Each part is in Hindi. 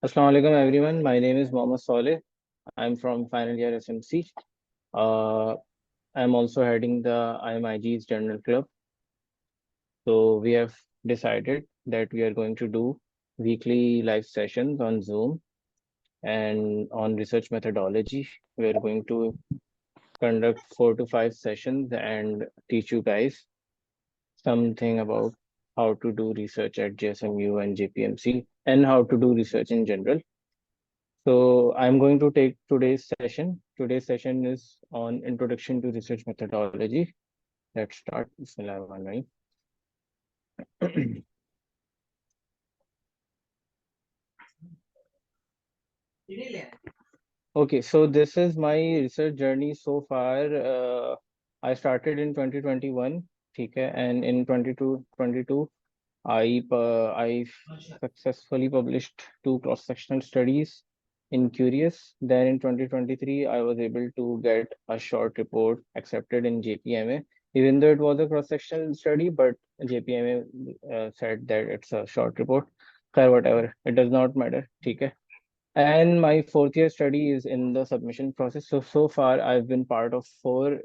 Assalamu alaikum everyone. My name is Mohammad Saleh. I'm from final year SMC. Uh, I'm also heading the IMIG's General Club. So we have decided that we are going to do weekly live sessions on Zoom and on research methodology. We are going to conduct 4 to 5 sessions and teach you guys something about how to do research at JSMU and JPMC and how to do research in general. So I'm going to take today's session. Today's session is on introduction to research methodology. Let's start. Bismillahirrahmanirrahim. Okay, so this is my research journey so far. I started in 2021, okay, and in 22, I successfully published 2 cross-sectional studies in Curious. Then in 2023, I was able to get a short report accepted in JPMA, even though it was a cross-sectional study, but JPMA said that it's a short report. Whatever, it does not matter. Okay. And my fourth year study is in the submission process. So far, I've been part of 4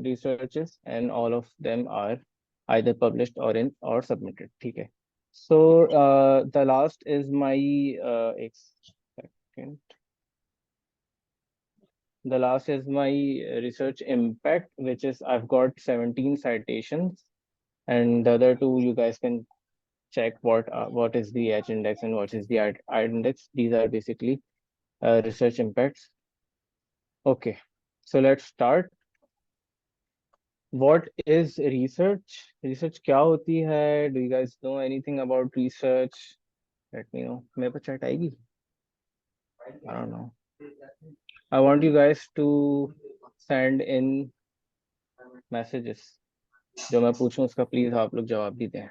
researches, and all of them are either published or submitted. Okay. So the last is my second. The last is my research impact, which is I've got 17 citations, and the other two you guys can check what is the H index and what is the I index. These are basically research impacts. Okay, so let's start. What is research? Research क्या होती है? Do you guys know anything about research? Let me know. मेरे पर chat आएगी? I don't know. I want you guys to send in messages. जो मैं पूछूं उसका प्लीज आप लोग जवाब भी दें.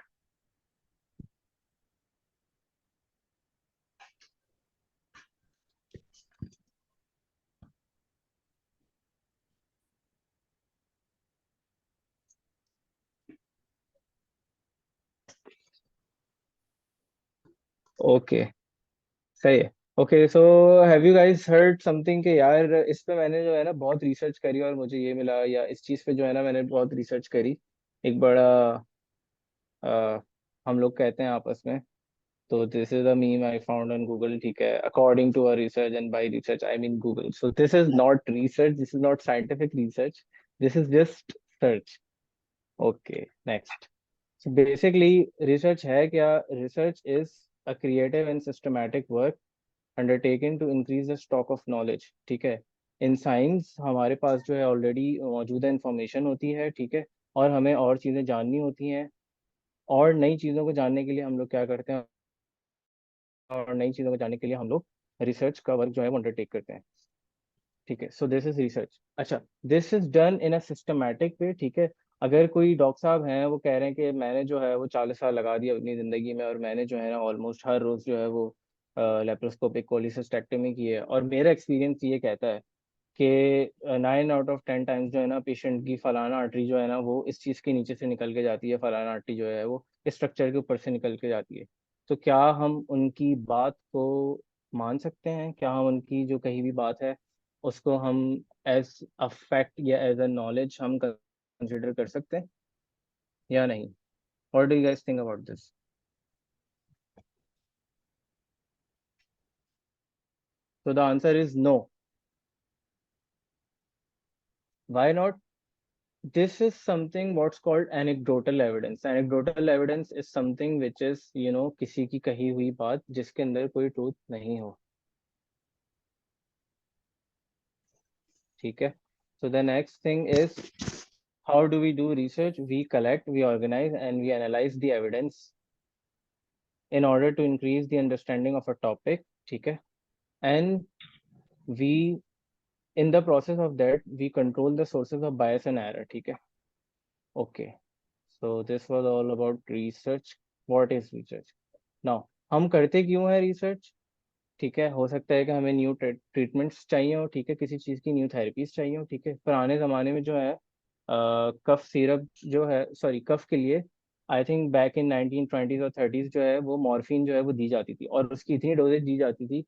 Okay, सही है. Okay so have you guys heard something कि यार इस पे मैंने जो है ना बहुत रिसर्च करी और मुझे ये मिला, या इस चीज़ पे जो है ना मैंने बहुत रिसर्च करी. एक बड़ा हम लोग कहते हैं आपस में. तो this is a meme I found on Google. ठीक है, according to a research, and by research I mean Google. So this is not research, this is not scientific research, this is just search. Okay, next. So basically research है क्या? Research is a creative and systematic work undertaken to increase the stock of knowledge. ठीक है, इन साइंस हमारे पास जो है ऑलरेडी मौजूदा इंफॉर्मेशन होती है. ठीक है, और हमें और चीज़ें जाननी होती हैं, और नई चीज़ों को जानने के लिए हम लोग क्या करते हैं, और नई चीज़ों को जानने के लिए हम लोग रिसर्च का वर्क जो है वो अंडरटेक करते हैं. ठीक है, सो दिस इज रिसर्च. अच्छा, this is done in a systematic way. ठीक है, अगर कोई डॉक्टर साहब हैं वो कह रहे हैं कि मैंने जो है वो 40 साल लगा दिया अपनी ज़िंदगी में, और मैंने जो है ना ऑलमोस्ट हर रोज़ जो है वो लेप्रोस्कोपिक कोलिसिस्टेक्टमी की है, और मेरा एक्सपीरियंस ये कहता है कि 9 आउट ऑफ 10 टाइम्स जो है ना पेशेंट की फलाना आर्टरी जो है ना वो इस चीज़ के नीचे से निकल के जाती है, फलाना आर्टरी जो है वो इस स्ट्रक्चर के ऊपर से निकल के जाती है. तो क्या हम उनकी बात को मान सकते हैं? क्या हम उनकी जो कही भी बात है उसको हम एज अ फैक्ट या एज अ नॉलेज हम कंसिडर कर सकते हैं या नहीं? What do you guys think about this? So the answer is no. Why not? This is something what's called anecdotal evidence. Anecdotal evidence is something which is, किसी की कही हुई बात जिसके अंदर कोई ट्रूथ नहीं हो. ठीक है. So the next thing is, how do we do research? We collect, we organize, and we analyze the evidence in order to increase the understanding of a topic. ठीक है. And we, in the process of that, we control the sources of bias and error. ठीक है. Okay. So this was all about research. What is research? Now, हम करते क्यों है रिसर्च? ठीक है, हो सकता है कि हमें न्यू ट्रीटमेंट्स चाहिए हो. ठीक है, किसी चीज़ की न्यू थेरेपीज चाहिए हो. ठीक है, पुराने ज़माने में जो है कफ सिरप जो है, सॉरी, कफ के लिए I think back in 1920s और 30s जो है वो मॉर्फिन जो है वो दी जाती थी, और उसकी इतनी डोजेज दी जाती थी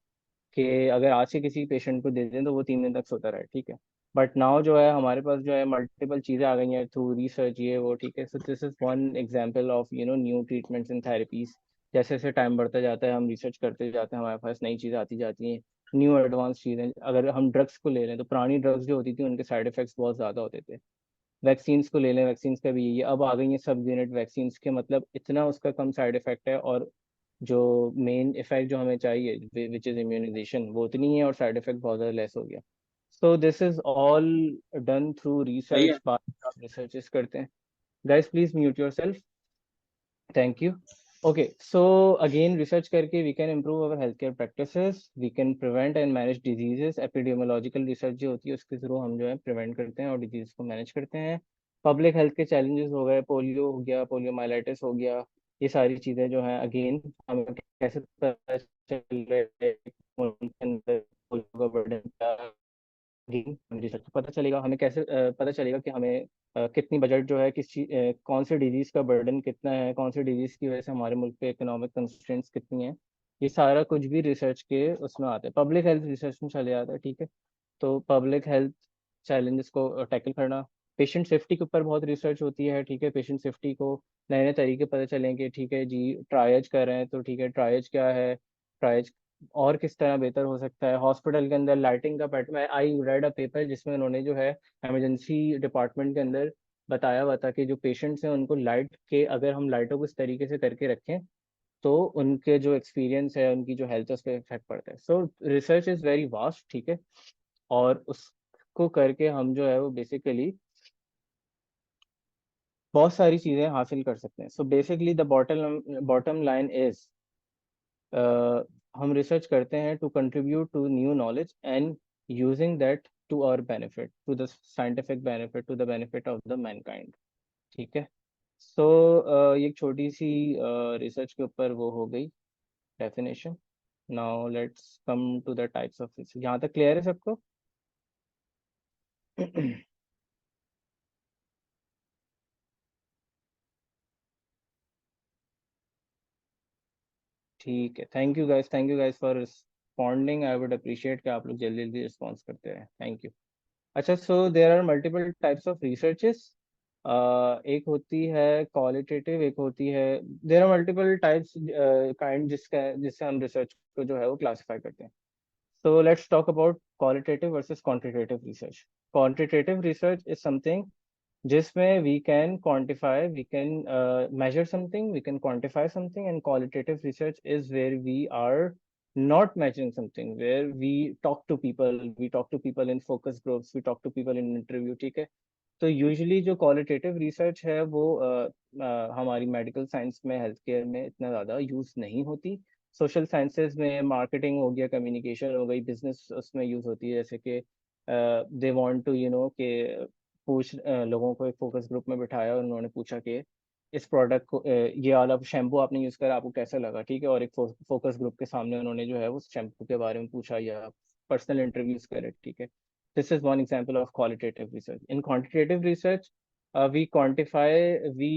कि अगर आज से किसी पेशेंट को दे दें तो वो 3 दिन तक सोता रहे, ठीक है। बट नाउ जो है हमारे पास जो है मल्टीपल चीज़ें आ गई हैं थ्रू रिसर्च, ये वो, ठीक है। So this is one example of new treatments and therapies. जैसे जैसे टाइम बढ़ता जाता है हम रिसर्च करते जाते हैं, हमारे पास नई चीज़ें आती जाती हैं, न्यू एडवांस चीज़ें। अगर हम ड्रग्स को ले लें तो पुरानी ड्रग्स जो होती थी उनके साइड इफेक्ट्स बहुत ज़्यादा होते थे। वैक्सीन्स को ले लें, वैक्सीन्स का भी ये अब आ गई है सब यूनिट वैक्सीन्स के, मतलब इतना उसका कम साइड इफेक्ट है, और जो मेन इफेक्ट जो हमें चाहिए विच इज इम्यूनाइजेशन वो उतनी है, और साइड इफेक्ट बहुत ज़्यादा लेस हो गया। So this is all done through सही है। रिसर्च, बाद आप रिसर्चेस करते हैं। Guys please mute yourself, thank you. Okay, so again research करके we can improve our health care practices, we can prevent and manage diseases. Epidemiological research जो होती है उसके थ्रू हम जो है प्रिवेंट करते हैं और डिजीज को मैनेज करते हैं। पब्लिक हेल्थ के चैलेंजेस हो गए, पोलियो हो गया, पोलियोमाइलाइटिस हो गया, ये सारी चीज़ें जो हैं अगेन हमें कैसे पता चल रहा है कि उनके अंदर पोलियो का बर्डन क्या रिसर्च पता चलेगा हमें, कैसे पता चलेगा कि हमें कितनी बजट जो है किस चीज कौन से डिजीज का बर्डन कितना है, कौन से डिजीज की वजह से हमारे मुल्क पे इकोनॉमिक कंस्ट्रेंट्स कितनी है। ये सारा कुछ भी रिसर्च के उसमें आता है, पब्लिक हेल्थ रिसर्च में चले जाता है, ठीक है। तो पब्लिक हेल्थ चैलेंजेस को टैकल करना, पेशेंट सेफ्टी के ऊपर बहुत रिसर्च होती है, ठीक है। पेशेंट सेफ्टी को नए नए तरीके पता चलेंगे, ठीक है जी। ट्रायज कर रहे हैं तो ठीक है, ट्रायज क्या है, ट्रायज और किस तरह बेहतर हो सकता है। हॉस्पिटल के अंदर लाइटिंग का pattern, I read a paper जिसमें उन्होंने जो है इमरजेंसी डिपार्टमेंट के अंदर बताया हुआ था कि जो पेशेंट्स हैं उनको लाइट के, अगर हम लाइटों को इस तरीके से करके रखें तो उनके जो एक्सपीरियंस है, उनकी जो हेल्थ है उस पर इफेक्ट पड़ता है। सो रिसर्च इज़ वेरी वास्ट, ठीक है। और उसको करके हम जो है वो बेसिकली बहुत सारी चीज़ें हासिल कर सकते हैं। So basically the bottom bottom line is, हम रिसर्च करते हैं to contribute to new knowledge and using that to our benefit, to the scientific benefit, to the benefit of the mankind, ठीक है। सो ये एक छोटी सी रिसर्च के ऊपर वो हो गई definition. Now let's come to the types of research. यहाँ तक क्लियर है सबको? ठीक है, thank you guys for responding. I would appreciate कि आप लोग जल्दी जल्दी रिस्पॉन्स करते रहे, थैंक यू। अच्छा, so there are multiple types of researches. एक होती है क्वालिटेटिव, एक होती है, there are multiple types kind जिससे हम रिसर्च को जो है वो क्लासिफाई करते हैं। So let's talk about qualitative versus quantitative research. Quantitative research is something जिसमें we can quantify, we can measure something, we can quantify something, and qualitative research is where we are not measuring something, where we talk to people in focus groups, we talk to people in interview, ठीक है। तो यूजुअली जो क्वालिटेटिव रिसर्च है वो हमारी मेडिकल साइंस में, हेल्थ केयर में इतना ज़्यादा यूज़ नहीं होती। सोशल साइंसेज में मार्केटिंग हो गया, कम्युनिकेशन हो गई, बिजनेस उसमें यूज़ होती है। जैसे कि दे वांट टू के लोगों को एक फोकस ग्रुप में बिठाया और उन्होंने पूछा कि इस प्रोडक्ट को ये वाला शैम्पू आपने यूज़ करा, आपको कैसा लगा, ठीक है। और एक फोकस ग्रुप के सामने उन्होंने जो है उस शैम्पू के बारे में पूछा या पर्सनल इंटरव्यूज करे, ठीक है। This is one example of qualitative research. In quantitative research, we quantify, we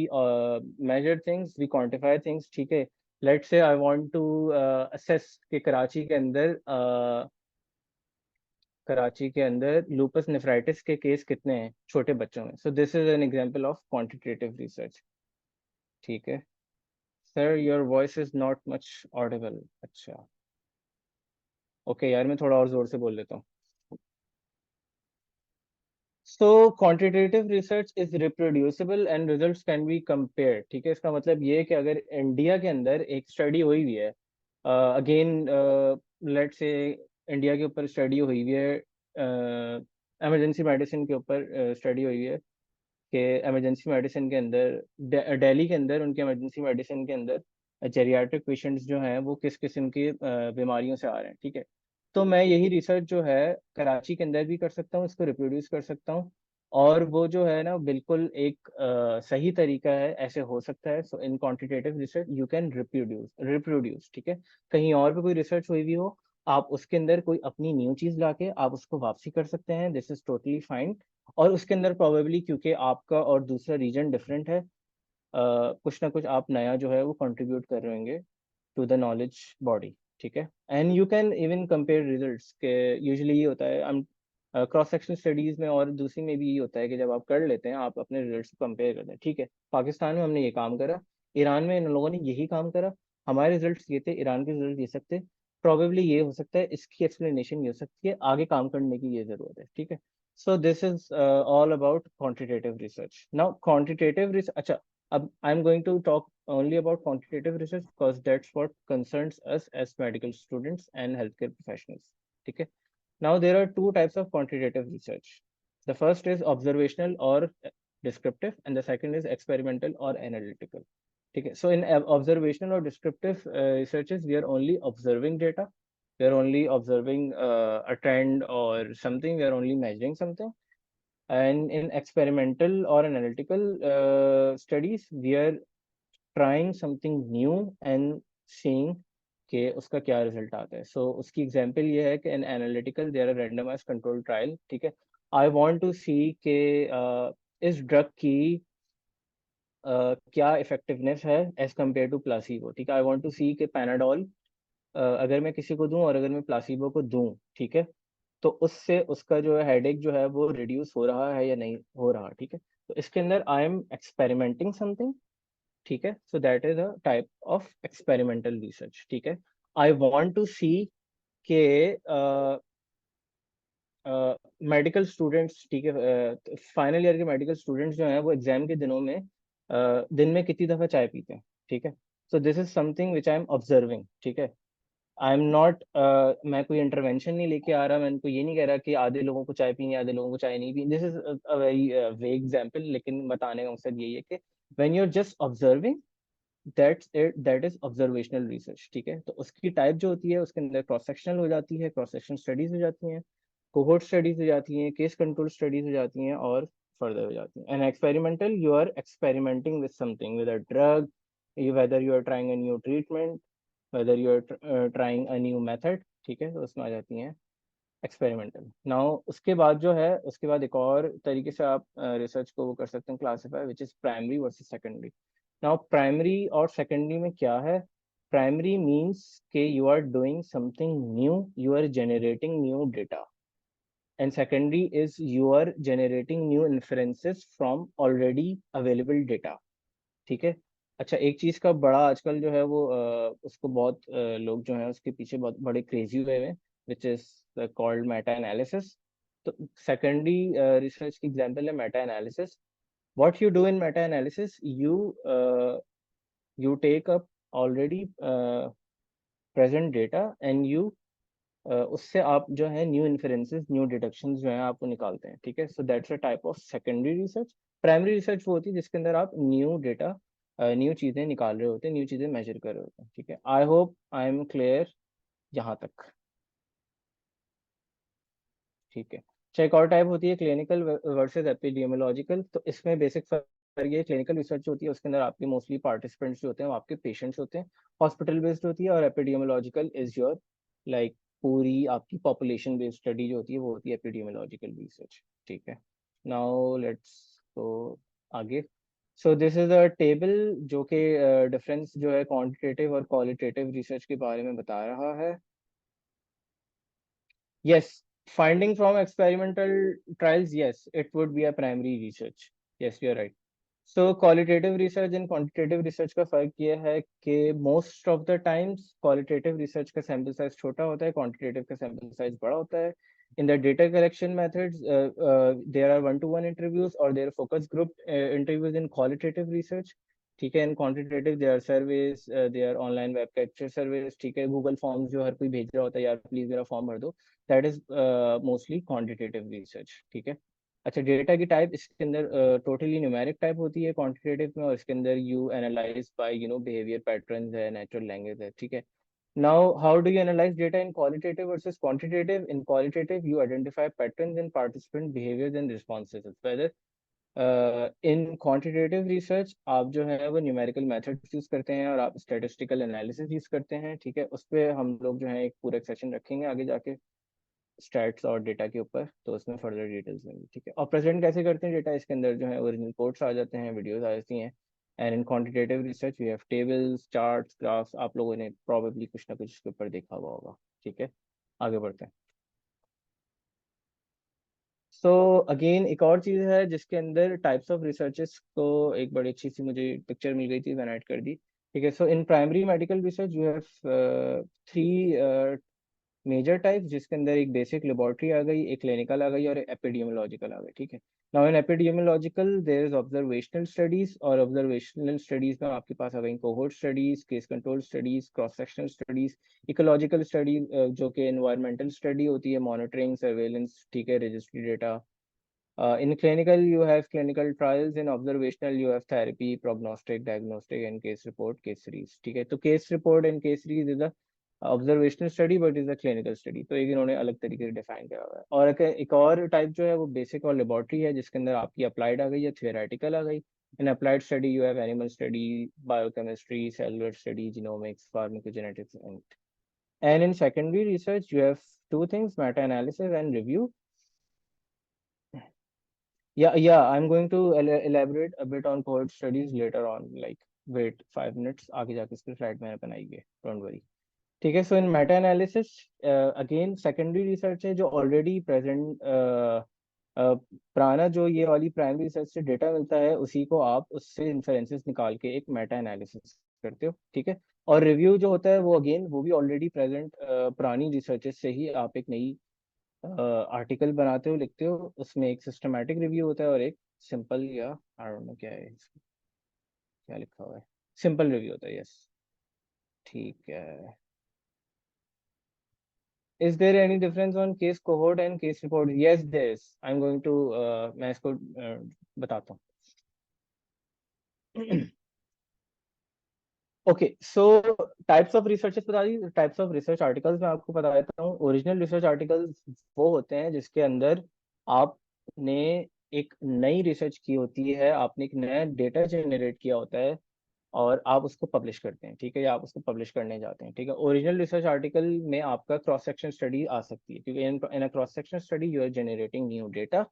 measure things, we quantify things, ठीक है। Let's say I want to assess कि कराची के अंदर लूपस नेफ्राइटिस के केस कितने हैं छोटे बच्चों में। So this is an example of quantitative research, ठीक है। Sir, your voice is not much audible. अच्छा, ओके यार, मैं थोड़ा और जोर से बोल लेता हूँ। So quantitative research is reproducible and results can be compared, ठीक है। इसका मतलब ये है कि अगर इंडिया के अंदर एक स्टडी हुई हुई है, अगेन लेट से इंडिया के ऊपर स्टडी हुई हुई है, इमरजेंसी मेडिसिन के ऊपर स्टडी हुई हुई है कि इमरजेंसी मेडिसिन के अंदर दिल्ली के अंदर उनके इमरजेंसी मेडिसिन के अंदर जेरियाट्रिक पेशेंट्स जो हैं वो किस किस्म की बीमारियों से आ रहे हैं, ठीक है। तो मैं यही रिसर्च जो है कराची के अंदर भी कर सकता हूँ, इसको रिप्रोड्यूस कर सकता हूँ, और वो जो है ना बिल्कुल एक सही तरीका है, ऐसे हो सकता है। So in quantitative research you can reproduce, ठीक है। कहीं और भी कोई रिसर्च हुई भी हो, आप उसके अंदर कोई अपनी न्यू चीज लाके आप उसको वापसी कर सकते हैं, दिस इज टोटली फाइन। और उसके अंदर प्रोबेबली क्योंकि आपका और दूसरा रीजन डिफरेंट है, कुछ ना कुछ आप नया जो है वो कंट्रीब्यूट कर रहे होंगे टू द नॉलेज बॉडी, ठीक है। And you can even compare results के, यूजुअली ये होता है हम क्रॉस सेक्शन स्टडीज में और दूसरी में भी ये होता है कि जब आप कर लेते हैं आप अपने रिजल्ट्स को कंपेयर करते हैं, ठीक है। पाकिस्तान में हमने ये काम करा, ईरान में इन लोगों ने यही काम करा, हमारे रिजल्ट्स ये थे, ईरान के रिजल्ट ये सकते, प्रॉबेबली ये हो सकता है, इसकी एक्सप्लेनेशन ये हो सकती है, आगे काम करने की ये जरूरत है, ठीक है। So this is all about quantitative research. Now quantitative research, अच्छा, अब I am going to talk only about quantitative research because that's what concerns us as medical students and healthcare professionals. Okay. Now there are two types of quantitative research. The first is observational or descriptive, and the second is experimental or analytical. Okay. So in observational or descriptive researches, we are only observing data. We are only observing a trend or something. We are only measuring something. And in experimental or analytical studies, we are trying something new and seeing कि उसका क्या रिजल्ट आता है। सो उसकी एग्जांपल ये है कि in analytical there are randomized control trial, ठीक है। आई वांट टू सी के इस ड्रग की क्या इफेक्टिवनेस है एज कम्पेयर टू प्लासीबो, ठीक है। आई वांट टू सी कि पैनाडोल अगर मैं किसी को दूं और अगर मैं प्लासीबो को दूं, ठीक है, तो उससे उसका जो है हेडेक जो है वो रिड्यूस हो रहा है या नहीं हो रहा, ठीक है। तो इसके अंदर आई एम एक्सपेरिमेंटिंग समथिंग, ठीक है। So that is a type of experimental research, ठीक है। आई वांट टू सी के मेडिकल स्टूडेंट्स, ठीक है, फाइनल ईयर के मेडिकल स्टूडेंट्स जो हैं वो एग्जाम के दिनों में दिन में कितनी दफा चाय पीते हैं, ठीक है। So this is something which I am observing, ठीक है। आई एम नॉट, मैं कोई इंटरवेंशन नहीं लेके आ रहा, मैं इनको ये नहीं कह रहा कि आधे लोगों को चाय पीनी आधे लोगों को चाय नहीं पीनी, this is a very vague example, लेकिन बताने का मकसद यही है कि when you are just observing, that's it, that is observational research, ठीक है। तो उसकी टाइप जो होती है उसके अंदर क्रॉस सेक्शनल हो जाती है, क्रॉस सेक्शन स्टडीज हो जाती हैं, कोहोर्ट स्टडीज हो जाती हैं, केस कंट्रोल स्टडीज हो जाती हैं और फर्दर हो जाती हैं। And experimental, you are experimenting with something, with a drug, whether you are trying a new treatment, whether you are trying a new method, ठीक है। तो उसमें आ जाती हैं एक्सपेरिमेंटल। नाउ उसके बाद जो है, उसके बाद एक और तरीके से आप रिसर्च को वो कर सकते हैं classify, which is primary versus secondary. Now primary और सेकेंडरी में क्या है? प्राइमरी मीन्स के you are doing something new, you are generating new data, and secondary is you are generating new inferences from already available data, ठीक है। अच्छा, एक चीज का बड़ा आजकल जो है वो उसको बहुत लोग जो है उसके पीछे बहुत बड़े क्रेजी हुए हैं, which is called meta analysis. तो सेकेंडरी रिसर्च की एग्जांपल है meta analysis. What you do in meta analysis, you take up already present data and you उससे आप जो है न्यू इन्फेरेंसेस, न्यू डिडक्शंस जो है आप वो निकालते हैं, ठीक है। So that's a type of secondary research. Primary research वो होती है जिसके अंदर आप न्यू डेटा, न्यू चीजें निकाल रहे होते हैं, न्यू चीजें मेजर कर रहे होते हैं, ठीक है। I hope I am clear यहाँ तक, ठीक है। अच्छा, एक और टाइप होती है क्लिनिकल वर्सेस एपिडेमियोलॉजिकल। तो इसमें बेसिक फर्क ये, क्लिनिकल रिसर्च होती है उसके अंदर आपके मोस्टली पार्टिसिपेंट्स जो होते हैं वो आपके पेशेंट्स होते हैं, हॉस्पिटल बेस्ड होती है। और एपिडेमियोलॉजिकल इज योर लाइक पूरी आपकी पॉपुलेशन बेस्ड स्टडी जो होती है वो होती है एपिडेमियोलॉजिकल रिसर्च, ठीक है। नाउ लेट्स गो आगे। सो दिस इज अ टेबल जो कि डिफरेंस जो है क्वांटिटेटिव और क्वालिटेटिव रिसर्च के बारे में बता रहा है। Yes, finding from experimental trials, yes, it would be a primary research. Yes, you're right. So qualitative research and quantitative research का फर्क ये है कि most of the times qualitative research का sample size छोटा होता है, quantitative का sample size बड़ा होता है. In the data collection methods, there are one-to-one interviews or there are focus group interviews in qualitative research. ठीक है, in quantitative they are surveys, they are online web capture surveys, ठीक है, गूगल फॉर्म्स जो हर कोई भेज रहा होता है, यार प्लीज मेरा फॉर्म भर दो, that is mostly quantitative research, ठीक है। अच्छा, डेटा की टाइप इसके अंदर टोटली न्यूमेरिक टाइप होती है क्वांटिटेटिव में, और इसके अंदर you analyse by behaviour patterns है, नेचुरल लैंग्वेज है, ठीक है। Now how do you analyse data in qualitative versus quantitative? In qualitative you identify patterns in participant behaviours and responses, whether in quantitative research आप जो है वो न्यूमेरिकल मेथड्स यूज करते हैं और आप स्टैटिस्टिकल एनालिसिस यूज करते हैं, ठीक है। उस पर हम लोग जो है एक पूरा सेशन रखेंगे आगे जाके स्टैट्स और डेटा के ऊपर, तो उसमें फर्दर डिटेल्स देंगे, ठीक है। और प्रेजेंट कैसे करते हैं डेटा? इसके अंदर जो है ओरिजिनल कोड्स आ जाते हैं, वीडियोस आ जाती हैं, and in quantitative research we have tables, charts, graphs. आप लोगों ने प्रॉबेबली कुछ ना कुछ इसके ऊपर देखा हुआ होगा। ठीक है, आगे बढ़ते हैं। सो अगेन एक और चीज़ है जिसके अंदर टाइप्स ऑफ रिसर्चेस को एक बड़ी अच्छी सी मुझे पिक्चर मिल गई थी, मैंने ऐड कर दी। ठीक है, so in primary medical research you have three major types, जिसके अंदर एक बेसिक लेबोरेटरी आ गई, एक क्लिनिकल आ गई और एक एपिडेमियोलॉजिकल आ गई। ठीक है, now in epidemiological there is observational studies, और ऑब्जर्वेशनल स्टडीज में आपके पास आ गई cohort studies, case control studies, cross sectional studies, ecological study जो कि एनवायरमेंटल स्टडी होती है, मॉनिटरिंग, सर्वेलेंस, ठीक है, registry data. In clinical, you have clinical trials. In observational, you have therapy, prognostic, diagnostic, and case report, case series. ठीक है, तो case report and case series is a observational study, but is a clinical study. तो एक इन्होंने अलग तरीके से डिफाइन करा हुआ है। और एक और टाइप जो है वो बेसिक और लेबोरेटरी है, जिसके अंदर आपकी अप्लाइड आ गई या थियोरेटिकल आ गई। In applied study, you have animal study, biochemistry, cellular study, genomics, pharmacogenetics, and in secondary research, you have two things: meta-analysis and review. Yeah, I'm going to elaborate a bit on cohort studies later on. Like, wait 5 minutes, आगे जाके इसकी स्लाइड मैंने बनाई है, डोंट वरी। ठीक है, so in meta analysis again secondary research है जो ऑलरेडी प्रेजेंट, पुराना जो ये वाली प्राइमरी रिसर्च से डेटा मिलता है उसी को आप उससे इंफरेंसेस निकाल के एक मेटा एनालिसिस करते हो। ठीक है, और रिव्यू जो होता है वो अगेन वो भी ऑलरेडी प्रेजेंट पुरानी रिसर्चेस से ही आप एक नई आर्टिकल बनाते हो, लिखते हो। उसमें एक सिस्टमैटिक रिव्यू होता है और एक सिंपल, या आई डोंट नो क्या है क्या लिखा हुआ है, सिंपल रिव्यू होता है। यस, ठीक है। Is there any difference on case cohort and case report? Yes there is. I am going to, मैं इसको बताता हूँ। Okay, so types of researches बता दी। टाइप्स ऑफ रिसर्च आर्टिकल्स मैं आपको बता देता हूँ। ओरिजिनल रिसर्च आर्टिकल्स वो होते हैं जिसके अंदर आपने एक नई रिसर्च की होती है, आपने एक नया डेटा जनरेट किया होता है और आप उसको पब्लिश करते हैं। ठीक है, या आप उसको पब्लिश करने जाते हैं। ठीक है, ओरिजिनल रिसर्च आर्टिकल में आपका क्रॉस सेक्शन स्टडी आ सकती है, क्योंकि in a cross section study you are generating new data.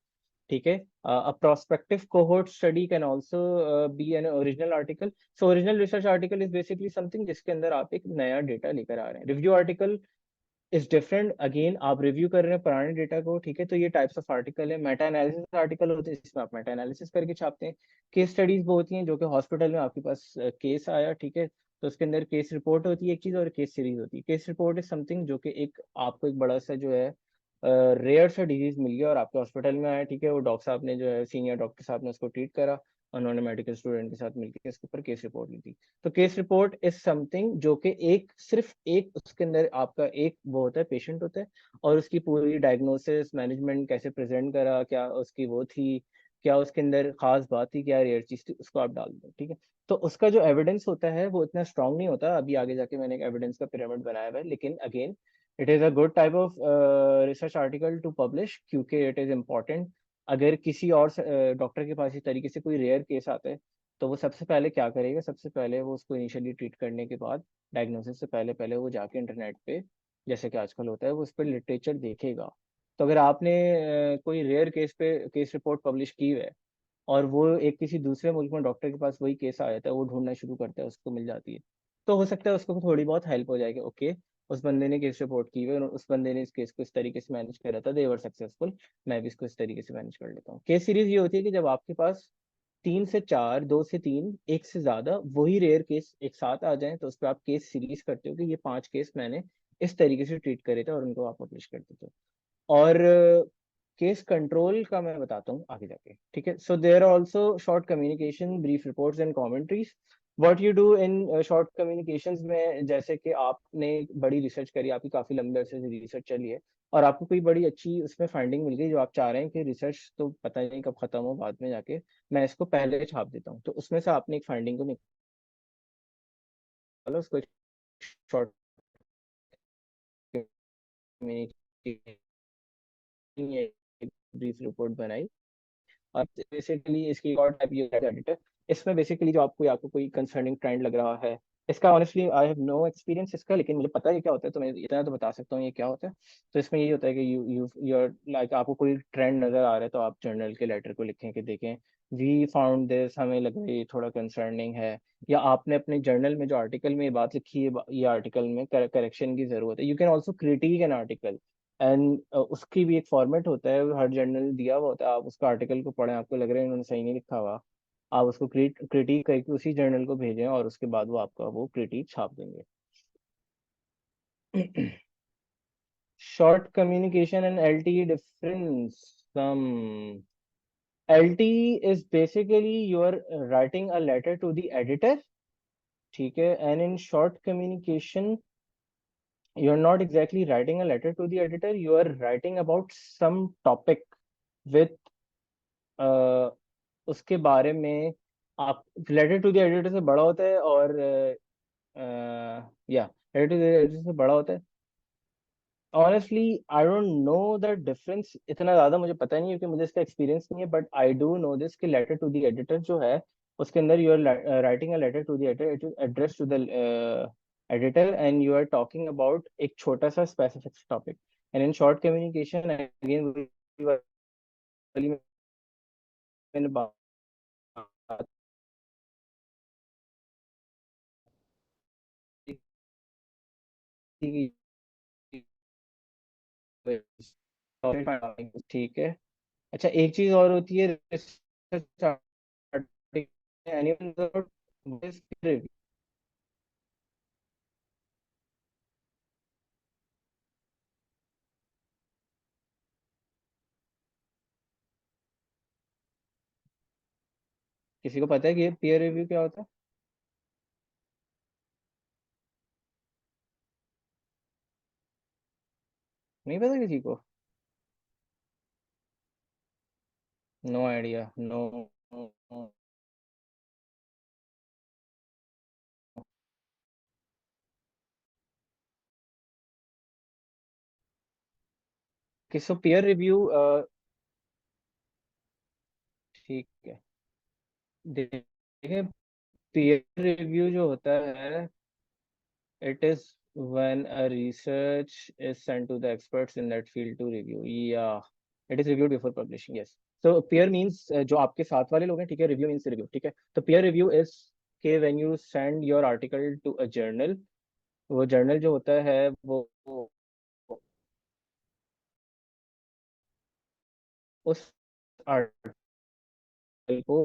ठीक है, a prospective cohort study can also be an original article. So original research article is basically something जिसके अंदर आप एक नया डेटा लेकर आ रहे हैं। Review article is different, again आप रिव्यू कर रहे हैं पुराने डेटा को। ठीक है, तो ये टाइप्स ऑफ आर्टिकल है। मेटा एनालिसिस आर्टिकल होते हैं जिसमें आप मेटा एनालिसिस करके छापते हैं। केस स्टडीज वो होती हैं जो कि हॉस्पिटल में आपके पास केस आया, ठीक है, तो उसके अंदर केस रिपोर्ट होती है एक चीज, और केस सीरीज होती है। केस रिपोर्ट इज समथिंग जो कि एक आपको एक बड़ा सा जो है रेयर सा डिजीज मिल गया और आपके हॉस्पिटल में आया। ठीक है, वो डॉक्टर साहब ने जो है, सीनियर डॉक्टर साहब ने उसको ट्रीट करा, उन्होंने मेडिकल स्टूडेंट के साथ मिलकर इसके ऊपर केस रिपोर्ट ली थी। तो केस रिपोर्ट इज समथिंग जो कि एक सिर्फ एक उसके अंदर आपका एक वो होता है, पेशेंट होता है, और उसकी पूरी डायग्नोसिस, मैनेजमेंट कैसे प्रेजेंट करा, क्या उसकी वो थी, क्या उसके अंदर खास बात थी, क्या रेयर चीज थी, उसको आप डाल दो। ठीक है, तो उसका जो एविडेंस होता है वो इतना स्ट्रांग नहीं होता। अभी आगे जाके मैंने एक एविडेंस का पिरामिड बनाया हुआ है, लेकिन again it is a good type of research article to publish, क्योंकि इट इज इम्पोर्टेंट। अगर किसी और डॉक्टर के पास इस तरीके से कोई रेयर केस आता है, तो वो सबसे पहले क्या करेगा, सबसे पहले वो उसको इनिशियली ट्रीट करने के बाद, डायग्नोसिस से पहले पहले वो जाके इंटरनेट पे, जैसे कि आजकल होता है, वो उस पर लिटरेचर देखेगा। तो अगर आपने कोई रेयर केस पे केस रिपोर्ट पब्लिश की है और वो एक किसी दूसरे मुल्क में डॉक्टर के पास वही केस आ जाता है, वो ढूंढना शुरू करता है, उसको मिल जाती है, तो हो सकता है उसको थोड़ी बहुत हेल्प हो जाएगी। ओके, उस बंदे ने केस रिपोर्ट की है, उस बंदे ने इस केस को इस तरीके से मैनेज करा था, दे वर सक्सेसफुल, मैं भी इसको इस तरीके से मैनेज कर लेता हूँ। केस सीरीज ये होती है कि जब आपके पास 3 से 4, 2 से 3, एक से ज्यादा वही रेयर केस एक साथ आ जाएं, तो उस पर आप केस सीरीज करते हो कि ये 5 केस मैंने इस तरीके से ट्रीट करे थे, और उनको आप पब्लिश कर देते हो। और केस कंट्रोल का मैं बताता हूँ आगे जाके। ठीक है, so there are also short communication, brief reports and commentaries. What you do in short communications में, जैसे कि आपने बड़ी रिसर्च करी, आपकी काफी लंबे अरसे से रिसर्च चली है, और आपको कोई बड़ी अच्छी उसमें फाइंडिंग मिल गई जो आप चाह रहे हैं कि रिसर्च तो पता नहीं कब खत्म हो, बाद में जाके मैं इसको पहले छाप देता हूँ, तो उसमें से आपने एक फाइंडिंग को निकाला, उसको शॉर्ट ब्रीफ रिपोर्ट बनाई। और बेसिकली इसकी और टाइप ये एडिटर, इसमें बेसिकली जो आपको आपको कोई कंसर्निंग ट्रेंड लग रहा है, इसका honestly I have no experience इसका, लेकिन मुझे पता है क्या होता है, तो मैं इतना तो बता सकता हूँ ये क्या होता है। तो इसमें यही होता है कि यू यू यूर लाइक आपको कोई ट्रेंड नजर आ रहा है, तो आप जर्नल के लेटर को लिखें कि देखें वी फाउंड दिस, हमें लग रही थोड़ा कंसर्निंग है, या आपने अपने जर्नल में जो आर्टिकल में ये बात लिखी है, ये आर्टिकल में करेक्शन की जरूरत है। You can also critic an article, and उसकी भी एक फॉर्मेट होता है, हर जर्नल दिया हुआ होता है, आप उसका आर्टिकल को पढ़ें, आपको लग रहा है इन्होंने सही नहीं लिखा हुआ, आप उसको क्रिटिक करके उसी जर्नल को भेजें, और उसके बाद वो आपका वो क्रिटिक छाप देंगे। Short communication and LTE difference. LTE is basically you are writing a letter to the editor, ठीक है, and in short communication you are not exactly writing a letter to the editor, you are writing about some topic with उसके बारे में, आप लेटर टू द एडिटर से बड़ा होता है, और या लेटर टू द एडिटर से बड़ा होता है। Honestly I don't know the difference, इतना ज्यादा मुझे पता नहीं है क्योंकि मुझे इसका एक्सपीरियंस नहीं है, but I do know this कि लेटर टू द एडिटर जो है उसके अंदर you are writing a letter to the editor, it is address to the editor, and you are talking about एक छोटा सा specific topic. And in short communication again मैंने बात की कि ठीक है। अच्छा, एक चीज और होती है research article, anyone wrote this review, किसी को पता है कि ये पीयर रिव्यू क्या होता है? नहीं पता किसी को? No idea, no. किसको पीयर रिव्यू? ठीक है, देखिए, पीयर रिव्यू जो होता है, it is when a research is sent to the experts in that field to review. Yeah, it is reviewed before publishing. Yes. So peer means जो आपके साथ वाले लोग हैं, ठीक है, review means review, ठीक है। तो peer review is कि when you send your article to a journal, वो जर्नल जो होता है वो उस आर्टिकल को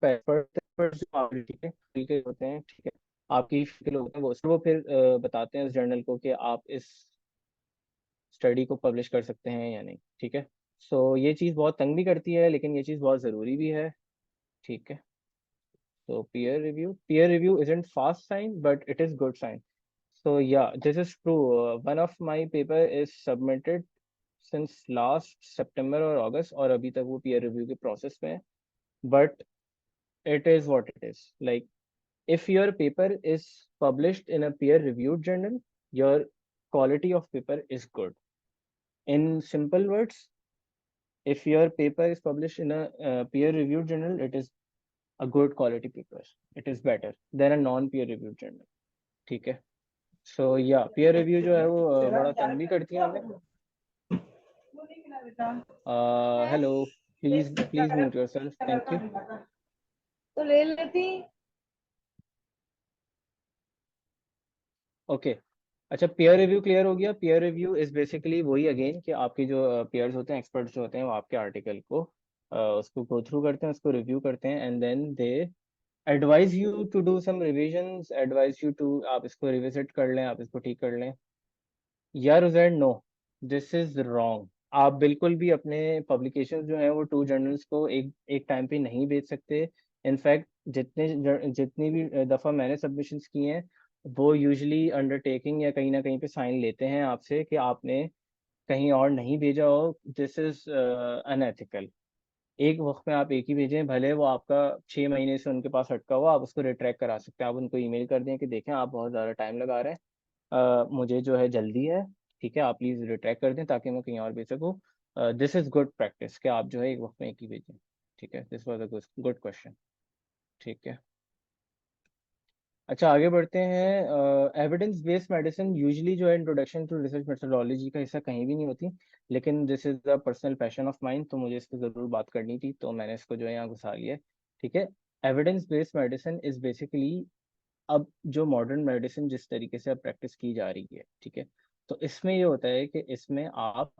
पेपर जो ठीक है, ठीक है होते हैं, ठीक है, आपकी के लोग होते हैं, वो फिर बताते हैं उस जर्नल को कि आप इस स्टडी को पब्लिश कर सकते हैं या नहीं, ठीक है। सो ये चीज़ बहुत तंग भी करती है, लेकिन ये चीज़ बहुत ज़रूरी भी है, ठीक है। तो peer review isn't fast sign, but it is good sign. So yeah, this is true. One of my paper is submitted since last September or August, और अभी तक वो peer review के process में है, but it is what it is. Like, if your paper is published in a peer reviewed journal, your quality of paper is good. In simple words, if your paper is published in a peer reviewed journal, it is a good quality paper, it is better than a non peer reviewed journal, ठीक है। सो या peer review जो है वो बड़ा तंग भी करती है हमें। Hello, please please mute yourself, thank you. तो ले लेती। ओके, अच्छा, peer रिव्यू क्लियर हो गया। peer रिव्यू इज बेसिकली वही अगेन कि आपके जो peers होते हैं, एक्सपर्ट्स जो होते हैं, वो आपके आर्टिकल को उसको गो थ्रू करते हैं, उसको रिव्यू करते हैं, and then they advise you to do some revisions, advise you to, आप इसको रिविजिट कर लें, आप इसको ठीक कर लें। यार Uzair, no, this is wrong. आप बिल्कुल भी अपने पब्लिकेशंस जो हैं वो टू जर्नल्स को एक एक टाइम पे नहीं बेच सकते। इनफैक्ट जितनी भी दफ़ा मैंने सबमिशंस किए हैं, वो यूजुअली अंडरटेकिंग या कहीं ना कहीं पे साइन लेते हैं आपसे कि आपने कहीं और नहीं भेजा हो। This is unethical. एक वक्त में आप एक ही भेजें, भले वो आपका 6 महीने से उनके पास अटका हुआ, आप उसको रिट्रैक्ट करा सकते हैं। आप उनको ईमेल कर दें कि देखें आप बहुत ज़्यादा टाइम लगा रहे हैं, मुझे जो है जल्दी है, ठीक है, आप प्लीज़ रिट्रैक्ट कर दें ताकि मैं कहीं और भेज सकूँ। दिस इज़ गुड प्रैक्टिस कि आप जो है एक वक्त में एक ही भेजें, ठीक है। This was a good question, ठीक है। अच्छा, आगे बढ़ते हैं। एविडेंस बेस्ड मेडिसिन यूजुअली जो है इंट्रोडक्शन टू रिसर्च मेथोडोलॉजी का हिस्सा कहीं भी नहीं होती, लेकिन this is the personal passion of mind, तो मुझे इस पर जरूर बात करनी थी, तो मैंने इसको जो है यहाँ घुसा लिया है। ठीक है। Evidence based medicine is basically, अब जो मॉडर्न मेडिसिन जिस तरीके से अब प्रैक्टिस की जा रही है, ठीक है, तो इसमें ये होता है कि इसमें आप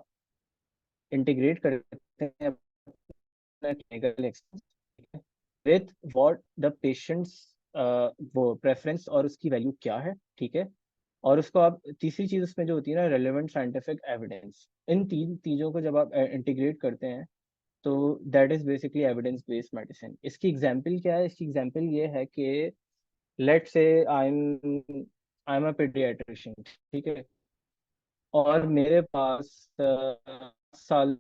इंटीग्रेट करते हैं अपना clinical experience with what the patients वो प्रेफरेंस और उसकी वैल्यू क्या है, ठीक है। और उसको आप तीसरी चीज उसमें जो होती है ना, रेलेवेंट साइंटिफिक एविडेंस, इन तीन चीजों को जब आप इंटीग्रेट करते हैं तो that is basically evidence based medicine. इसकी एग्जांपल क्या है? इसकी एग्जांपल ये है कि लेट्स से आई एम अ पीडियाट्रिशियन, ठीक है, और मेरे पास साल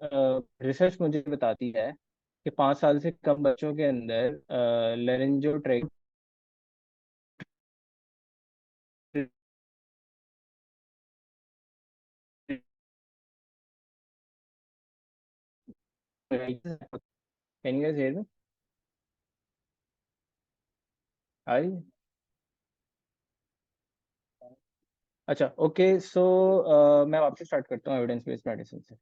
रिसर्च मुझे बताती है कि 5 साल से कम बच्चों के अंदर लेरेंजोट्रैक कैन यू हियर मी? आई? अच्छा, ओके, सो मैं वापस स्टार्ट करता हूँ एविडेंस बेस्ड मेडिसिन से।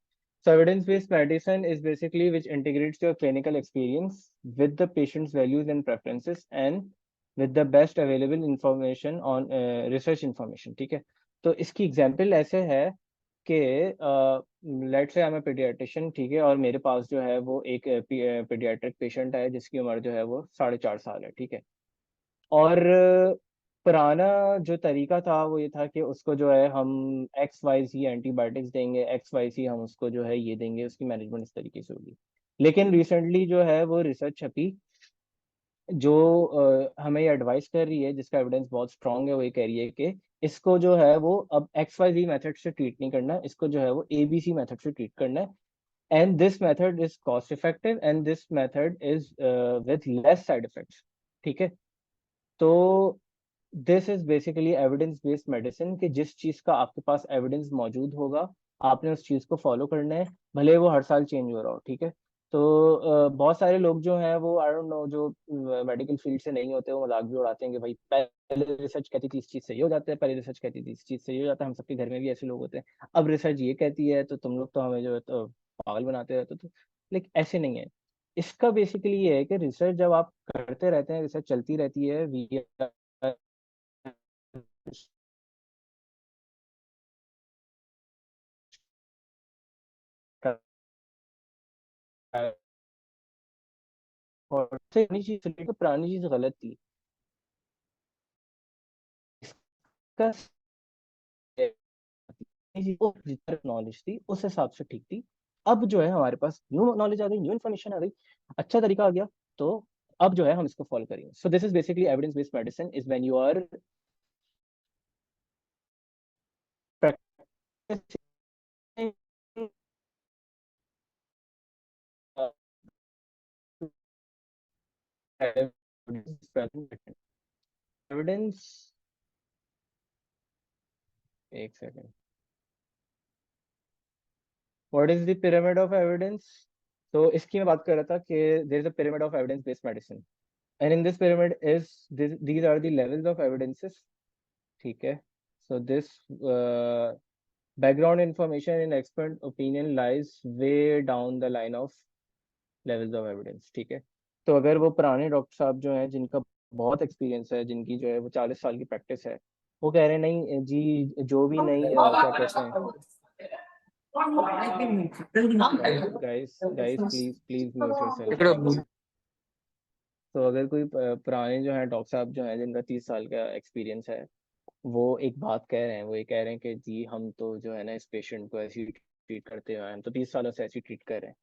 So evidence based medicine is basically which integrates your clinical experience with the patients values and preferences and with the best available information on research information, ठीक है। तो इसकी एग्जांपल ऐसे है कि लेट्स से आई एम ए पीडियाट्रिशियन, ठीक है, और मेरे पास जो है वो एक पीडियाट्रिक पेशेंट है जिसकी उम्र जो है वो 4.5 साल है, ठीक है। और पुराना जो तरीका था वो ये था कि उसको जो है हम XYZ एंटीबायोटिक्स देंगे, XYZ हम उसको जो है ये देंगे, उसकी मैनेजमेंट इस तरीके से होगी। लेकिन रिसेंटली जो है वो रिसर्च छपी जो हमें ये एडवाइस कर रही है, जिसका एविडेंस बहुत स्ट्रांग है, वो ये कह रही है कि इसको जो है वो अब XYZ मेथड से ट्रीट नहीं करना, इसको जो है वो ABC मेथड से ट्रीट करना है। And this method is cost effective and this method is with less side effects, ठीक है। तो this is basically evidence based medicine, कि जिस चीज का आपके पास एविडेंस मौजूद होगा आपने उस चीज को फॉलो करना है, भले वो हर साल चेंज हो रहा हो, ठीक है। तो बहुत सारे लोग जो हैं वो आई डोंट नो, जो मेडिकल फील्ड से नहीं होते, वो मजाक भी उड़ाते हैं कि भाई पहले रिसर्च कहती थी इस चीज सही हो जाता है, पहले रिसर्च कहती थी इस चीज सही हो जाता है, हम सबके घर में भी ऐसे लोग होते हैं, अब रिसर्च ये कहती है तो तुम लोग तो हमें जो है तो पागल बनाते रहते हो, तो लेकिन ऐसे नहीं है। इसका बेसिकली ये है कि रिसर्च जब आप करते रहते हैं, रिसर्च चलती रहती है, वी और पुरानी चीज सुनी तो पुरानी चीज गलत थी, इसका जितना नॉलेज थी उस हिसाब से ठीक थी। अब जो है हमारे पास न्यू नॉलेज आ गई, न्यू इन्फॉर्मेशन आ गई, अच्छा तरीका आ गया, तो अब जो है हम इसको फॉलो करेंगे। So this is basically evidence based medicine is when you are evidence, एक second, what is the pyramid of evidence? तो इसकी मैं बात कर रहा था कि there is a pyramid of evidence based medicine, and in this pyramid is these are the levels of evidences, ठीक है। So this background information in expert opinion lies way down the line of levels of evidence, ठीक है। तो अगर वो पुराने डॉक्टर साहब जो हैं जिनका बहुत एक्सपीरियंस है, जिनकी जो है वो 40 साल की प्रैक्टिस है, वो कह रहे हैं नहीं जी, जो भी नहीं क्या कहते हैं, guys guys please please mute yourself. तो अगर कोई पुराने जो है डॉक्टर साहब जो हैं जिनका 30 साल का एक्सपीरियंस है, वो एक बात कह रहे हैं, वो ये कह रहे हैं कि जी हम तो जो है ना इस पेशेंट को ऐसे ही ट्रीट करते हैं, हम तो 30 सालों से ऐसे ही ट्रीट कर रहे हैं,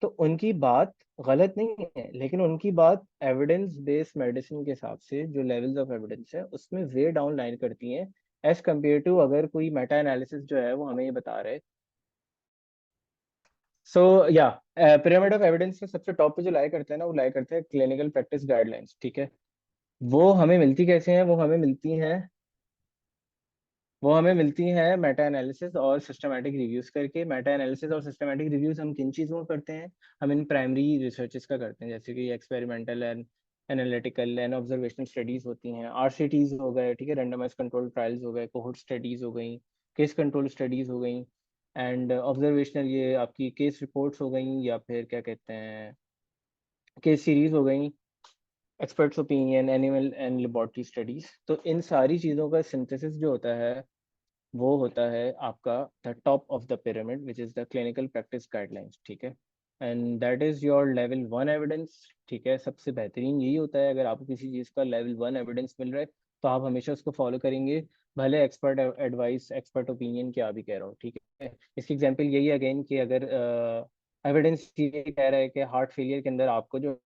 तो उनकी बात गलत नहीं है, लेकिन उनकी बात एविडेंस बेस्ड मेडिसिन के हिसाब से जो लेवल्स ऑफ एविडेंस है उसमें वे डाउन लाइन करती हैं, एज कम्पेयर टू अगर कोई मेटा एनालिसिस जो है वो हमें ये बता रहे। सो या पिरामिड ऑफ एविडेंस में सबसे टॉप पे जो लाया करते हैं ना, वो लाया करते हैं क्लिनिकल प्रैक्टिस गाइडलाइंस, ठीक है। वो हमें मिलती कैसे हैं? वो हमें मिलती हैं मेटा एनालिसिस और सिस्टमैटिक रिव्यूज करके। मेटा एनालिसिस और सिस्टमैटिक रिव्यूज हम किन चीज़ों में करते हैं? हम इन प्राइमरी रिसर्चेस का करते हैं, जैसे कि experimental and analytical and observational studies होती हैं, आरसीटीज हो गए, ठीक है, रेंडमाइज कंट्रोल ट्रायल्स हो गए, कोहोर्ट स्टडीज हो गई, केस कंट्रोल स्टडीज हो गई, एंड ऑब्जर्वेशनल ये आपकी केस रिपोर्ट्स हो गई, या फिर क्या कहते हैं केस सीरीज हो गई, experts opinion, animal and laboratory studies. तो इन सारी चीज़ों का सिंथेसिस जो होता है वो होता है आपका the top of the pyramid which is the clinical practice guidelines, ठीक है, and that is your level 1 evidence, ठीक है। सबसे बेहतरीन यही होता है, अगर आपको किसी चीज़ का लेवल 1 एविडेंस मिल रहा है तो आप हमेशा उसको फॉलो करेंगे, भले एक्सपर्ट एडवाइस, एक्सपर्ट ओपिनियन क्या भी कह रहा हो, ठीक है। इसकी एग्जांपल यही है अगेन कि अगर एविडेंस ये कह रहा है कि हार्ट फेलियर के अंदर आपको जो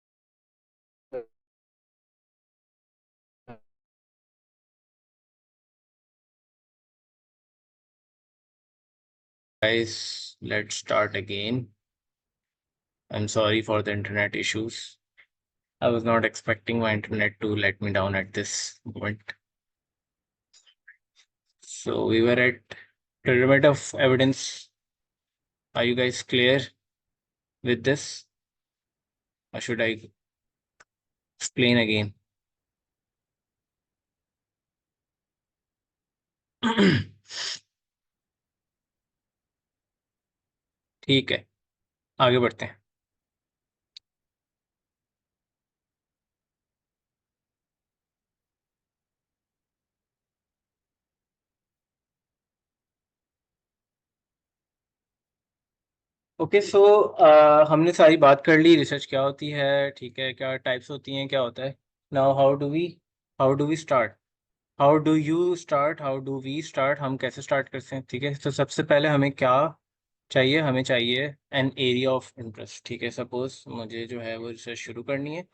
Guys, let's start again. I'm sorry for the internet issues. I was not expecting my internet to let me down at this moment. So we were at pyramid of evidence. Are you guys clear with this? Or should I explain again? ठीक है, आगे बढ़ते हैं। ओके, सो हमने सारी बात कर ली, रिसर्च क्या होती है, ठीक है, क्या टाइप्स होती हैं, क्या होता है। Now how do we start, how do we start, हम कैसे स्टार्ट करते हैं, ठीक है। तो सबसे पहले हमें क्या चाहिए, हमें चाहिए एन एरिया ऑफ इंटरेस्ट, ठीक है। सपोज मुझे जो है वो रिसर्च शुरू करनी है,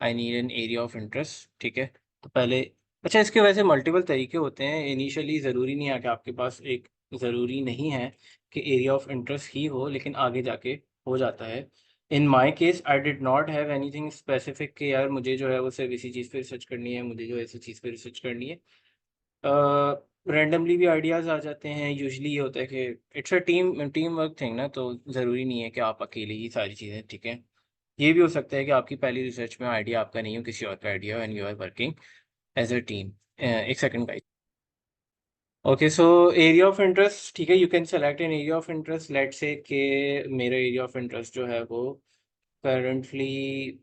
I need an area of interest, ठीक है। तो पहले, अच्छा, इसके वैसे मल्टीपल तरीके होते हैं। इनिशियली ज़रूरी नहीं है कि आपके पास एक, ज़रूरी नहीं है कि एरिया ऑफ इंटरेस्ट ही हो, लेकिन आगे जाके हो जाता है। In my case I did not have anything specific कि यार मुझे जो है वो सिर्फ इसी चीज़ पे रिसर्च करनी है, मुझे जो है इसी चीज़ पे रिसर्च करनी है। रैंडमली भी आइडियाज़ आ जाते हैं। यूजली ये होता है कि it's a team work thing ना, तो ज़रूरी नहीं है कि आप अकेले ही सारी चीज़ें, ठीक है। ये भी हो सकता है कि आपकी पहली रिसर्च में आइडिया आपका नहीं हो, किसी और का आइडिया हो, and you are working as a team. एक second guys. Okay, so area of interest, ठीक है, you can select an area of interest. Let's say कि मेरा एरिया ऑफ इंटरेस्ट जो है वो करंटली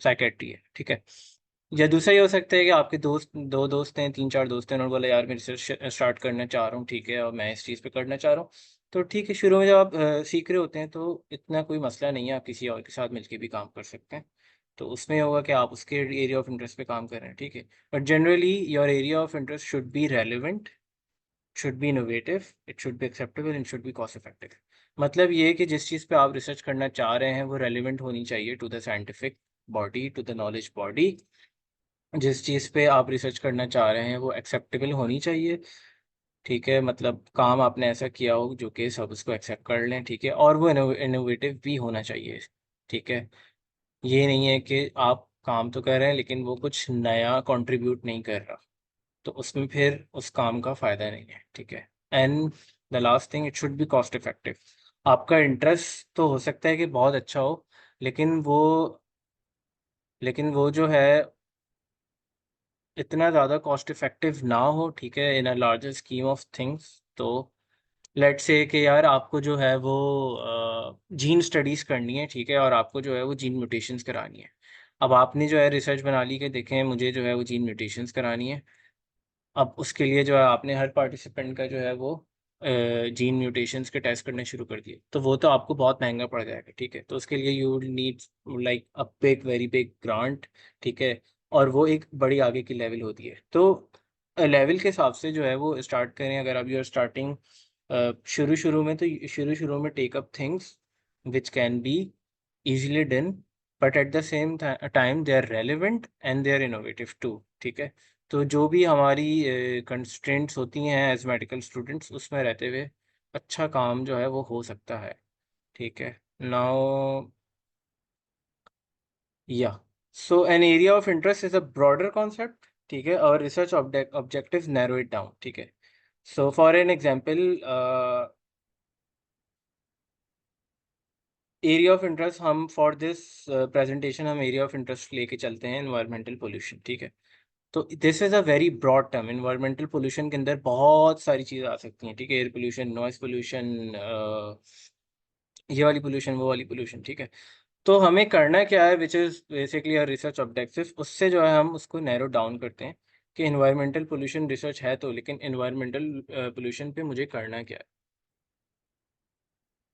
साइकेट्री है, ठीक है। या दूसरा ये हो सकता है कि आपके दो दोस्त हैं, तीन चार दोस्त हैं, उन्होंने बोला यार मैं रिसर्च स्टार्ट करना चाह रहा हूँ, ठीक है, और मैं इस चीज़ पे करना चाह रहा हूँ। तो ठीक है, शुरू में जब आप सीख रहे होते हैं तो इतना कोई मसला नहीं है, आप किसी और के साथ मिलके भी काम कर सकते हैं। तो उसमें होगा कि आप उसके एरिया ऑफ इंटरेस्ट पे काम कर रहे हैं, ठीक है। But generally your area of interest should be relevant, should be innovative, it should be acceptable and should be cost effective. मतलब ये है कि जिस चीज़ पे आप रिसर्च करना चाह रहे हैं वो रेलिवेंट होनी चाहिए to the scientific body, to the knowledge body. जिस चीज़ पे आप रिसर्च करना चाह रहे हैं वो एक्सेप्टेबल होनी चाहिए, ठीक है। मतलब काम आपने ऐसा किया हो जो कि सब उसको एक्सेप्ट कर लें, ठीक है, और वो इनोवेटिव भी होना चाहिए, ठीक है। ये नहीं है कि आप काम तो कर रहे हैं लेकिन वो कुछ नया कंट्रीब्यूट नहीं कर रहा, तो उसमें फिर उस काम का फ़ायदा नहीं है, ठीक है। And the last thing, it should be cost effective. आपका इंटरेस्ट तो हो सकता है कि बहुत अच्छा हो, लेकिन वो लेकिन वो जो है इतना ज़्यादा कॉस्ट इफेक्टिव ना हो, ठीक है, in a larger scheme of things. तो लेट्स से कि यार आपको जो है वो जीन स्टडीज़ करनी है, ठीक है, और आपको जो है वो जीन म्यूटेशंस करानी है। अब आपने जो है रिसर्च बना ली कि देखें मुझे जो है वो जीन म्यूटेशंस करानी है। अब उसके लिए जो है आपने हर पार्टिसिपेंट का जो है वो जीन म्यूटेशंस के टेस्ट करने शुरू कर दिए, तो वो तो आपको बहुत महंगा पड़ जाएगा, ठीक है। तो उसके लिए you need like a big, very big grant, ठीक है, और वो एक बड़ी आगे की लेवल होती है। तो लेवल के हिसाब से जो है वो स्टार्ट करें। अगर आप यू आर स्टार्टिंग शुरू शुरू में, तो शुरू में take up things which can be easily done, but at the same time they are relevant and they are innovative too, ठीक है। तो जो भी हमारी कंस्ट्रेंट्स होती हैं एज मेडिकल स्टूडेंट्स, उसमें रहते हुए अच्छा काम जो है वो हो सकता है, ठीक है। Now yeah, so an area of interest is a broader concept, ठीक है, और research objective narrow it down, ठीक है। So for an example, area of interest हम फॉर दिस प्रेजेंटेशन हम एरिया ऑफ इंटरेस्ट लेके चलते हैं एनवायरमेंटल पोल्यूशन, ठीक है। तो this is a very broad term. Environmental pollution के अंदर बहुत सारी चीज़ें आ सकती हैं, ठीक है। एयर पोल्यूशन, नॉइस पोल्यूशन, ये वाली पोल्यूशन, वो वाली पोल्यूशन, ठीक है। तो हमें करना क्या है, which is basically a research objective, उससे जो है हम उसको नैरो डाउन करते हैं कि एनवायरमेंटल पोल्यूशन रिसर्च है तो, लेकिन एनवायरमेंटल पोल्यूशन पे मुझे करना क्या है,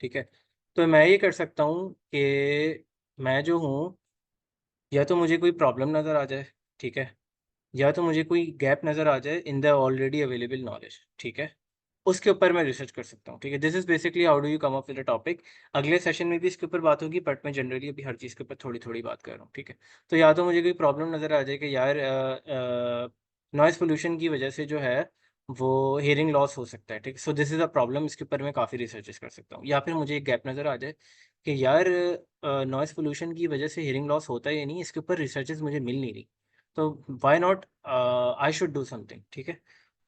ठीक है। तो मैं ये कर सकता हूँ कि मैं जो हूँ, या तो मुझे कोई प्रॉब्लम नज़र आ जाए, ठीक है, या तो मुझे कोई गैप नज़र आ जाए इन द ऑलरेडी अवेलेबल नॉलेज, ठीक है। उसके ऊपर मैं रिसर्च कर सकता हूँ, ठीक है। This is basically how do you come up with a topic. अगले सेशन में भी इसके ऊपर बात होगी, बट मैं जनरली अभी हर चीज़ के ऊपर थोड़ी थोड़ी बात कर रहा हूँ, ठीक है। तो या तो मुझे कोई प्रॉब्लम नज़र आ जाए कि यार नॉइज़ पोल्यूशन की वजह से जो है वो हियरिंग लॉस हो सकता है, ठीक है। So this is a problem, इसके ऊपर मैं काफ़ी रिसर्चेस कर सकता हूँ। या फिर मुझे एक गैप नज़र आ जाए कि यार नॉइज़ पोल्यूशन की वजह से हियरिंग लॉस होता है या नहीं, इसके ऊपर रिसर्चेस मुझे मिल नहीं रही, तो why not I should do something, ठीक है।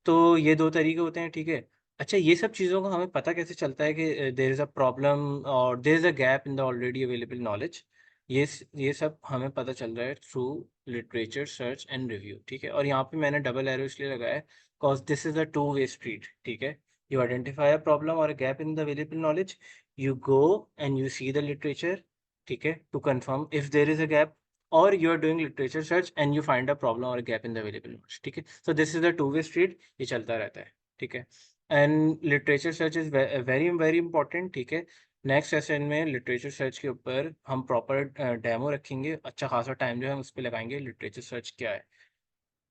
तो ये 2 तरीके होते हैं, ठीक है। अच्छा, ये सब चीज़ों का हमें पता कैसे चलता है कि देयर इज़ अ प्रॉब्लम और there is a gap in the already available knowledge? ये सब हमें पता चल रहा है through literature search and review, ठीक है। और यहाँ पे मैंने डबल एरो इसलिए लगाया है because this is a two way street, ठीक है। यू आइडेंटिफाई अ प्रॉब्लम और a gap in the available knowledge, you go and you see the literature, ठीक है, to confirm if there is a gap, or you are doing literature search and you find a problem or a gap in the available knowledge, ठीक है। so this is a two way street, ये चलता रहता है, ठीक है। and literature search is very very important, ठीक है। नेक्स्ट सेशन में लिटरेचर सर्च के ऊपर हम प्रॉपर डेमो रखेंगे, अच्छा खासा टाइम जो है हम उस पर लगाएंगे लिटरेचर सर्च क्या है,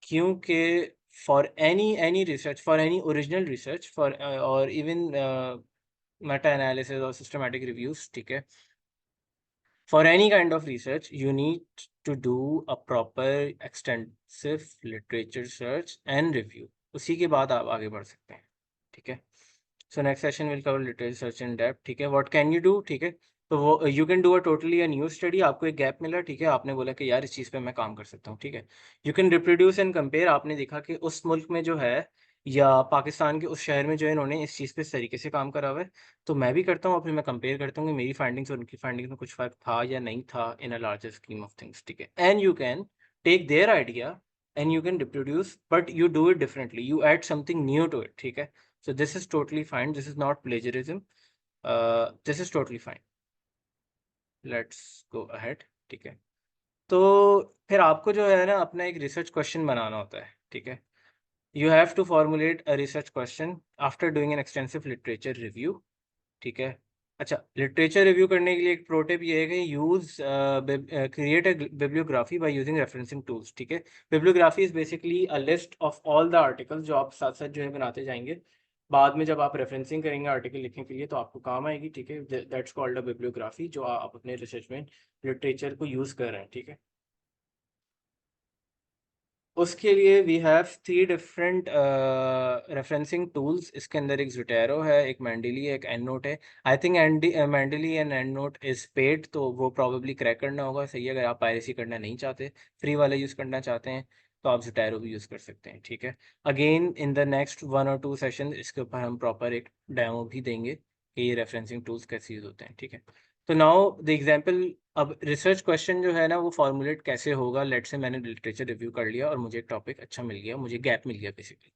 क्योंकि for any research, for any original research, for और इवन मेटा एनालिसिस और सिस्टमैटिक रिव्यूज, ठीक है, for any kind of research, you need to do a proper extensive literature search and review. उसी के बाद आप आगे बढ़ सकते हैं, ठीक है। So next session will cover literature search in depth, ठीक है। व्हाट कैन यू डू, ठीक है। तो वो you can do a totally a new study. आपको एक गैप मिला, ठीक है, आपने बोला कि यार इस चीज़ पे मैं काम कर सकता हूँ, ठीक है। You can reproduce and compare. आपने देखा कि उस मुल्क में जो है या पाकिस्तान के उस शहर में जो है इन्होंने इस चीज़ पे इस तरीके से काम करा हुआ है, तो मैं भी करता हूँ और फिर मैं कंपेयर करता हूँ कि मेरी फाइंडिंग्स और उनकी फाइंडिंग्स में कुछ फ़र्क था या नहीं था in a larger scheme of things, ठीक है। And you can take their idea and you can reproduce, but you do it differently, you add something new to it, ठीक है। So this is totally fine. This is not plagiarism. This is totally fine. Let's go ahead. ठीक है। तो फिर आपको जो है ना अपना एक रिसर्च क्वेश्चन बनाना होता है, ठीक है। You have to formulate a research question after doing an extensive literature review, ठीक है। अच्छा, लिटरेचर रिव्यू करने के लिए एक प्रो टिप ये है कि use create a bibliography by using referencing tools, ठीक है। Bibliography is basically a list of all the articles जो आप साथ साथ जो है बनाते जाएंगे। बाद में जब आप रेफरेंसिंग करेंगे आर्टिकल लिखने के लिए तो आपको काम आएगी, ठीक है। दैट्स कॉल्ड अ बिब्लियोग्राफी, जो आप अपने रिसर्च में लिटरेचर को यूज़ कर रहे हैं, ठीक है। उसके लिए we have 3 different referencing tools. इसके अंदर एक ज़ोटैरो है, एक मेंडली है, एक एंडनोट है। I think Mendeley and endnote is paid, तो वो प्रॉबेबली क्रैक करना होगा, सही है। अगर आप पायरेसी करना नहीं चाहते, फ्री वाला यूज़ करना चाहते हैं, तो आप ज़ोटैरो भी यूज़ कर सकते हैं, ठीक है। अगेन इन द नेक्स्ट 1 और 2 सेशन इसके ऊपर हम प्रॉपर एक डेमो भी देंगे कि ये रेफरेंसिंग टूल्स कैसे यूज़ होते हैं, ठीक है। तो नाउ द एग्जांपल, अब रिसर्च क्वेश्चन जो है ना वो फॉर्मुलेट कैसे होगा। लेट से मैंने लिटरेचर रिव्यू कर लिया और मुझे एक टॉपिक अच्छा मिल गया, मुझे गैप मिल गया बेसिकली।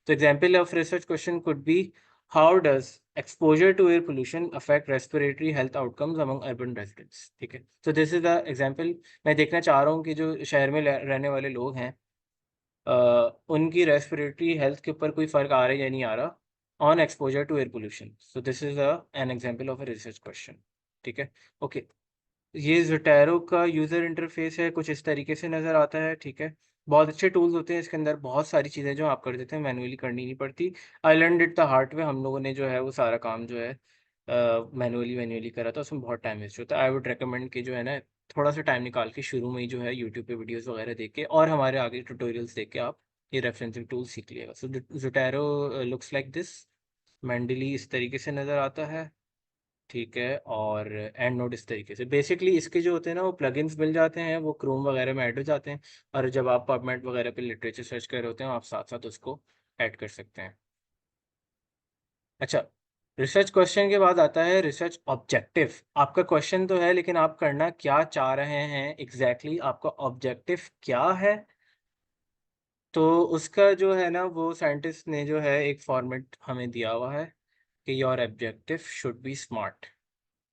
तो example of research question could be, how does exposure to air pollution affect respiratory health outcomes among urban residents, ठीक है। तो दिस इज द एग्जांपल। मैं देखना चाह रहा हूँ कि जो शहर में रहने वाले लोग हैं उनकी रेस्पिरेटरी हेल्थ के ऊपर कोई फ़र्क आ रहा है या नहीं आ रहा on exposure to air pollution. So this is an example of a research question, ठीक है। ओके, ये ज़ोटैरो का यूज़र इंटरफेस है, कुछ इस तरीके से नज़र आता है, ठीक है। बहुत अच्छे टूल्स होते हैं इसके अंदर, बहुत सारी चीज़ें जो आप कर देते हैं, मैनुअली करनी नहीं पड़ती। I learned it the hard वे। हम लोगों ने जो है वो सारा काम जो है मैनुअली करा था, उसमें बहुत टाइम वेस्ट होता है। आई वुड रिकमेंड कि जो है ना थोड़ा सा टाइम निकाल के शुरू में ही जो है यूट्यूब पे वीडियोस वगैरह देख के और हमारे आगे ट्यूटोरियल्स देख के आप ये रेफरेंसिंग टूल सीख लिएगा। सो ज़ोटैरो लुक्स लाइक दिस। मेंडली इस तरीके से नज़र आता है, ठीक है। और एंड नोट इस तरीके से। बेसिकली इसके जो होते हैं ना वो प्लगइन्स मिल जाते हैं, वो क्रोम वगैरह में ऐड हो जाते हैं, और जब आप पबमेड वगैरह पे लिटरेचर सर्च कर रहे होते हैं आप साथ साथ उसको ऐड कर सकते हैं। अच्छा, रिसर्च क्वेश्चन के बाद आता है रिसर्च ऑब्जेक्टिव। आपका क्वेश्चन तो है, लेकिन आप करना क्या चाह रहे हैं एग्जैक्टली आपका ऑब्जेक्टिव क्या है। तो उसका जो है ना, वो साइंटिस्ट ने जो है एक फॉर्मेट हमें दिया हुआ है कि your objective should B smart.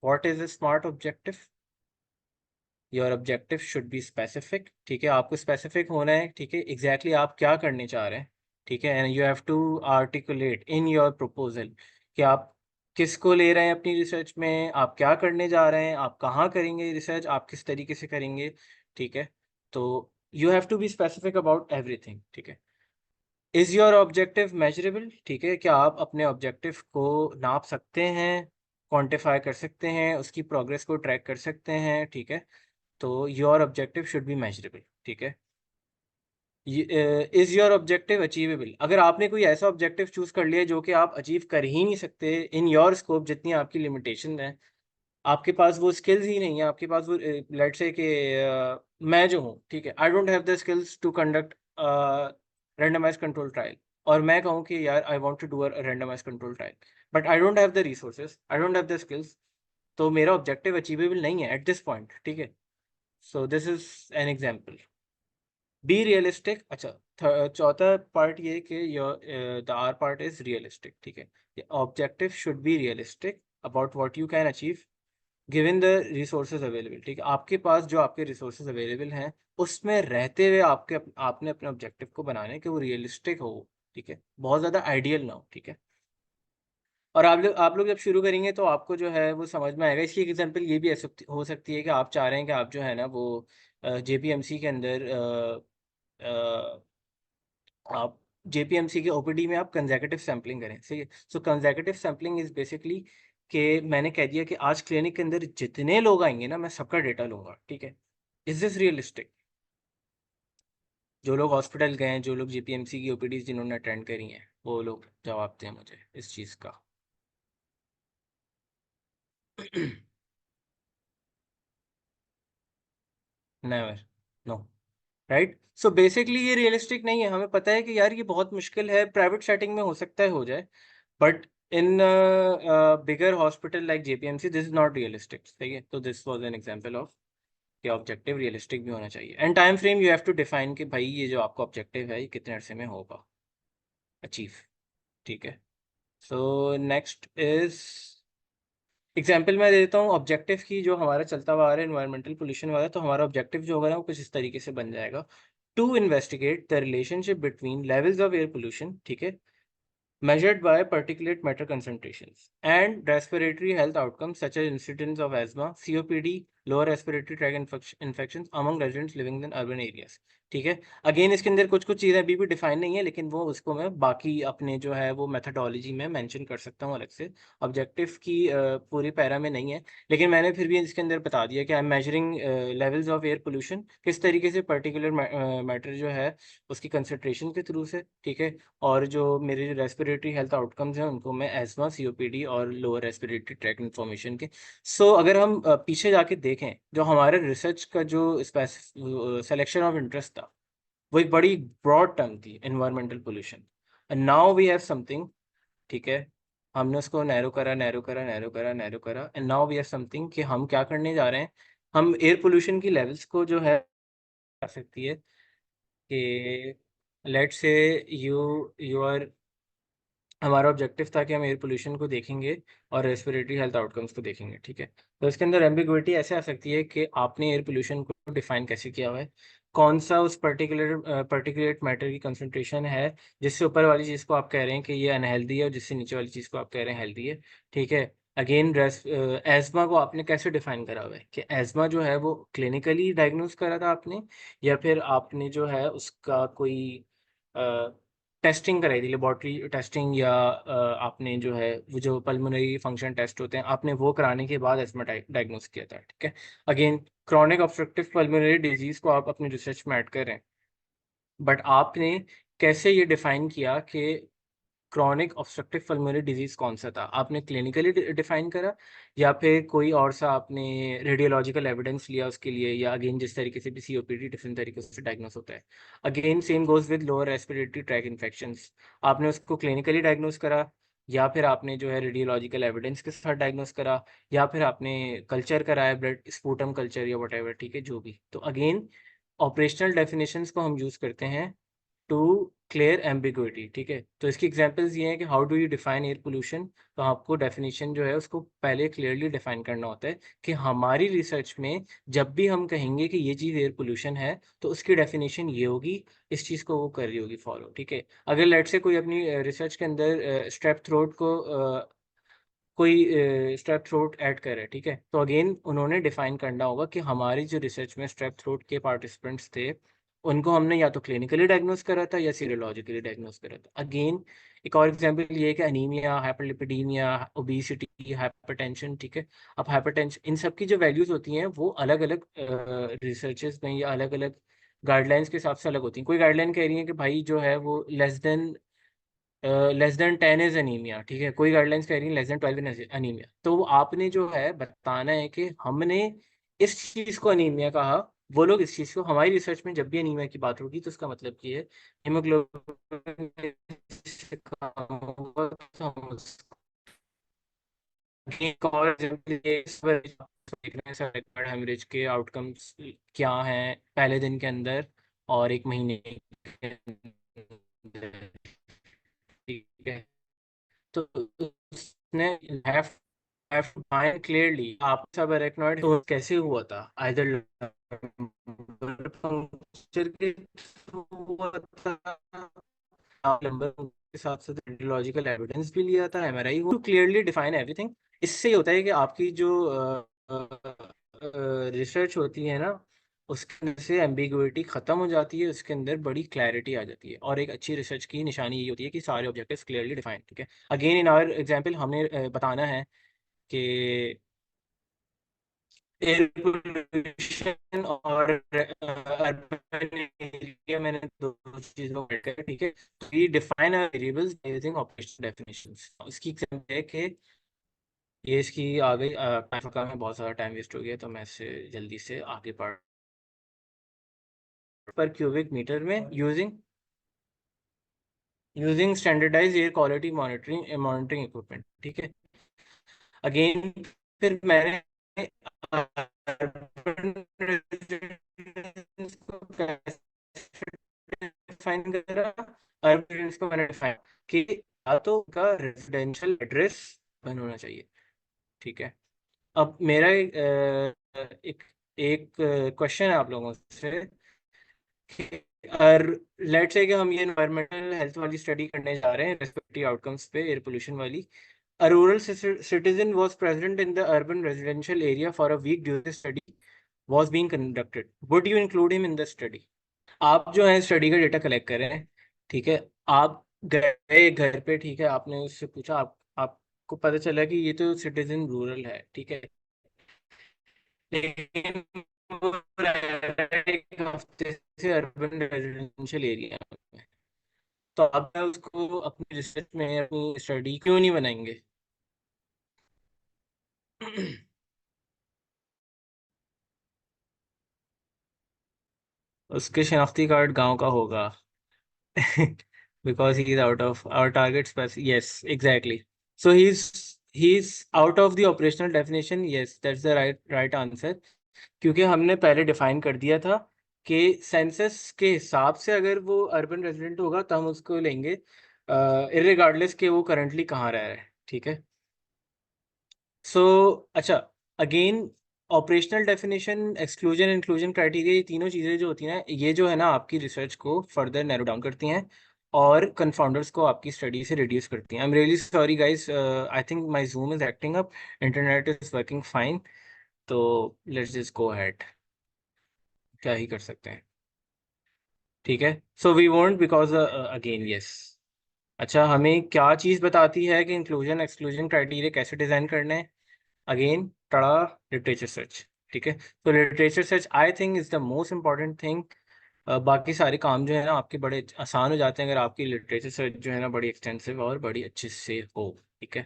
What is a smart objective? Your objective should be specific. ठीक है, आपको स्पेसिफिक होना है। ठीक है, एग्जैक्टली आप क्या करने चाह रहे हैं। ठीक है, and you have to articulate in your proposal कि आप किसको ले रहे हैं अपनी रिसर्च में, आप क्या करने जा रहे हैं, आप कहाँ करेंगे रिसर्च, आप किस तरीके से करेंगे। ठीक है, तो you have to be specific about everything. ठीक है, इज योर ऑब्जेक्टिव मेजरेबल? ठीक है, क्या आप अपने ऑब्जेक्टिव को नाप सकते हैं, क्वांटिफाई कर सकते हैं, उसकी प्रोग्रेस को ट्रैक कर सकते हैं। ठीक है, तो your objective should B measurable. ठीक है, इज योर ऑब्जेक्टिव अचीवेबल? अगर आपने कोई ऐसा ऑब्जेक्टिव चूज कर लिया जो कि आप अचीव कर ही नहीं सकते इन योर स्कोप, जितनी आपकी लिमिटेशन है, आपके पास वो स्किल्स ही नहीं है, आपके पास वो लेट्स से कि मैं जो हूँ, ठीक है, I don't have the skills to conduct randomise control trial, और मैं कहूँ कि यार I want to do a randomise control trial, but I don't have the resources, I don't have the skills, तो मेरा ऑब्जेक्टिव अचीवेबल नहीं है एट दिस पॉइंट। ठीक है, so this is an example. Be realistic. अच्छा, चौथा पार्ट ये कि your the R part is realistic. ठीक है, objective should be realistic about what you can achieve given the resources available. ठीक है, आपके पास जो आपके रिसोर्सेज अवेलेबल हैं उसमें रहते हुए आपने अपने ऑब्जेक्टिव को बनाना है कि वो रियलिस्टिक हो। ठीक है, बहुत ज़्यादा आइडियल ना हो। ठीक है, और आप लोग जब शुरू करेंगे तो आपको जो है वो समझ में आएगा। इसकी एग्जांपल ये भी हो सकती है कि आप चाह रहे हैं कि आप जो है ना वो जेपीएमसी के अंदर आप जेपीएमसी के ओपीडी में आप कंसेक्यूटिव सैम्पलिंग करें। सही है, सो कंसेक्यूटिव सैम्पलिंग इज बेसिकली कि मैंने कह दिया कि आज क्लिनिक के अंदर जितने लोग आएंगे ना, मैं सबका डेटा लूंगा। ठीक है, इज दिस रियलिस्टिक? जो लोग हॉस्पिटल गए हैं, जो लोग जेपीएमसी की ओपीडी जिन्होंने अटेंड करी हैं, वो लोग जवाब दें मुझे इस चीज़ का। Never, no, right. So basically ये रियलिस्टिक नहीं है। हमें पता है कि यार ये बहुत मुश्किल है, प्राइवेट सेटिंग में हो सकता है हो जाए, but in bigger hospital like JPMC this is not realistic. सही है, तो this was an example of कि ऑब्जेक्टिव रियलिस्टिक भी होना चाहिए। And time frame you have to define कि भाई ये जो आपका ऑब्जेक्टिव है ये कितने अरसे में होगा अचीव। ठीक है, सो नेक्स्ट इज एग्जाम्पल मैं दे देता हूँ ऑब्जेक्टिव की। जो हमारा चलता हुआ आ रहा है एनवायरमेंटल पोल्यूशन वाला, तो हमारा ऑब्जेक्टिव जो होगा ना वो कुछ इस तरीके से बन जाएगा: to investigate the relationship between levels of air pollution, ठीक है, measured by particulate matter concentrations and respiratory health outcomes such as incidence of asthma, COPD, lower respiratory tract infections among residents living in urban areas। ठीक है, अगेन इसके अंदर कुछ कुछ चीज़ें अभी भी डिफाइन नहीं है, लेकिन वो उसको मैं बाकी अपने जो है वो मेथडोलॉजी में मेंशन कर सकता हूँ अलग से। ऑब्जेक्टिव की पूरी पैरा में नहीं है, लेकिन मैंने फिर भी इसके अंदर बता दिया कि I am measuring levels of air pollution, किस तरीके से पर्टिकुलर मैटर जो है उसकी कंसनट्रेशन के थ्रू से। ठीक है, और जो मेरे जो रेस्पिरेटरी हेल्थ आउटकम्स हैं उनको मैं एस्मा, सीओपीडी और लोअर रेस्पिरेटरी ट्रैक इन्फॉर्मेशन के। सो अगर हम पीछे जाके देखें, जो हमारे रिसर्च का जो सिलेक्शन ऑफ इंटरेस्ट था, वो एक बड़ी ब्रॉड टर्म थी, environmental pollution, and now we have something. ठीक है, हमने उसको नैरो करा, नैरो करा, नैरो करा, नैरो करा, and now we have something कि हम क्या करने जा रहे हैं। हम एयर पोल्यूशन की लेवल्स को जो है कर सकती है कि let's say you you are हमारा ऑब्जेक्टिव था कि हम एयर पोल्यूशन को देखेंगे और रेस्पिरेटरी हेल्थ आउटकम्स को देखेंगे। ठीक है, तो इसके अंदर एम्बिग्विटी ऐसे आ सकती है कि आपने एयर पोल्यूशन को डिफाइन कैसे किया हुआ है, कौन सा उस पर्टिकुलेट मैटर की कंसंट्रेशन है, जिससे ऊपर वाली चीज़ को आप कह रहे हैं कि ये अनहेल्दी है और जिससे नीचे वाली चीज़ को आप कह रहे हैं हेल्दी है। ठीक है, अगेन एस्मा को आपने कैसे डिफाइन करा हुआ है कि एस्मा जो है वो क्लिनिकली डायग्नोज करा था आपने, या फिर आपने जो है उसका कोई टेस्टिंग कराई थी, लेबॉर्ट्री टेस्टिंग, या आपने जो है वो जो पल्मोनरी फंक्शन टेस्ट होते हैं आपने वो कराने के बाद एस्मा डायग्नोस किया था। ठीक है, again chronic obstructive pulmonary disease को आप अपनी रिसर्च में ऐड कर रहे हैं, बट आपने कैसे ये डिफाइन किया कि क्रॉनिक ऑब्स्ट्रक्टिव पल्मोनरी डिजीज कौन सा था? आपने क्लिनिकली डिफाइन करा, या फिर कोई और सा आपने रेडियोलॉजिकल एविडेंस लिया उसके लिए, या अगेन जिस तरीके से भी सीओपीडी डिफरेंट तरीके से डायग्नोस होता है। Again same goes with lower respiratory track infections, आपने उसको क्लिनिकली डायग्नोस करा या फिर आपने जो है रेडियोलॉजिकल एविडेंस के साथ डायग्नोस करा, या फिर आपने कल्चर कराया, ब्लड स्पूटम कल्चर या वट, ठीक है, जो भी। तो अगेन ऑपरेशनल डेफिनेशंस को हम यूज़ करते हैं टू क्लियर एम्बिग्विटी, ठीक है। तो इसकी एग्जांपल्स ये हैं कि how do you define air pollution. तो आपको डेफिनेशन जो है उसको पहले क्लियरली डिफाइन करना होता है कि हमारी रिसर्च में जब भी हम कहेंगे कि ये चीज़ एयर पोल्यूशन है तो उसकी डेफिनेशन ये होगी, इस चीज़ को वो कर रही होगी फॉलो, ठीक है। अगर लेट से कोई अपनी रिसर्च के अंदर स्ट्रेप थ्रोट को कोई स्ट्रेप थ्रोट ऐड करे, ठीक है, तो अगेन उन्होंने डिफाइन करना होगा कि हमारी जो रिसर्च में स्ट्रेप थ्रोट के पार्टिसिपेंट्स थे उनको हमने या तो क्लिनिकली डायग्नोस करा था या सीरोलॉजिकली डायग्नोस करा था। अगेन एक और एग्जांपल ये है कि अनीमिया, हाइपरलिपिडीमिया, ओबेसिटी, हाइपरटेंशन, ठीक है। अब हाइपरटेंशन, इन सब की जो वैल्यूज होती हैं वो अलग अलग रिसर्चेस में या अलग अलग गाइडलाइंस के हिसाब से अलग होती हैं। कोई गाइडलाइन कह रही है कि भाई जो है वो लेस देन 10 इज अनीमिया, ठीक है। कोई गाइडलाइंस कह रही है लेस देन 12 इज अनीमिया। तो वो आपने जो है बताना है कि हमने इस चीज को अनीमिया कहा, वो लोग इस चीज को। हमारी रिसर्च में जब भी अनीमिया की बात होगी तो उसका मतलब ये है हीमोग्लोबिन से कम होगा, तो हम एक और एग्जांपल ये इस पर देख रहे हैं सर हेमरेज के आउटकम्स क्या हैं पहले दिन के अंदर और एक महीने के अंदर, ठीक है। तो उसने हैव हैव डिफाइन क्लियरली आप सब अरेक्नॉइड तो कैसे हुआ था, आइदर पंक्चर के थ्रू हुआ था, लंबर के साथ साथ रेडियोलॉजिकल एविडेंस भी लिया था, MRI, to clearly define everything. इससे होता है कि आपकी जो रिसर्च होती है ना उसके अंदर से एम्बिगुइटी खत्म हो जाती है, उसके अंदर बड़ी क्लैरिटी आ जाती है। और एक अच्छी रिसर्च की निशानी ये होती है कि सारे ऑब्जेक्टिव्स क्लियरली डिफाइंड, ठीक है। अगेन इन आवर एग्जांपल हमने बताना है कि एयर पोल्यूशन और अर्बन एरिया, मैंने दो चीजों को ऐड किया, ठीक है। We define variables using operational definitions. इसकी एग्जांपल है कि ये इसकी आ गई टाइम का, में बहुत सारा टाइम वेस्ट हो गया तो मैं इससे जल्दी से आगे पढ़ पर क्यूबिक मीटर में using standardise air quality monitoring equipment, ठीक है। अगेन फिर मैंने urban residents को डिफाइन करा, अर्बन रेजिडेंस को मैंने डिफाइन कि या तो उनका रेजिडेंशियल एड्रेस बंद होना चाहिए, ठीक है। अब मेरा एक एक क्वेश्चन है आप लोगों से कि और लेट्स से कि हम ये एनवायरमेंटल हेल्थ वाली स्टडी करने जा रहे हैं रेस्पेक्टिव आउटकम्स पे एयर पोल्यूशन वाली। A rural citizen was present in the urban residential area for a week during the study was being conducted. Would you include him in the study? आप जो है स्टडी का डेटा कलेक्ट कर रहे हैं, ठीक है। आप गए घर पे, ठीक है, आपने उससे पूछा, आपको पता चला कि ये तो सिटीजन रूरल है, ठीक है, लेकिन वो रह रहा है एक हफ्ते से अर्बन रेजिडेंशियल एरिया में। तो आप उसको अपनी रिसर्च में अपनी स्टडी क्यों नहीं बनाएंगे? उसके शनाख्ती कार्ड गांव का होगा because he is out of our target space. Yes, exactly. So he's out of the operational definition. Yes, that's the right answer. क्योंकि हमने पहले डिफाइन कर दिया था कि सेंसस के हिसाब से अगर वो अर्बन रेजिडेंट होगा तो हम उसको लेंगे इररिगार्डलेस के वो करंटली कहाँ रह रहा है, ठीक है। सो अच्छा, again operational definition, exclusion, inclusion criteria, ये तीनों चीज़ें जो होती हैं ये जो है ना आपकी रिसर्च को फर्दर नैरो डाउन करती हैं और कंफाउंडर्स को आपकी स्टडी से रिड्यूस करती हैं। I am really sorry guys, I think my Zoom is acting up, internet is working fine, तो लेट्स जस्ट गो अहेड, क्या ही कर सकते हैं, ठीक है। So we won't because again yes. अच्छा, हमें क्या चीज़ बताती है कि इंक्लूजन एक्सक्लूजन क्राइटेरिया कैसे डिज़ाइन करने हैं? अगेन टड़ा लिटरेचर सर्च, ठीक है। तो literature search I think is the most important thing. बाकी सारे काम जो है ना आपके बड़े आसान हो जाते हैं अगर आपकी लिटरेचर सर्च जो है ना बड़ी एक्सटेंसिव और बड़ी अच्छे से हो, ठीक है।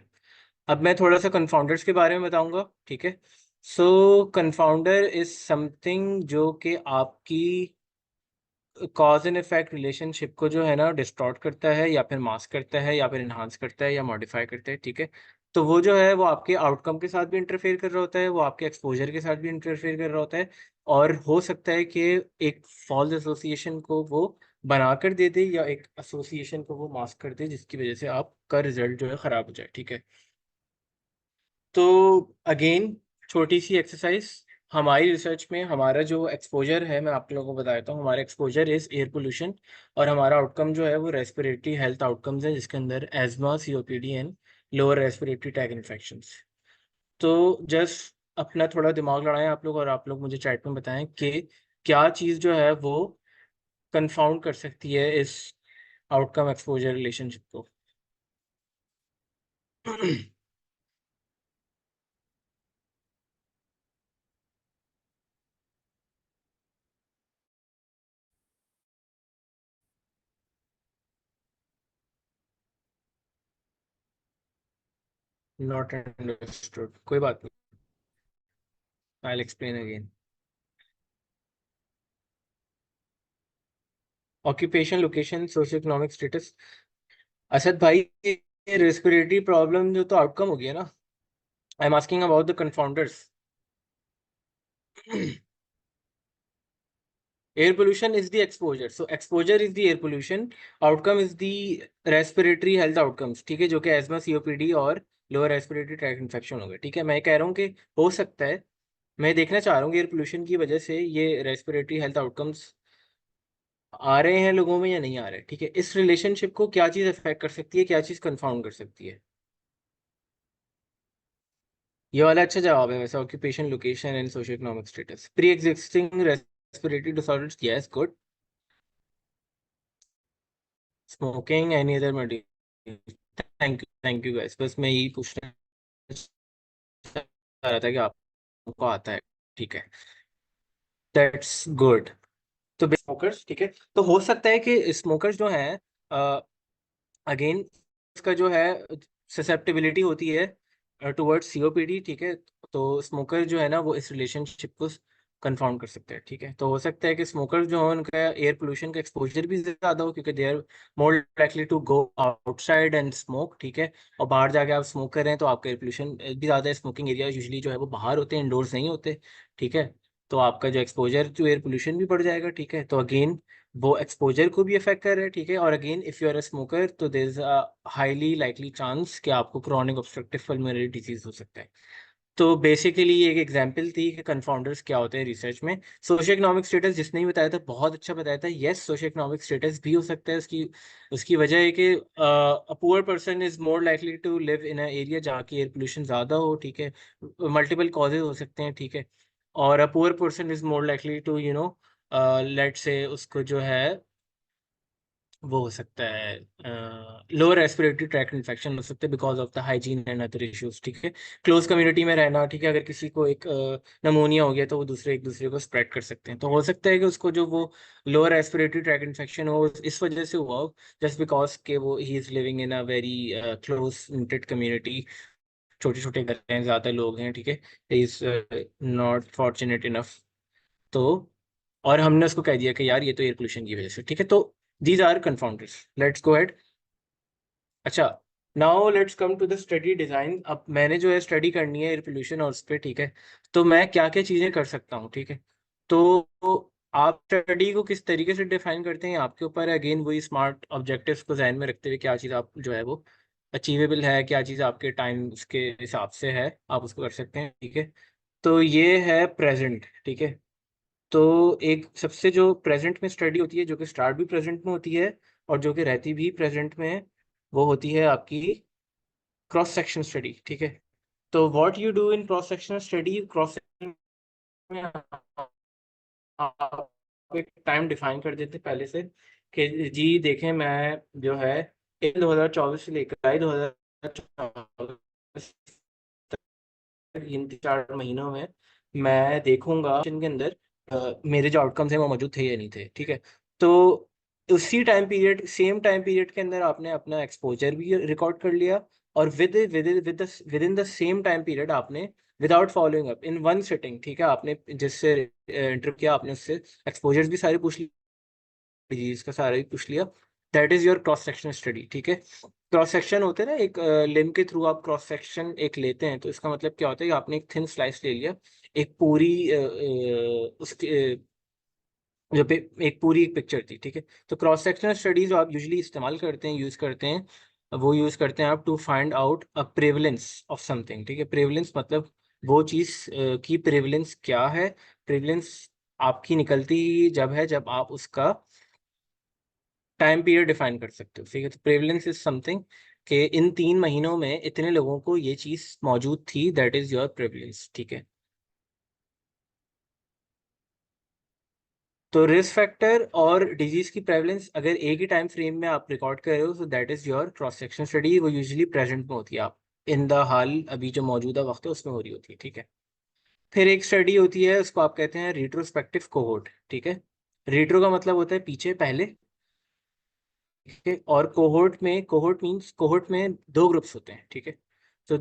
अब मैं थोड़ा सा कंफाउंडर्स के बारे में बताऊंगा, ठीक है। सो कंफाउंडर इज समथिंग जो कि आपकी कॉज एंड इफेक्ट रिलेशनशिप को जो है ना डिस्टॉर्ट करता है या फिर मास्क करता है या फिर इन्हांस करता है या मॉडिफाई करता है, ठीक है। तो वो जो है वो आपके आउटकम के साथ भी इंटरफेयर कर रहा होता है, वो आपके एक्सपोजर के साथ भी इंटरफेयर कर रहा होता है, और हो सकता है कि एक फॉल्स एसोसिएशन को वो बनाकर दे दे या एक एसोसिएशन को वो मास्क कर दे, जिसकी वजह से आपका रिजल्ट जो है ख़राब हो जाए, ठीक है। तो अगेन छोटी सी एक्सरसाइज, हमारी रिसर्च में हमारा जो एक्सपोजर है, मैं आप लोगों को बता देता हूँ, हमारा एक्सपोजर इज एयर पोल्यूशन, और हमारा आउटकम जो है वो रेस्पिरेटरी हेल्थ आउटकम्स है, जिसके अंदर asthma, COPD and lower respiratory track infections. तो जस्ट अपना थोड़ा दिमाग लड़ाएं आप लोग, और आप लोग मुझे चैट में बताएं कि क्या चीज़ जो है वो कंफाउंड कर सकती है इस आउटकम एक्सपोजर रिलेशनशिप को। नॉट अंडरस्टूड, कोई बात नहीं, I will explain again. Occupation, location, socio economic status. Asad भाई, रेस्पिरेटरी प्रॉब्लम जो तो आउटकम हो गया ना, I am asking about the confounders. Air pollution is the exposure, so exposure is the air pollution, outcome is the respiratory health outcomes, ठीक है, जो कि एस्मा, सीओपीडी और लोअर रेस्पिरेटरी ट्रैक इन्फेक्शन हो गए, ठीक है। मैं कह रहा हूँ कि हो सकता है, मैं देखना चाह रहा हूँ कि एयर पोल्यूशन की वजह से ये रेस्पिरेटरी हेल्थ आउटकम्स आ रहे हैं लोगों में या नहीं आ रहे, ठीक है। इस रिलेशनशिप को क्या चीज़ अफेक्ट कर सकती है, क्या चीज़ कंफाउंड कर सकती है? ये वाला अच्छा जवाब है वैसे, occupation, location and socio economic status. Pre existing respiratory disorders, yes good. Smoking, any other medication. Thank you guys, बस मैं यही पूछना चाह रहा था कि आपको आता है, ठीक है, दैट्स गुड। तो स्मोकर्स, ठीक है, तो हो सकता है कि स्मोकर्स जो हैं, अगेन इसका जो है ससेप्टेबिलिटी होती है टुवर्ड्स सीओपीडी, ठीक है। तो स्मोकर जो है ना वो इस रिलेशनशिप को कंफाउंड कर सकते हैं, ठीक है। तो हो सकता है कि स्मोकर जो है उनका एयर पोल्यूशन का एक्सपोजर भी ज़्यादा हो, क्योंकि they are more likely to go outside and smoke, ठीक है। और बाहर जाके आप स्मोक कर रहे हैं तो आपका एयर पोल्यूशन भी ज़्यादा है। स्मोकिंग एरिया यूजली जो है वो बाहर होते हैं, इंडोर्स नहीं होते, ठीक है। तो आपका जो एक्सपोजर टू एयर पोल्यूशन भी बढ़ जाएगा, ठीक है। तो अगेन वो एक्सपोजर को भी अफेक्ट कर रहा है, ठीक है। और again if you are a smoker तो there is a highly likely chance कि आपको क्रॉनिक ऑब्स्ट्रक्टिव पल्मोनरी डिजीज हो सकता है। तो बेसिकली ये एक एग्जांपल थी कि कंफाउंडर्स क्या होते हैं रिसर्च में। सोशियो इकोनॉमिक स्टेटस जिसने भी बताया था बहुत अच्छा बताया था, यस सोशियो इकोनॉमिक स्टेटस भी हो सकता है। उसकी उसकी वजह है कि a poor person is more likely to live in a area जहाँ की एयर पोल्यूशन ज़्यादा हो, ठीक है। मल्टीपल कॉजेज हो सकते हैं, ठीक है। और a poor person is more likely to let say उसको जो है वो हो सकता है लोअर रेस्पिरेटरी ट्रैक्ट इन्फेक्शन हो सकता है because of the hygiene and other issues, ठीक है। क्लोज कम्युनिटी में रहना, ठीक है, अगर किसी को एक नमोनिया हो गया तो वो दूसरे एक दूसरे को स्प्रेड कर सकते हैं। तो हो सकता है कि उसको जो वो लोअर रेस्पिरेटरी ट्रैक्ट इन्फेक्शन हो इस वजह से हुआ हो, जस्ट बिकॉज के वो he is living in a very close knitted community, छोटे छोटे घर हैं, ज़्यादा लोग हैं, ठीक है, इज नॉट फॉर्चुनेट इनफ। तो और हमने उसको कह दिया कि यार ये तो एयर पोल्यूशन की वजह से, ठीक है। तो these are confounders, let's go ahead. अच्छा, now let's come to the study design. अब मैंने जो है स्टडी करनी है एयर पोल्यूशन और उस पर, ठीक है। तो मैं क्या क्या चीज़ें कर सकता हूँ, ठीक है। तो आप स्टडी को किस तरीके से डिफाइन करते हैं आपके ऊपर है। अगेन वही स्मार्ट ऑब्जेक्टिव्स को ध्यान में रखते हुए क्या चीज़ आप जो है वो अचीवेबल है, क्या चीज़ आपके टाइम के हिसाब से है, आप उसको कर सकते हैं, ठीक है। तो ये है प्रेजेंट, ठीक है। तो एक सबसे जो प्रेजेंट में स्टडी होती है, जो कि स्टार्ट भी प्रेजेंट में होती है और जो कि रहती भी प्रेजेंट में है, वो होती है आपकी क्रॉस सेक्शन स्टडी, ठीक है। तो what you do in cross sectional study, cross section में आप एक टाइम डिफाइन कर देते पहले से कि जी देखें मैं जो है 2024 से लेकर आई 2024 इन 3-4 महीनों में मैं देखूंगा के अंदर मेरे जो आउटकम्स हैं वो मौजूद थे या नहीं थे, ठीक है। तो उसी time period, same time period के अंदर आपने अपना एक्सपोजर भी रिकॉर्ड कर लिया, और within the same time period आपने without following up in one sitting, ठीक है, आपने जिससे इंटरव्यू किया आपने उससे एक्सपोजर्स भी सारे पूछ लिए, डिजीज का सारा ही पूछ लिया, that is your cross section study. ठीक है, क्रॉस सेक्शन होते हैं ना, एक लिम्ब के थ्रू आप क्रॉस सेक्शन एक लेते हैं, तो इसका मतलब क्या होता है कि आपने एक थिन स्लाइस ले लिया, एक पूरी उसके जो एक पूरी एक पिक्चर थी। ठीक है, तो क्रॉस सेक्शनल स्टडीज जो आप यूजुअली इस्तेमाल करते हैं, यूज करते हैं, वो यूज करते हैं आप to find out a prevalence of something. ठीक है, प्रेवलेंस मतलब वो चीज की प्रेवलेंस क्या है। प्रेवलेंस आपकी निकलती जब है जब आप उसका टाइम पीरियड डिफाइन कर सकते हो। ठीक है, तो प्रेवलेंस इज समथिंग कि इन 3 महीनों में इतने लोगों को ये चीज मौजूद थी, दैट इज योर प्रेवलेंस। ठीक है, तो रिस्क फैक्टर और डिजीज की प्रेवलेंस अगर एक ही टाइम फ्रेम में आप रिकॉर्ड कर रहे हो, तो that is your cross section study. वो यूजुअली प्रेजेंट में होती है, आप इन द हाल अभी जो मौजूदा वक्त है उसमें हो रही होती है। ठीक है, फिर एक स्टडी होती है, उसको आप कहते हैं रिट्रोस्पेक्टिव कोहोर्ट। ठीक है, रिट्रो का मतलब होता है पीछे, पहले। ठीक है, और कोहोर्ट मींस कोहोर्ट में 2 ग्रुप्स होते हैं। ठीक है, तो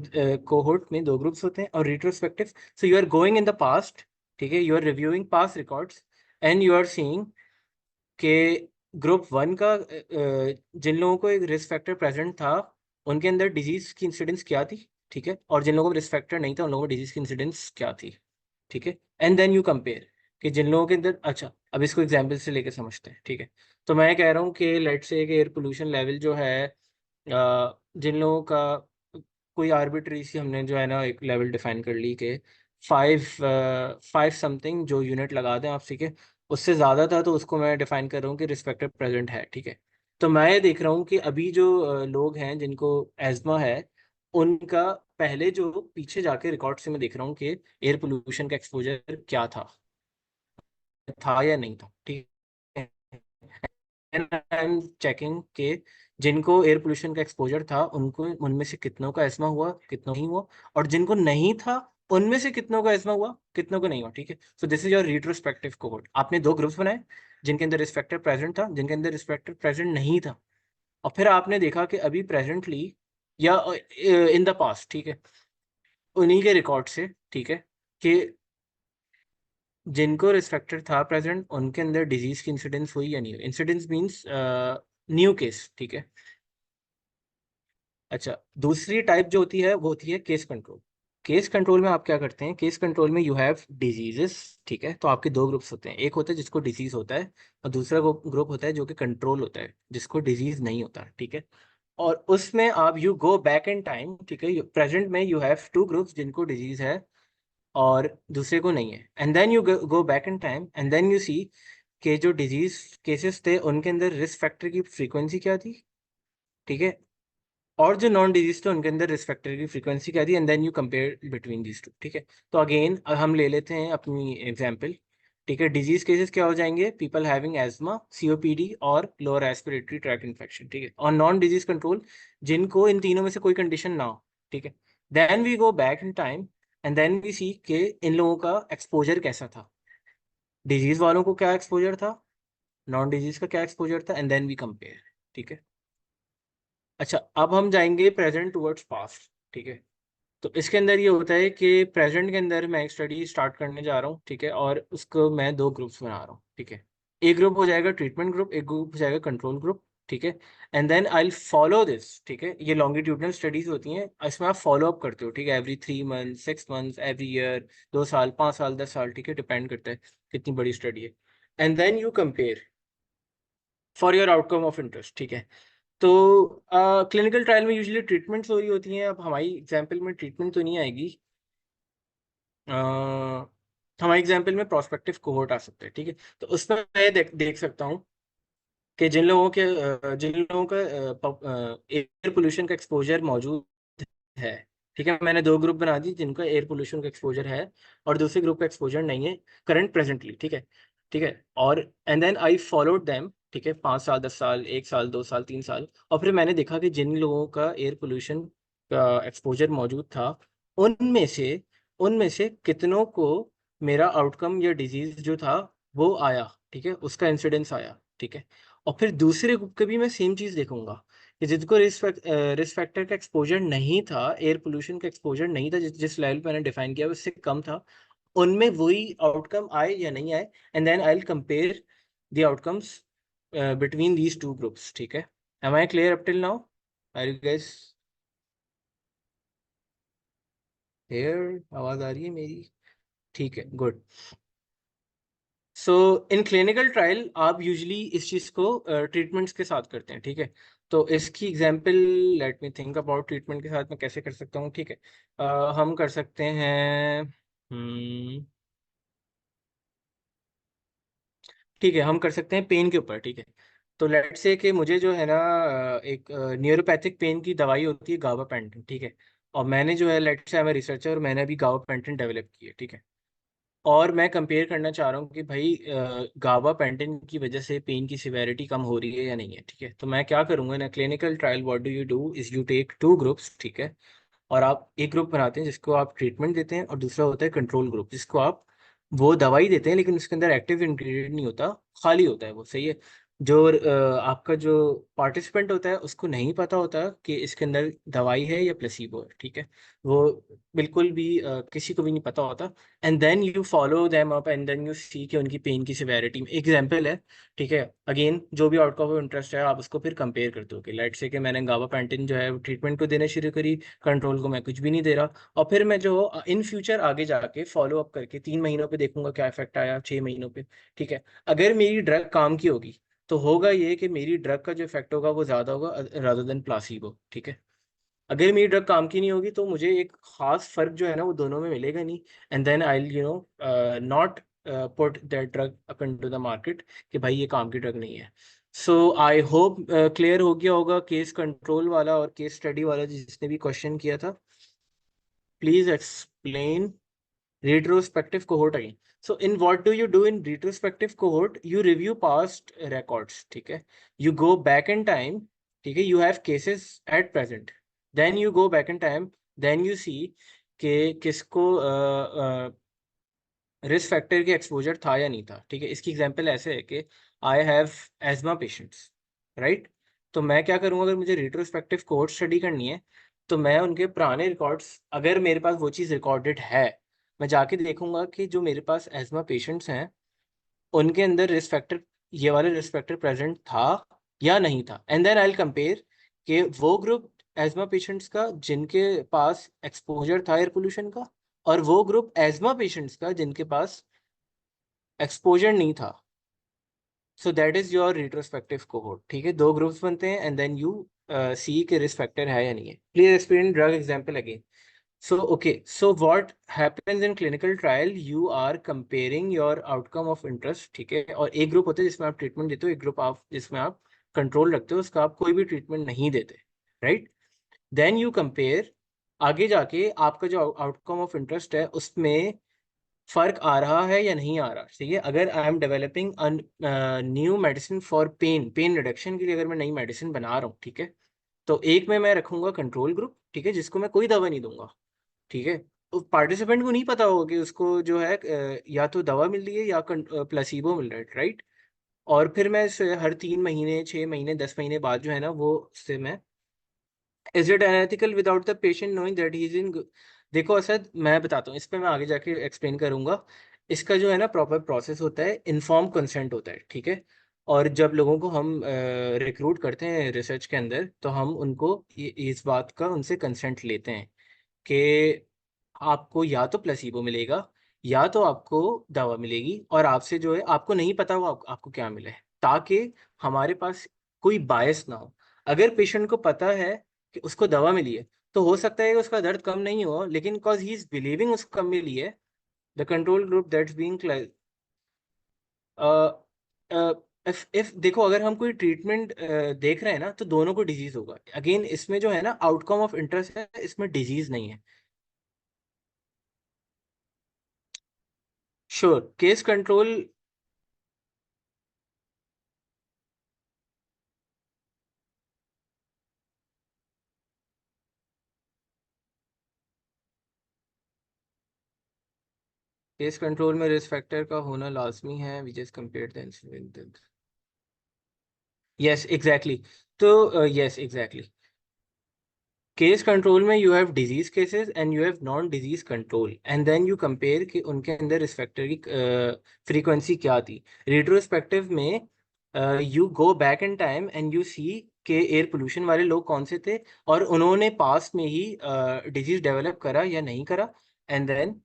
कोहोर्ट में 2 ग्रुप्स होते हैं, और retrospective, so you are going in the past. ठीक है, you are reviewing past records and you are seeing कि ग्रुप 1 का जिन लोगों को एक रिस्क फैक्टर प्रेजेंट था, उनके अंदर डिजीज की इंसिडेंस क्या थी। ठीक है, और जिन लोगों को रिस्क फैक्टर नहीं था, उन लोगों को डिजीज की इंसिडेंस क्या थी। ठीक है, एंड देन यू कंपेयर कि जिन लोगों के अंदर, अच्छा अब इसको एग्जाम्पल से लेके समझते हैं। ठीक है, तो मैं कह रहा हूँ कि लेट्स से एयर पोल्यूशन लेवल जो है, जिन लोगों का कोई आर्बिट्री सी हमने जो है ना एक लेवल डिफाइन कर ली कि 5 समथिंग जो यूनिट लगा दें आप। ठीक है, उससे ज़्यादा था तो उसको मैं डिफाइन कर रहा हूँ कि रिस्पेक्टिव प्रेजेंट है। ठीक है, तो मैं ये देख रहा हूँ कि अभी जो लोग हैं जिनको एज्मा है, उनका पहले जो पीछे जाके रिकॉर्ड से मैं देख रहा हूँ कि एयर पोल्यूशन का एक्सपोजर क्या था या नहीं था। ठीक है, आई एम चेकिंग के जिनको एयर पोल्यूशन का एक्सपोजर था, उनको उनमें से कितनों का एस्मा हुआ, कितनों नहीं हुआ, और जिनको नहीं था उनमें से कितनों का एस्मा हुआ, कितनों को नहीं हुआ। ठीक है, so this is your retrospective cohort. आपने 2 ग्रुप्स बनाए, जिनके अंदर रिस्क फैक्टर प्रेजेंट था, जिनके अंदर रिस्क फैक्टर प्रेजेंट नहीं था, और फिर आपने देखा कि अभी प्रेजेंटली या इन द पास्ट, ठीक है, उन्हीं के रिकॉर्ड से, ठीक है, कि जिनको रिस्क फैक्टर था प्रेजेंट, उनके अंदर डिजीज की इंसिडेंस हुई या नहीं हुई। Incidence means new case. ठीक है, अच्छा, दूसरी टाइप जो होती है वो होती है केस कंट्रोल। केस कंट्रोल में आप क्या करते हैं, केस कंट्रोल में यू हैव डिजीजेस। ठीक है, तो आपके 2 ग्रुप्स होते हैं, एक होता है जिसको डिजीज होता है, और दूसरा ग्रुप होता है जो कि कंट्रोल होता है, जिसको डिजीज नहीं होता। ठीक है, और उसमें आप you go back in time. ठीक है, प्रेजेंट में यू हैव 2 ग्रुप्स जिनको डिजीज है और दूसरे को नहीं है, and then you go back in time and then you see के जो डिजीज केसेस थे उनके अंदर रिस्क फैक्टर की फ्रीक्वेंसी क्या थी। ठीक है, और जो नॉन डिजीज थे उनके अंदर रिस्क फैक्टर की फ्रीक्वेंसी क्या थी, and then you compare between these two. ठीक है, तो अगेन हम ले लेते हैं अपनी एग्जांपल। ठीक है, डिजीज केसेस क्या हो जाएंगे, पीपल हैविंग एज्मा, सीओपीडी और लोअर रेस्पिरेटरी ट्रैक इन्फेक्शन। ठीक है, और नॉन डिजीज कंट्रोल जिनको इन तीनों में से कोई कंडीशन ना हो। ठीक है, then we go back in time and then we see के इन लोगों का एक्सपोजर कैसा था, डिजीज वालों को क्या एक्सपोजर था, नॉन डिजीज का क्या एक्सपोजर था, एंड देन वी कंपेयर। ठीक है, अच्छा अब हम जाएंगे प्रेजेंट टुवर्ड्स पास्ट। ठीक है, तो इसके अंदर ये होता है कि प्रेजेंट के अंदर मैं एक स्टडी स्टार्ट करने जा रहा हूँ। ठीक है, और उसको मैं 2 ग्रुप्स बना रहा हूँ। ठीक है, एक ग्रुप हो जाएगा ट्रीटमेंट ग्रुप, एक ग्रुप हो जाएगा कंट्रोल ग्रुप। ठीक है, and then I follow this. ठीक है, ये लॉन्गिट्यूडनल स्टडीज होती हैं, इसमें आप फॉलो अप करते हो। ठीक है, every 3 month, 6 month, every year, 2 साल, 5 साल, 10 साल। ठीक है, डिपेंड करता है कितनी बड़ी स्टडी है, and then you compare for your outcome of interest. ठीक है, तो क्लिनिकल ट्रायल में यूजुअली ट्रीटमेंट्स हो रही होती हैं। अब हमारी एग्जांपल में ट्रीटमेंट तो नहीं आएगी, हमारे एग्जांपल में प्रोस्पेक्टिव कोहोर्ट आ सकता है। ठीक है, तो उसमें मैं देख सकता हूँ कि जिन लोगों का एयर पोल्यूशन का एक्सपोजर मौजूद है। ठीक है, मैंने 2 ग्रुप बना दी जिनका एयर पोल्यूशन का एक्सपोजर है, और दूसरे ग्रुप का एक्सपोजर नहीं है करंट प्रेजेंटली। ठीक है, ठीक है, और and then I followed them. ठीक है, 5 साल, 10 साल, 1 साल, 2 साल, 3 साल, और फिर मैंने देखा कि जिन लोगों का एयर पोल्यूशन का एक्सपोजर मौजूद था, उनमें से उनमें से कितनों को मेरा आउटकम या डिजीज जो था वो आया। ठीक है, उसका इंसिडेंस आया। ठीक है, और फिर दूसरे ग्रुप के भी मैं सेम चीज देखूंगा कि जिसको रिस्क फैक्टर का एक्सपोजर नहीं था, एयर पोल्यूशन का एक्सपोजर नहीं था, जिस लेवल पे मैंने डिफाइन किया उससे कम था, उनमें वही आउटकम आए या नहीं आए, and then I will compare the outcomes between these two groups. ठीक है, am I clear up till now? Are you guys here? आवाज आ रही है मेरी? ठीक है, good. So in clinical trial आप यूजली इस चीज़ को ट्रीटमेंट्स के साथ करते हैं. ठीक है, तो इसकी example, let me think about treatment के साथ मैं कैसे कर सकता हूँ. ठीक है, हम कर सकते हैं, ठीक है, हम कर सकते हैं पेन के ऊपर. ठीक है, तो लेट्स से कि मुझे जो है ना एक न्यूरोपैथिक पेन की दवाई होती है गाबापेंटिन. ठीक है, और मैंने जो है, let's say I am researcher और मैंने अभी गाबापेंटिन डेवलप की है. ठीक है, और मैं कंपेयर करना चाह रहा हूँ कि भाई गाबापेंटिन की वजह से पेन की सिवेरिटी कम हो रही है या नहीं है. ठीक है, तो मैं क्या करूँगा ना, clinical trial what do you do is you take two groups. ठीक है, और आप एक ग्रुप बनाते हैं जिसको आप ट्रीटमेंट देते हैं, और दूसरा होता है कंट्रोल ग्रुप जिसको आप वो दवाई देते हैं लेकिन उसके अंदर एक्टिव इंग्रेडिएंट नहीं होता, खाली होता है वो. सही है, जो आपका जो पार्टिसिपेंट होता है उसको नहीं पता होता कि इसके अंदर दवाई है या प्लेसिबो है. ठीक है, वो बिल्कुल भी किसी को भी नहीं पता होता. And then you follow them up and then you see कि उनकी पेन की सिवेरिटी में एग्जाम्पल है. ठीक है, अगेन जो भी आउटकम ऑफ इंटरेस्ट है आप उसको फिर कंपेयर करते हो कि लेट से कि मैंने गाबापेंटिन जो है ट्रीटमेंट को देना शुरू करी, कंट्रोल को मैं कुछ भी नहीं दे रहा, और फिर मैं जो इन फ्यूचर आगे जाके फॉलो अप करके 3 महीनों पे देखूंगा क्या इफेक्ट आया, 6 महीनों पे. ठीक है, अगर मेरी ड्रग काम की होगी तो होगा ये कि मेरी ड्रग का जो इफेक्ट होगा वो ज्यादा होगा रादर देन प्लासीबो. ठीक है, अगर मेरी ड्रग काम की नहीं होगी तो मुझे एक खास फर्क जो है ना वो दोनों में मिलेगा नहीं. And then I you know not put that drug up into the market कि भाई ये काम की ड्रग नहीं है. सो आई होप क्लियर हो गया होगा केस कंट्रोल वाला और केस स्टडी वाला जिसने भी क्वेश्चन किया था. Please explain retrospective cohort again. So in what do you do in retrospective cohort? You review past records. ठीक है, you go back in time. ठीक है, you have cases at present. Then you go back in time. Then you see कि किसको रिस्क फैक्टर की एक्सपोजर था या नहीं था. ठीक है, इसकी एग्जांपल ऐसे है कि I have asthma patients, right. तो मैं क्या करूँगा, अगर मुझे रिट्रोस्पेक्टिव कोहॉर्ट स्टडी करनी है तो मैं उनके पुराने रिकॉर्ड्स, अगर मेरे पास वो चीज़ रिकॉर्डेड है, मैं जाके देखूंगा कि जो मेरे पास एजमा पेशेंट्स हैं उनके अंदर रिस्क फैक्टर, ये वाले रिस्क फैक्टर प्रेजेंट था या नहीं था. And then I will compare कि वो ग्रुप एजमा पेशेंट्स का जिनके पास एक्सपोजर था एयर पोल्यूशन का, और वो ग्रुप एजमा पेशेंट्स का जिनके पास एक्सपोजर नहीं था. So that is your retrospective cohort. ठीक है, दो ग्रुप्स बनते हैं एंड देन यू सी के रिस्क फैक्टर है या नहीं है. Please explain drug example again. So, okay, so what happens in clinical trial? You are comparing your outcome of interest. ठीक है, और एक ग्रुप होता है जिसमें आप ट्रीटमेंट देते हो, एक ग्रुप आप जिसमें आप कंट्रोल रखते हो, उसका आप कोई भी ट्रीटमेंट नहीं देते, राइट. देन यू कंपेयर, आगे जाके आपका जो आउटकम ऑफ इंटरेस्ट है उसमें फर्क आ रहा है या नहीं आ रहा. ठीक है, अगर I am developing new medicine for pain, pain reduction के लिए अगर मैं नई मेडिसिन बना रहा हूँ, ठीक है, तो एक में मैं रखूंगा कंट्रोल ग्रुप. ठीक है, जिसको मैं कोई दवा नहीं दूंगा. ठीक है, उस पार्टिसिपेंट को नहीं पता होगा कि उसको जो है या तो दवा मिल रही है या प्लेसिबो मिल रहा है, राइट. और फिर मैं हर 3 महीने, 6 महीने, 10 महीने बाद जो है ना वो उससे मैं, is it unethical without the patient knowing that he is in. देखो असद, मैं बताता हूँ, इस पर मैं आगे जाके एक्सप्लेन करूंगा. इसका जो है ना प्रॉपर प्रोसेस होता है, इन्फॉर्म कंसेंट होता है. ठीक है, और जब लोगों को हम रिक्रूट करते हैं रिसर्च के अंदर तो हम उनको इस बात का उनसे कंसेंट लेते हैं कि आपको या तो प्लेसिबो मिलेगा या तो आपको दवा मिलेगी, और आपसे जो है आपको नहीं पता वो आपको क्या मिले, ताकि हमारे पास कोई बायस ना हो. अगर पेशेंट को पता है कि उसको दवा मिली है तो हो सकता है कि उसका दर्द कम नहीं हो, लेकिन बिकॉज ही इज बिलीविंग उसको कम मिली है, the control group that's being if देखो, अगर हम कोई ट्रीटमेंट देख रहे हैं ना तो दोनों को डिजीज होगा. अगेन इसमें जो है ना आउटकम ऑफ इंटरेस्ट है, इसमें डिजीज नहीं है. Sure, case control, case control में रिस्क फैक्टर का होना लाजमी है. We just compare the incident. Yes exactly. तो यस एग्जैक्टली, केस कंट्रोल में you have disease cases and you have non disease control, and then you compare कि उनके अंदर रिस्क फैक्टर की फ्रीक्वेंसी क्या थी. रिट्रोस्पेक्टिव में you go back in time and you see के एयर पोल्यूशन वाले लोग कौन से थे और उन्होंने पास्ट में ही डिजीज डेवलप करा या नहीं करा, and then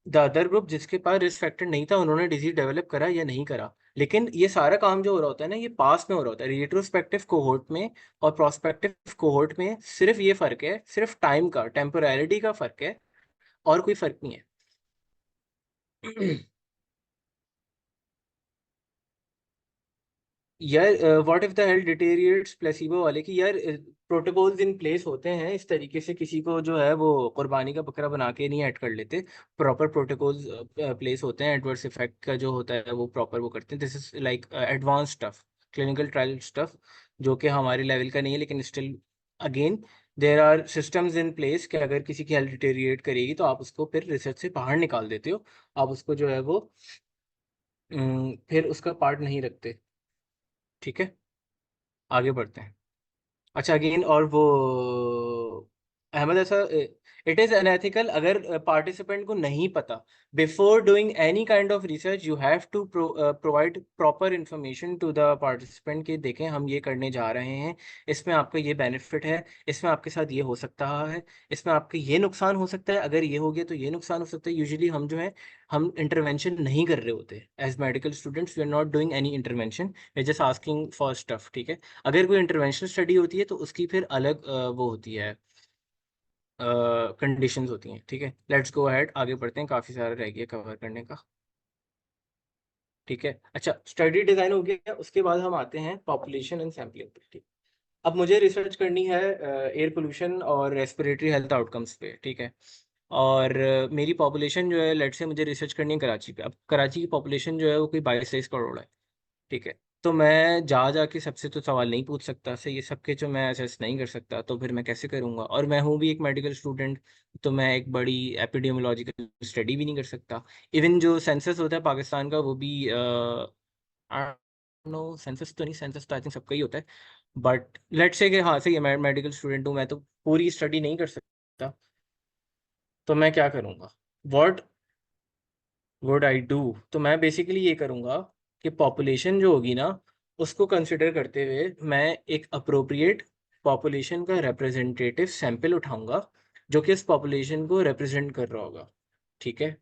the other group जिसके पास रिस्क फैक्टर नहीं था उन्होंने डिजीज डेवलप करा या नहीं करा। लेकिन ये सारा काम जो हो रहा होता है ना, ये पास्ट में हो रहा होता है। रिट्रोस्पेक्टिव कोहोर्ट में और प्रोस्पेक्टिव कोहोर्ट में सिर्फ ये फर्क है, सिर्फ टाइम का, टेम्पोरैरिटी का फर्क है, और कोई फर्क नहीं है। यार what if the health deteriorates, placebo वाले की यार प्रोटोकॉल्स इन प्लेस होते हैं इस तरीके से, किसी को जो है वो कुर्बानी का बकरा बना के नहीं ऐड कर लेते। प्रॉपर प्रोटोकॉल्स प्लेस होते हैं, एडवर्स इफेक्ट का जो होता है वो प्रॉपर वो करते हैं। This is like advance stuff, clinical trial stuff, जो कि हमारे लेवल का नहीं है, लेकिन still again there are systems in place कि अगर किसी की हेल्थ डिटेरिएट करेगी तो आप उसको फिर रिसर्च से बाहर निकाल देते हो, आप उसको जो है वो फिर उसका पार्ट नहीं रखते। ठीक है, आगे बढ़ते हैं। अच्छा अगेन, और वो अहमद, ऐसा इट इज़ अनएथिकल अगर पार्टिसिपेंट को नहीं पता, before doing any kind of research you have to provide proper information to the participant कि देखें हम ये करने जा रहे हैं, इसमें आपका ये बेनिफिट है, इसमें आपके साथ ये हो सकता है, इसमें आपका ये नुकसान हो सकता है, अगर ये हो गया तो ये नुकसान हो सकता है। यूजुअली हम जो है हम इंटरवेंशन नहीं कर रहे होते as medical students, we are not doing any intervention, we are just asking for stuff. ठीक है, अगर कोई इंटरवेंशनल स्टडी होती है तो उसकी फिर अलग वो होती है, कंडीशंस होती हैं। ठीक है, लेट्स गो अहेड, आगे बढ़ते हैं, काफ़ी सारा रह गया कवर करने का। ठीक है, अच्छा स्टडी डिज़ाइन हो गया, उसके बाद हम आते हैं पॉपुलेशन एंड सैम्पलिंग पे। ठीक, अब मुझे रिसर्च करनी है एयर पोल्यूशन और रेस्पिरेटरी हेल्थ आउटकम्स पे। ठीक है, और मेरी पॉपुलेशन जो है, लेट से मुझे रिसर्च करनी है कराची पे। अब कराची की पॉपुलेशन जो है वो कोई 22-23 करोड़ है। ठीक है, तो मैं जा जाके सबसे तो सवाल नहीं पूछ सकता से, ये सबके जो मैं असेस नहीं कर सकता, तो फिर मैं कैसे करूँगा? और मैं हूँ भी एक मेडिकल स्टूडेंट, तो मैं एक बड़ी एपिडेमियोलॉजिकल स्टडी भी नहीं कर सकता। इवन जो सेंसस होता है पाकिस्तान का, वो भी नो, सेंसस तो नहीं, सेंसस तो आई थिंक सबका ही होता है, बट लेट्स से कि हाँ सही है, मैं मेडिकल स्टूडेंट हूँ, मैं तो पूरी स्टडी नहीं कर सकता, तो मैं क्या करूँगा? What would I do? तो मैं बेसिकली ये करूँगा कि पॉपुलेशन जो होगी ना, उसको कंसिडर करते हुए मैं एक अप्रोप्रिएट पॉपुलेशन का रिप्रेजेंटेटिव सैंपल उठाऊंगा जो कि इस पॉपुलेशन को रिप्रेजेंट कर रहा होगा। ठीक है,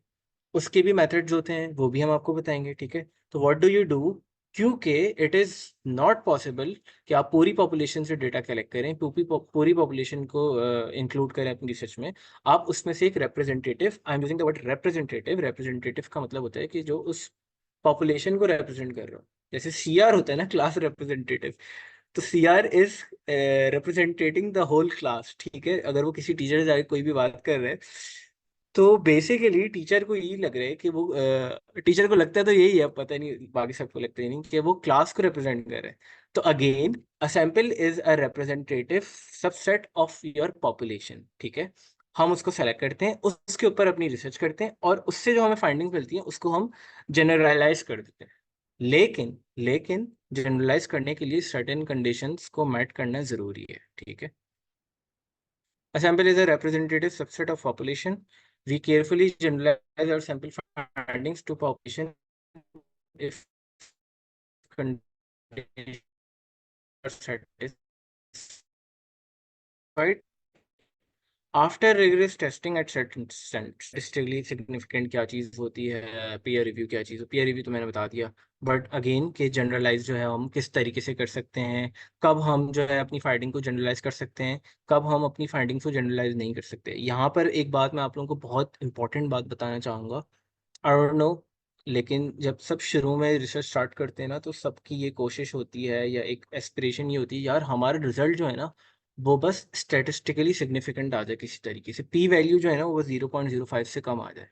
उसके भी मेथड्स होते हैं, वो भी हम आपको बताएंगे। ठीक है, तो व्हाट डू यू डू, क्योंकि इट इज़ नॉट पॉसिबल कि आप पूरी पॉपुलेशन से डेटा कलेक्ट करें, पूरी पॉपुलेशन को इंक्लूड करें अपनी रिसर्च में। आप उसमें से एक representative, I am using the word representative, representative का मतलब होता है कि जो उस पॉपुलेशन को रिप्रेजेंट कर रहा हो। जैसे सीआर होता है ना, क्लास रिप्रेजेंटेटिव, तो CR is representing the whole class. ठीक है, अगर वो किसी टीचर से जाके कोई भी बात कर रहे हैं, तो बेसिकली टीचर को यही लग रहा है कि वो टीचर को लगता है तो यही है, पता नहीं बाकी सबको लगता ही नहीं, कि वो क्लास को रिप्रेजेंट कर रहे हैं। तो again a sample is a representative subset of your population. ठीक है, हम उसको सेलेक्ट करते हैं, उसके ऊपर अपनी रिसर्च करते हैं, और उससे जो हमें फाइंडिंग्स मिलती हैं उसको हम जनरलाइज कर देते हैं। लेकिन लेकिन जनरलाइज करने के लिए सर्टेन कंडीशंस को मेट करना जरूरी है। ठीक है, a sample is a representative subset of population. We carefully generalize our sample findings to population if conditions are satisfied. After rigorous testing at certain statistically significant क्या चीज़ होती है, पीयर रिव्यू क्या चीज़, पीयर रिव्यू तो मैंने बता दिया, बट अगेन के जनरलाइज जो है हम किस तरीके से कर सकते हैं, कब हम जो है अपनी फाइंडिंग को जनरलाइज कर सकते हैं, कब हम अपनी फाइंडिंग्स को जनरलाइज नहीं कर सकते। यहाँ पर एक बात मैं आप लोगों को बहुत इंपॉर्टेंट बात बताना चाहूँगा। आई डोंट नो, लेकिन जब सब शुरू में रिसर्च स्टार्ट करते हैं ना, तो सबकी ये कोशिश होती है या एक एस्पिरेशन ये होती है, यार हमारा रिजल्ट जो है ना वो बस स्टेटिस्टिकली सिग्निफिकेंट आ जाए, किसी तरीके से पी वैल्यू जो है ना वो 0.05 से कम आ जाए।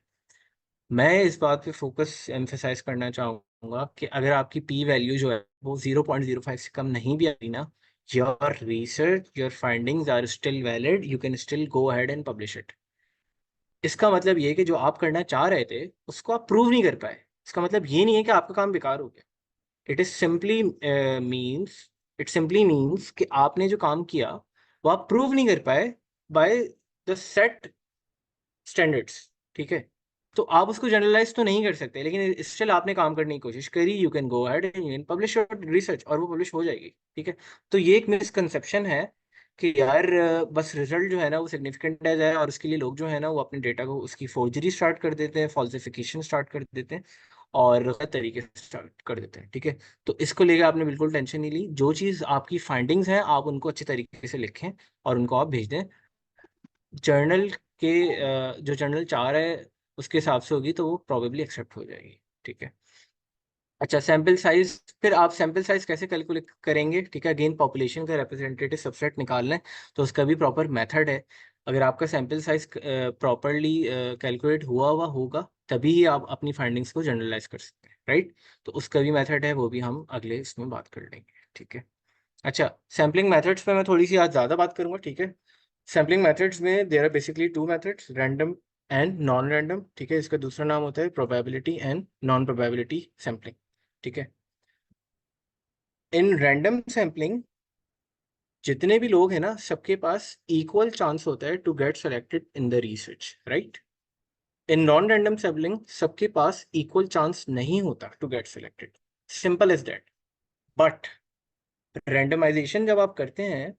मैं इस बात पे फोकस एम्फेसाइज करना चाहूँगा कि अगर आपकी पी वैल्यू जो है वो 0.05 से कम नहीं भी आई ना, your research, your findings are still valid, you can still go ahead and publish it. इसका मतलब ये है कि जो आप करना चाह रहे थे उसको आप प्रूव नहीं कर पाए, इसका मतलब ये नहीं है कि आपका काम बेकार हो गया। It is simply means it simply means कि आपने जो काम किया वो आप प्रूव नहीं कर pi by the set standards. ठीक है, तो आप उसको जनरलाइज तो नहीं कर सकते, लेकिन स्टिल आपने काम करने की कोशिश करी, you can go ahead and you can publish your research, और वो पब्लिश हो जाएगी। ठीक है, तो ये एक मिसकंसेप्शन है कि यार बस रिजल्ट जो है ना वो सिग्निफिकेंट है और उसके लिए लोग जो है ना वो अपने डेटा को उसकी फोर्जरी स्टार्ट कर देते हैं, फॉल्सिफिकेशन स्टार्ट कर देते हैं और गलत तरीके से स्टार्ट कर देते हैं। ठीक है, तो इसको लेकर आपने बिल्कुल टेंशन नहीं ली। जो चीज़ आपकी फाइंडिंग्स हैं आप उनको अच्छे तरीके से लिखें और उनको आप भेज दें। जर्नल के जो जर्नल 4 है उसके हिसाब से होगी तो वो प्रॉबेबली एक्सेप्ट हो जाएगी। ठीक है, अच्छा सैम्पल साइज, फिर आप सैम्पल साइज कैसे कैलकुलेट करेंगे? ठीक है, अगेन पॉपुलेशन का रिप्रेजेंटेटिव सबसेट निकालना है तो उसका भी प्रॉपर मेथड है। अगर आपका सैम्पल साइज प्रॉपरली कैलकुलेट हुआ हुआ होगा तभी ही आप अपनी फाइंडिंग्स को जनरलाइज कर सकते हैं, राइट? तो उसका भी मेथड है, वो भी हम अगले इसमें बात कर लेंगे। ठीक है, अच्छा सैम्पलिंग मेथड्स पे मैं थोड़ी सी आज ज़्यादा बात करूंगा। ठीक है, सैम्पलिंग मेथड्स में there are basically 2 methods, random and non random. ठीक है, इसका दूसरा नाम होता है probability and non probability sampling. ठीक है, इन रैंडम सैम्पलिंग जितने भी लोग हैं ना सबके पास इक्वल चांस होता है to get selected in the research, right? In non random sampling सबके पास इक्वल चांस नहीं होता to get selected, simple as that. But randomization जब आप करते हैं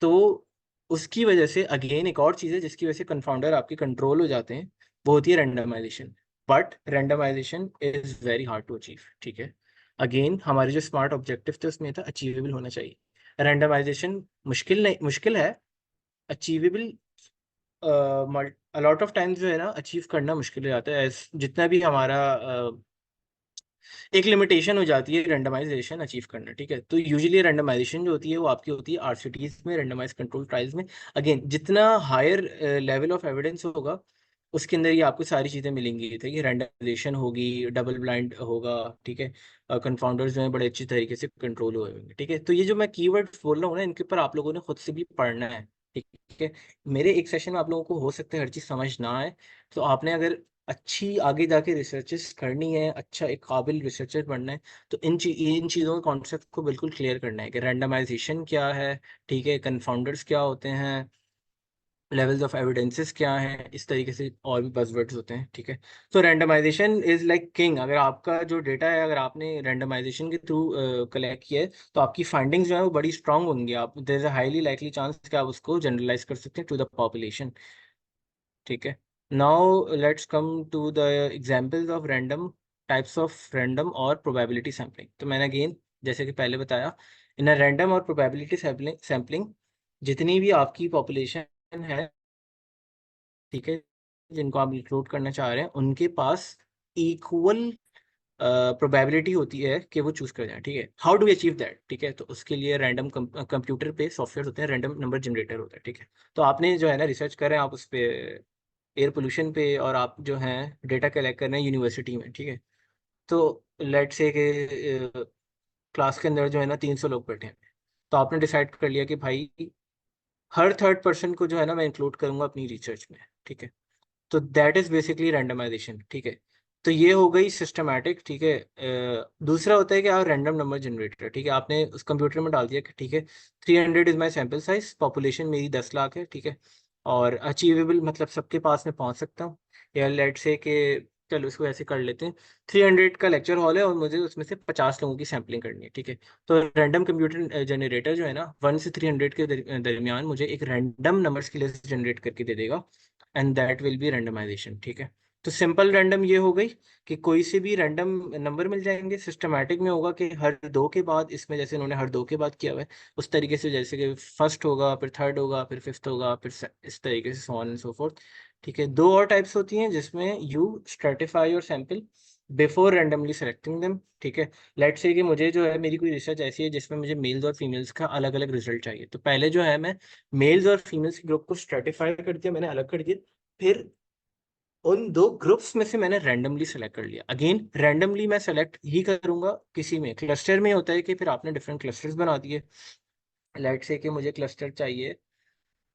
तो उसकी वजह से अगेन एक और चीज़ है जिसकी वजह से कंफाउंडर आपके कंट्रोल हो जाते हैं, वो होती है randomization. But randomization is very hard to achieve. ठीक है, अगेन हमारे जो स्मार्ट ऑब्जेक्टिव थे उसमें था अचीवेबल होना चाहिए। रैंडमाइजेशन मुश्किल नहीं, मुश्किल है, अचीवेबल अलॉट ऑफ टाइम्स जो है ना अचीव करना मुश्किल हो जाता है। जितना भी हमारा एक लिमिटेशन हो जाती है रैंडमाइजेशन अचीव करना। ठीक है, तो यूजुअली रैंडमाइजेशन जो होती है वो आपकी होती है आरसीटीज में, रैंडमाइज कंट्रोल ट्रायल्स में। अगेन जितना हायर लेवल ऑफ एविडेंस होगा उसके अंदर ये आपको सारी चीज़ें मिलेंगी। ठीक है, रैंडमाइजेशन होगी, डबल ब्लाइंड होगा। ठीक है, कंफाउंडर्स जो है बड़े अच्छी तरीके से कंट्रोल हुए होंगे। ठीक है, तो ये जो मैं कीवर्ड्स बोल रहा हूँ ना इनके ऊपर आप लोगों ने खुद से भी पढ़ना है। ठीक है, मेरे एक सेशन में आप लोगों को हो सकता है हर चीज़ समझ ना आए, तो आपने अगर अच्छी आगे जाके रिसर्चेस करनी है, अच्छा एक काबिल रिसर्चर बनना है, तो इन चीज़ों के कॉन्सेप्ट को बिल्कुल क्लियर करना है कि रैंडमाइजेशन क्या है, ठीक है, कन्फाउंडर्स क्या होते हैं, लेवल्स ऑफ एविडेंसेस क्या हैं, इस तरीके से और भी बज़वर्ड्स होते हैं। ठीक है, तो रैंडमाइजेशन इज़ लाइक किंग। अगर आपका जो डेटा है अगर आपने रैंडमाइजेशन के थ्रू कलेक्ट किया है तो आपकी फाइंडिंग्स जो है वो बड़ी स्ट्रांग होंगी। आप there is a highly likely chance कि आप उसको जनरलाइज कर सकते हैं टू द पॉपुलेशन। ठीक है, now let's come to the examples of random types of random और प्रोबेबिलिटी सैम्पलिंग। तो मैंने अगेन जैसे कि पहले बताया, इन अ रैंडम और प्रोबेबिलिटी सैम्पलिंग जितनी भी आपकी पॉपुलेशन है, ठीक है, जिनको आप इंक्लूड करना चाह रहे हैं उनके पास इक्वल प्रोबेबिलिटी होती है कि वो चूज कर जाए। ठीक है, how do we achieve that? ठीक है, तो उसके लिए रैंडम कंप्यूटर पे सॉफ्टवेयर होते हैं, रैंडम नंबर जनरेटर होता है। ठीक है, तो आपने जो है ना रिसर्च कर रहे हैं आप उस पे एयर पोल्यूशन पे, और आप जो हैं डेटा कलेक्ट कर रहे हैं यूनिवर्सिटी में। ठीक है, तो लेट्स से कि क्लास के अंदर जो है ना 300 लोग बैठे हैं, तो आपने डिसाइड कर लिया कि भाई हर थर्ड पर्सन को जो है ना मैं इंक्लूड करूंगा अपनी रिसर्च में। ठीक है, तो दैट इज बेसिकली रैंडमाइजेशन। ठीक है, तो ये हो गई सिस्टमैटिक। ठीक है, दूसरा होता है कि आप रैंडम नंबर जनरेटर, ठीक है, आपने उस कंप्यूटर में डाल दिया कि ठीक है 300 is my sample size, population मेरी 10 लाख है। ठीक है, और अचीवेबल मतलब सबके पास मैं पहुंच सकता हूँ, या लेट से कि चलो इसको ऐसे कर लेते हैं 300 का लेक्चर हॉल है और मुझे उसमें से 50 लोगों की सैम्पलिंग करनी है। ठीक है, तो रैंडम कंप्यूटर जनरेटर जो है ना 1 से 300 के दरमियान मुझे एक रैंडम नंबर्स की लिस्ट जनरेट करके दे देगा, and that will be randomization. ठीक है, तो सिंपल रैंडम ये हो गई कि कोई से भी रैंडम नंबर मिल जाएंगे। सिस्टमैटिक में होगा कि हर 2 के बाद, इसमें जैसे इन्होंने हर 2 के बाद किया हुआ है उस तरीके से, जैसे कि फर्स्ट होगा फिर थर्ड होगा फिर फिफ्थ होगा फिर इस तरीके से so on and so fourth. ठीक है, 2 और टाइप्स होती हैं जिसमें you Stratify your sample before randomly selecting them. ठीक है, लेट से कि मुझे जो है मेरी कोई रिसर्च ऐसी है जिसमें मुझे मेल्स और फीमेल्स का अलग अलग रिजल्ट चाहिए, तो पहले जो है मैं मेल्स और फीमेल्स के ग्रुप को स्ट्रेटिफाई कर दिया, मैंने अलग कर दिया, फिर उन 2 ग्रुप्स में से मैंने रैंडमली सेलेक्ट कर लिया। अगेन रैंडमली मैं सेलेक्ट ही करूंगा, किसी में क्लस्टर में होता है कि फिर आपने डिफरेंट क्लस्टर्स बना दिए। लेट से कि मुझे क्लस्टर चाहिए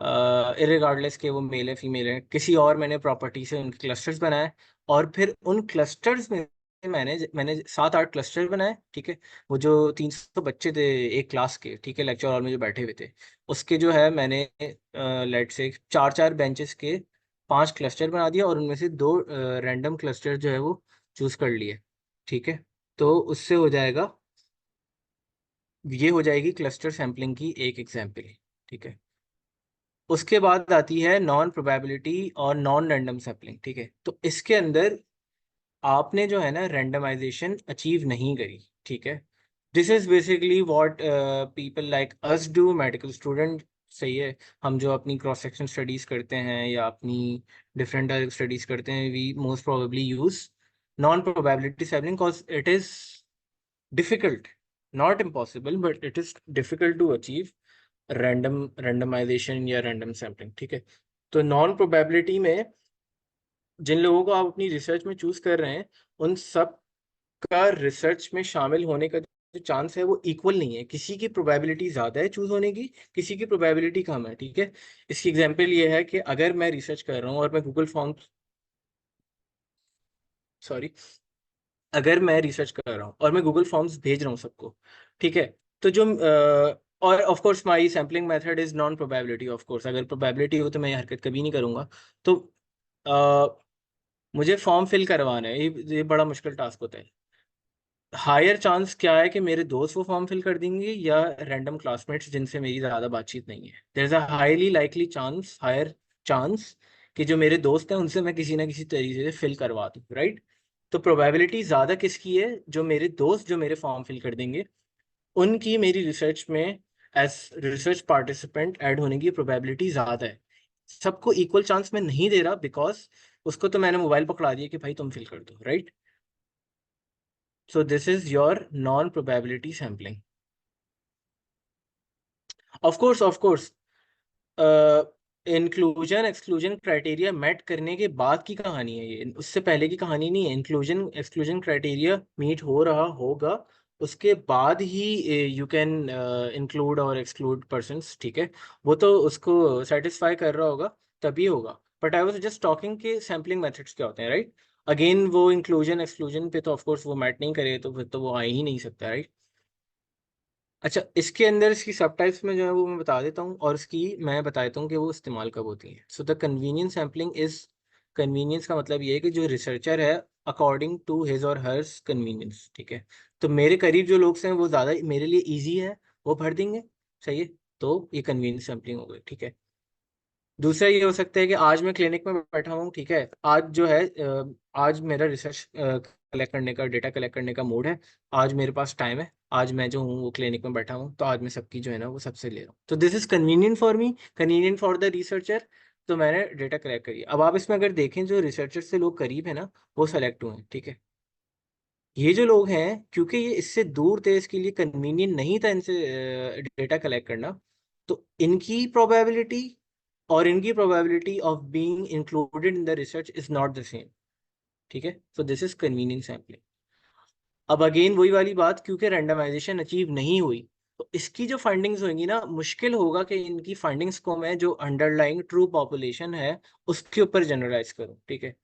इररिगार्डलेस के वो मेल है फीमेल है, किसी और मैंने प्रॉपर्टी से उनके क्लस्टर्स बनाए, और फिर उन क्लस्टर्स में मैंने 7-8 क्लस्टर बनाए। ठीक है, वो जो 300 बच्चे थे एक क्लास के, ठीक है, लेक्चर हॉल में जो बैठे हुए थे, उसके जो है मैंने लेट से 4-4 बेंचेस के 5 क्लस्टर बना दिया और उनमें से 2 रैंडम क्लस्टर जो है वो चूज कर लिए, ठीक है। तो उससे हो जाएगा, ये हो जाएगी क्लस्टर सैम्पलिंग की एक एग्जाम्पल, ठीक है। उसके बाद आती है नॉन प्रोबेबिलिटी और नॉन रैंडम सैम्पलिंग, ठीक है। तो इसके अंदर आपने जो है ना रैंडमाइजेशन अचीव नहीं करी, ठीक है। This is basically what people like us do, medical student, सही है। हम जो अपनी क्रॉस सेक्शन स्टडीज करते हैं या अपनी डिफरेंट टाइप स्टडीज करते हैं, we most probably use non probability sampling because it is difficult, not impossible but it is difficult to achieve randomization या रैंडम सैम्पलिंग, ठीक है। तो नॉन प्रोबेबिलिटी में जिन लोगों को आप अपनी रिसर्च में चूज कर रहे हैं, उन सब का रिसर्च में शामिल होने का जो चांस है वो इक्वल नहीं है। किसी की प्रोबेबिलिटी ज़्यादा है चूज होने की, किसी की प्रोबेबिलिटी कम है, ठीक है। इसकी एग्जांपल ये है कि अगर मैं रिसर्च कर रहा हूँ और मैं गूगल फॉर्म, सॉरी, अगर मैं रिसर्च कर रहा हूँ और मैं गूगल फॉर्म्स भेज रहा हूँ सबको, ठीक है। तो जो और of course my sampling method is non probability, of course अगर प्रोबेबिलिटी हो तो मैं ये हरकत कभी नहीं करूँगा। तो मुझे फॉर्म फिल करवाना है, ये बड़ा मुश्किल टास्क होता है। हायर चांस क्या है कि मेरे दोस्त वो फॉर्म फिल कर देंगे या रैंडम क्लासमेट्स जिनसे मेरी ज़्यादा बातचीत नहीं है। There is a highly likely chance, higher chance कि जो मेरे दोस्त हैं उनसे मैं किसी ना किसी तरीके से फिल करवा दूँ, राइट। तो प्रोबेबिलिटी ज़्यादा किसकी है? जो मेरे दोस्त जो मेरे फॉर्म फिल कर देंगे उनकी मेरी रिसर्च में एज रिसर्च पार्टिसिपेंट ऐड होने की प्रोबेबिलिटी ज़्यादा है। सबको इक्वल चांस मैं नहीं दे रहा बिकॉज उसको तो मैंने मोबाइल पकड़ा दिया कि भाई तुम फिल कर दो, right. So this is your non-probability sampling. Of course, inclusion exclusion criteria met करने के बाद की कहानी है ये, उससे पहले की कहानी नहीं है। इंक्लूजन एक्सक्लूजन क्राइटेरिया मीट हो रहा होगा उसके बाद ही यू कैन इंक्लूड और एक्सक्लूड पर्सन्स, ठीक है। वो तो उसको सेटिस्फाई कर रहा होगा तभी होगा। But I was just talking के सैम्पलिंग मेथड्स क्या होते हैं, राइट। अगेन वो इंक्लूजन एक्सक्लूजन पे तो ऑफकोर्स वो मैट नहीं करे तो फिर तो वो आ ही नहीं सकता, राइट। अच्छा, इसके अंदर इसकी सब टाइप्स में जो है वो मैं बता देता हूँ और इसकी मैं बता देता हूँ कि वो इस्तेमाल कब होती हैं। So the convenience sampling is, convenience का मतलब ये है कि जो रिसर्चर है अकॉर्डिंग टू हिज और हर्स कन्वीनियंस, ठीक है। तो मेरे करीब जो लोग हैं वो ज़्यादा मेरे लिए ईजी है, वो भर देंगे, सही है। तो ये कन्वीनियंस सैम्पलिंग हो गई, ठीक है। दूसरा ये हो सकता है कि आज मैं क्लिनिक में बैठा हूँ, ठीक है। आज जो है आज मेरा रिसर्च कलेक्ट करने का, डेटा कलेक्ट करने का मूड है। आज मेरे पास टाइम है, आज मैं जो हूँ वो क्लिनिक में बैठा हूँ, तो आज मैं सबकी जो है ना वो सबसे ले रहा हूँ। तो this is convenient for me, convenient for the researcher. तो मैंने डेटा कलेक्ट करी। अब आप इसमें अगर देखें जो रिसर्चर से लोग करीब है ना वो सेलेक्ट हुए हैं, ठीक है। ये जो लोग हैं क्योंकि ये इससे दूर थे, इसके लिए कन्वीनियंट नहीं था इनसे डेटा कलेक्ट करना, तो इनकी प्रोबेबिलिटी और इनकी probability of being included in the research is not the same, ठीक है। So this is convenient sampling. अब अगेन वही वाली बात, क्योंकि रैंडमाइजेशन अचीव नहीं हुई तो इसकी जो फाइंडिंग्स होंगी ना, मुश्किल होगा कि इनकी फाइंडिंग्स को मैं जो अंडरलाइंग ट्रू पॉपुलेशन है उसके ऊपर जनरलाइज करूँ, ठीक है।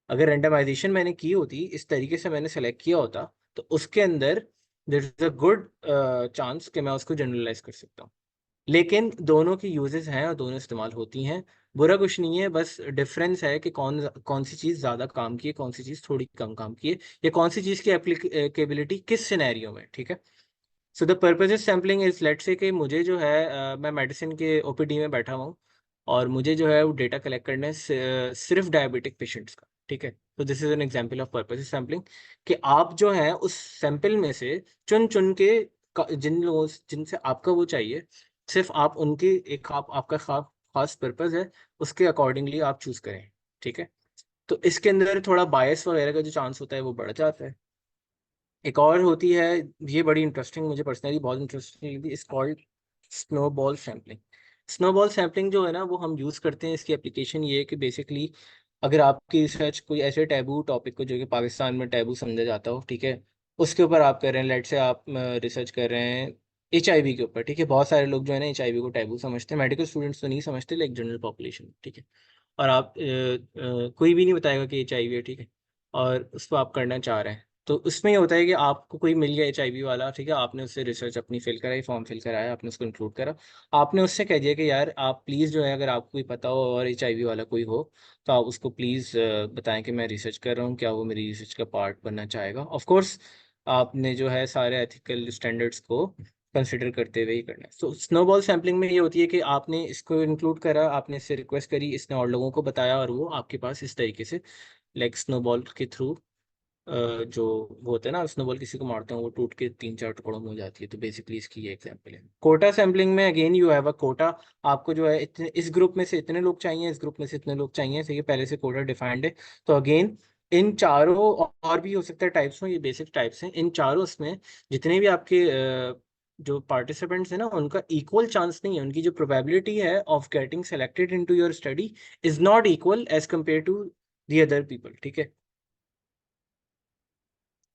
अगर रेंडमाइजेशन मैंने की होती, इस तरीके से मैंने सेलेक्ट किया होता, तो उसके अंदर there is a good chance कि मैं उसको जनरलाइज कर सकता हूँ। लेकिन दोनों की यूजेस हैं और दोनों इस्तेमाल होती हैं, बुरा कुछ नहीं है। बस डिफरेंस है कि कौन कौन सी चीज़ ज़्यादा काम की है, कौन सी चीज़ थोड़ी कम काम की है, या कौन सी चीज़ की एप्लीकेबिलिटी किस सिनेरियो में, ठीक है। So the purpose is sampling is, let say कि मुझे जो है मैं मेडिसिन के ओपीडी में बैठा हूँ और मुझे जो है वो डेटा कलेक्ट करना है सिर्फ डायबिटिक पेशेंट्स का, ठीक है। तो this is an example of purpose is sampling कि आप जो है उस सैंपल में से चुन चुन के जिन लोगों जिनसे आपका वो चाहिए, सिर्फ आप उनके एक आपका खास पर्पज है उसके अकॉर्डिंगली आप चूज करें, ठीक है। तो इसके अंदर थोड़ा बायस वगैरह का जो चांस होता है वो बढ़ जाता है। एक और होती है, ये बड़ी इंटरेस्टिंग, मुझे पर्सनली बहुत इंटरेस्टिंग लगी, इस called snowball sampling. Snowball sampling जो है ना वो हम यूज़ करते हैं, इसकी एप्लीकेशन ये है कि बेसिकली अगर आपकी रिसर्च कोई ऐसे टैबू टॉपिक को जो कि पाकिस्तान में टैबू समझा जाता हो, ठीक है, उसके ऊपर आप कर रहे हैं। लेट से आप रिसर्च कर रहे हैं HIV के ऊपर, ठीक है। बहुत सारे लोग जो है ना HIV को टैबू समझते हैं, मेडिकल स्टूडेंट्स तो नहीं समझते लेकिन जनरल पॉपुलेशन, ठीक है। और आप कोई भी नहीं बताएगा कि HIV है, ठीक है, और उसको आप करना चाह रहे हैं। तो उसमें ये होता है कि आपको कोई मिल गया HIV वाला, ठीक है, आपने उससे रिसर्च अपनी फिल कराई, फॉर्म फिल कराया, आपने उसको इंक्लूड करा, आपने उससे कह दिया कि यार आप प्लीज़ जो है, अगर आपको कोई पता हो और HIV वाला कोई हो तो आप उसको प्लीज़ बताएं कि मैं रिसर्च कर रहा हूँ, क्या वो मेरी रिसर्च का पार्ट बनना चाहेगा। ऑफ कोर्स आपने जो है सारे एथिकल स्टैंडर्ड्स को कंसिडर करते हुए ही करना है। तो स्नोबॉल सैम्पलिंग में ये होती है कि आपने इसको इंक्लूड करा, आपने इससे रिक्वेस्ट करी, इसने और लोगों को बताया और वो आपके पास इस तरीके से लाइक स्नोबॉल के थ्रू जो वो होता है ना, स्नोबॉल किसी को मारते हैं वो टूट के 3-4 टुकड़ों में हो जाती है। तो बेसिकली इसकी ये एग्जांपल है। कोटा सैम्पलिंग में again you have a quota, आपको जो है इतने, इस ग्रुप में से इतने लोग चाहिए, इस ग्रुप में से इतने लोग चाहिए, तो ये पहले से कोटा डिफाइंड है। तो अगेन इन चारों, और भी हो सकता है टाइप्स हो, ये बेसिक टाइप्स हैं, इन चारों उसमें जितने भी आपके जो पार्टिसिपेंट्स हैं ना, उनका इक्वल चांस नहीं है, उनकी जो प्रोबेबिलिटी है of getting selected into your study is not equal as compare to the other people, ठीक है।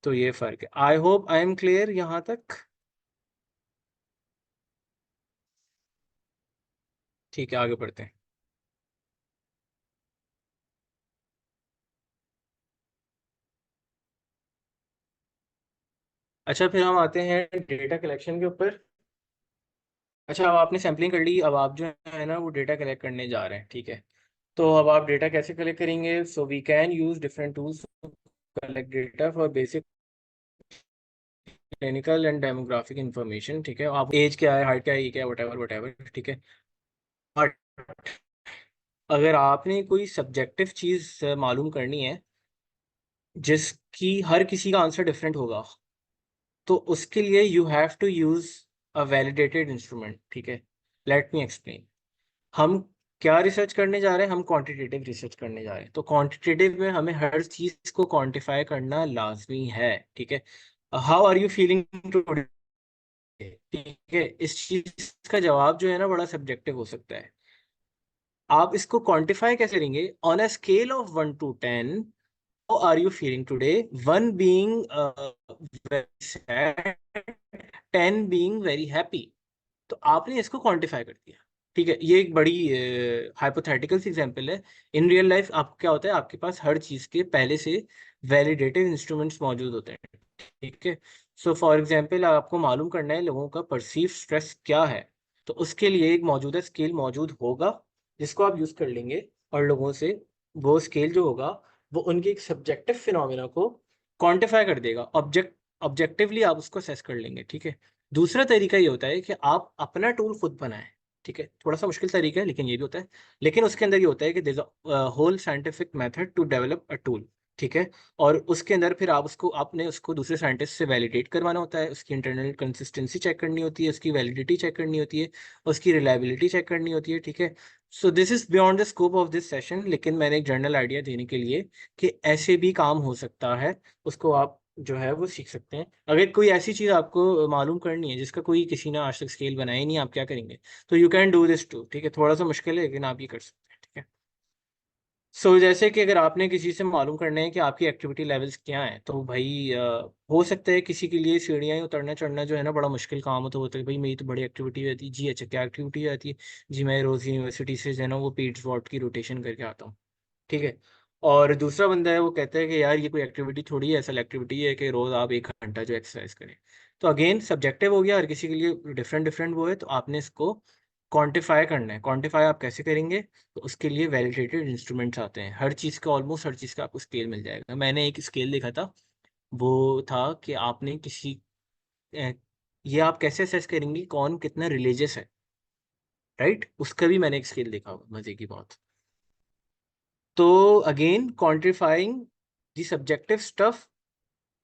तो ये फर्क है। I hope I am clear यहाँ तक। ठीक है, आगे बढ़ते हैं। अच्छा, फिर हम आते हैं डेटा कलेक्शन के ऊपर। अच्छा, अब आपने सैम्पलिंग कर ली, अब आप जो है ना वो डेटा कलेक्ट करने जा रहे हैं, ठीक है। तो अब आप डेटा कैसे कलेक्ट करेंगे? So we can use different tools collect data for basic clinical and demographic information, ठीक है। आप एज क्या है, हाइट क्या है, ये क्या है, वट एवर, ठीक है। बट अगर आपने कोई सब्जेक्टिव चीज़ मालूम करनी है जिसकी हर किसी का आंसर डिफरेंट होगा, तो उसके लिए you have to use a validated instrument, ठीक है। Let me explain. हम क्या रिसर्च करने जा रहे हैं? हम क्वांटिटेटिव रिसर्च करने जा रहे हैं। तो क्वांटिटेटिव में हमें हर चीज को क्वांटिफाई करना लाजमी है, ठीक है। How are you feeling today, ठीक है। इस चीज का जवाब जो है ना बड़ा सब्जेक्टिव हो सकता है। आप इसको क्वांटिफाई कैसे करेंगे? On a scale of 1 to 10, how are you feeling today, 1 being very sad, 10 being very happy. तो आपने इसको क्वांटिफाई कर दिया, ठीक है। ये एक बड़ी हाइपोथेटिकल सी एग्जांपल है। इन रियल लाइफ आपको क्या होता है, आपके पास हर चीज़ के पहले से वैलिडेटेड इंस्ट्रूमेंट्स मौजूद होते हैं, ठीक है। सो फॉर एग्जांपल, आपको मालूम करना है लोगों का परसीव स्ट्रेस क्या है, तो उसके लिए एक मौजूदा स्केल मौजूद होगा जिसको आप यूज़ कर लेंगे, और लोगों से वो स्केल जो होगा वो उनके एक सब्जेक्टिव फिनोमिना को क्वांटिफाई कर देगा। ऑब्जेक्टिवली आप उसको असेस कर लेंगे, ठीक है। दूसरा तरीका ये होता है कि आप अपना टूल खुद बनाएं, ठीक है। थोड़ा सा मुश्किल तरीका है लेकिन ये भी होता है। लेकिन उसके अंदर ये होता है कि there is a whole scientific method to develop a tool, ठीक है। और उसके अंदर फिर आप उसको, आपने उसको दूसरे साइंटिस्ट से वैलिडेट करवाना होता है, उसकी इंटरनल कंसिस्टेंसी चेक करनी होती है, उसकी वैलिडिटी चेक करनी होती है, उसकी रिलायबिलिटी चेक करनी होती है, ठीक है। So this is beyond the scope of this session, लेकिन मैंने एक जनरल आइडिया देने के लिए कि ऐसे भी काम हो सकता है, उसको आप जो है वो सीख सकते हैं। अगर कोई ऐसी चीज़ आपको मालूम करनी है जिसका कोई किसी ने आज तक स्केल बनाया ही नहीं, आप क्या करेंगे? तो you can do this too, ठीक है। थोड़ा सा मुश्किल है लेकिन आप ये कर सकते हैं, ठीक है। सो जैसे कि अगर आपने किसी से मालूम करना है कि आपकी एक्टिविटी लेवल्स क्या हैं, तो भाई हो सकता है किसी के लिए सीढ़ियाँ ही उतरना चढ़ना जो है ना बड़ा मुश्किल काम हो, तो होता है भाई मेरी तो बड़ी एक्टिविटी रहती है जी। अच्छा, क्या एक्टिविटी रहती है जी? मैं रोज़ यूनिवर्सिटी से जो है ना वो पीट्स वॉट की रोटेशन करके आता हूँ, ठीक है। और दूसरा बंदा है वो कहता है कि यार ये कोई एक्टिविटी थोड़ी है, असल एक्टिविटी है कि रोज आप 1 घंटा जो एक्सरसाइज करें। तो अगेन सब्जेक्टिव हो गया, हर किसी के लिए डिफरेंट डिफरेंट वो है, तो आपने इसको क्वांटिफाई करना है। क्वांटिफाई आप कैसे करेंगे? तो उसके लिए वैलिडेटेड इंस्ट्रूमेंट्स आते हैं, हर चीज़ का, ऑलमोस्ट हर चीज़ का आपको स्केल मिल जाएगा। मैंने एक स्केल देखा था, वो था कि आपने किसी अ, ये आप कैसे असेस करेंगे कौन कितना रिलीजियस है, राइट? उसका भी मैंने एक स्केल देखा हुआ, मजे की बात। तो again quantifying the subjective stuff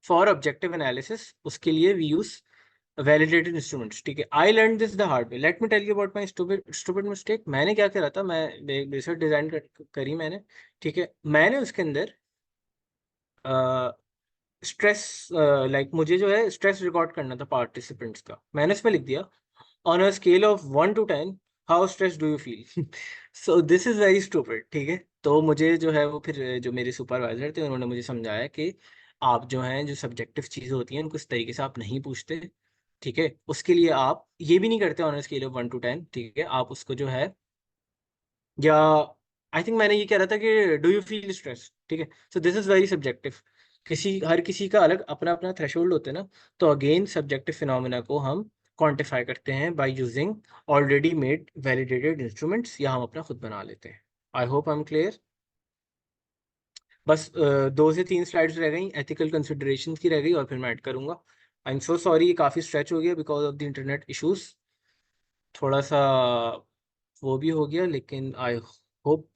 for objective analysis, उसके लिए वी यूज वैलिडेटेड इंस्ट्रूमेंट्स, ठीक है। I learn this the hard way, let me tell you about my stupid mistake. मैंने क्या करा था, मैं रिसर्च डिजाइन करी मैंने, ठीक है। मैंने उसके अंदर स्ट्रेस, लाइक मुझे जो है स्ट्रेस रिकॉर्ड करना था पार्टिसिपेंट्स का, मैंने उसमें लिख दिया on a scale of 1 to 10 how stress do you feel. So this is very stupid, ठीक है। तो मुझे जो है वो फिर जो मेरे सुपरवाइजर थे उन्होंने मुझे समझाया कि आप जो हैं जो सब्जेक्टिव चीज़ें होती हैं उनको इस तरीके से आप नहीं पूछते, ठीक है। उसके लिए आप ये भी नहीं करते on a scale of 1 to 10, ठीक है। आप उसको जो है, या आई थिंक मैंने ये कह रहा था कि डू यू फील स्ट्रेस, ठीक है। So this is very subjective. हर किसी का अलग अपना अपना थ्रेशोल्ड होता है ना। तो अगेन सब्जेक्टिव फिनोमेना को हम क्वांटिफाई करते हैं by using already made validated instruments, या हम अपना खुद बना लेते हैं। आई होप आई एम क्लियर। बस 2 से 3 स्लाइड्स रह गई, एथिकल कंसिडरेशंस की रह गई, और फिर मैं ऐड करूंगा। आई एम सो सॉरी, ये काफ़ी स्ट्रेच हो गया because of the internet issues, थोड़ा सा वो भी हो गया, लेकिन आई होप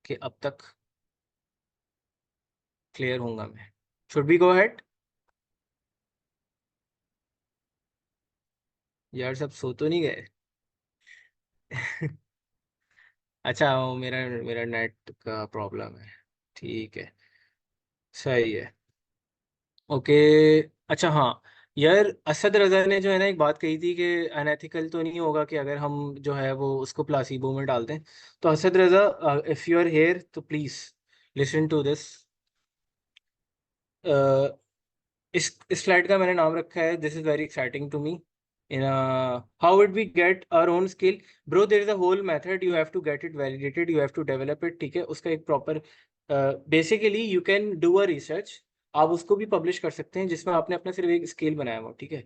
कि अब तक क्लियर होऊंगा मैं। Should be go ahead? यार सब सो तो नहीं गए? अच्छा, वो मेरा मेरा नेट का प्रॉब्लम है। ठीक है, सही है। ओके। अच्छा हाँ, यार असद रजा ने जो है ना एक बात कही थी कि अनएथिकल तो नहीं होगा कि अगर हम जो है वो उसको प्लासीबो में डाल दें। तो Asad Raza, if you are here तो प्लीज़ लिसन टू दिस। इस स्लाइड का मैंने नाम रखा है, this is very exciting to me. In how would we get our own skill? Bro, there is a whole method, you have to get it validated, you have to develop it, ठीक है। उसका एक proper, basically you can do a research, आप उसको भी पब्लिश कर सकते हैं जिसमें आपने अपना सिर्फ एक स्केल बनाया हुआ, ठीक है।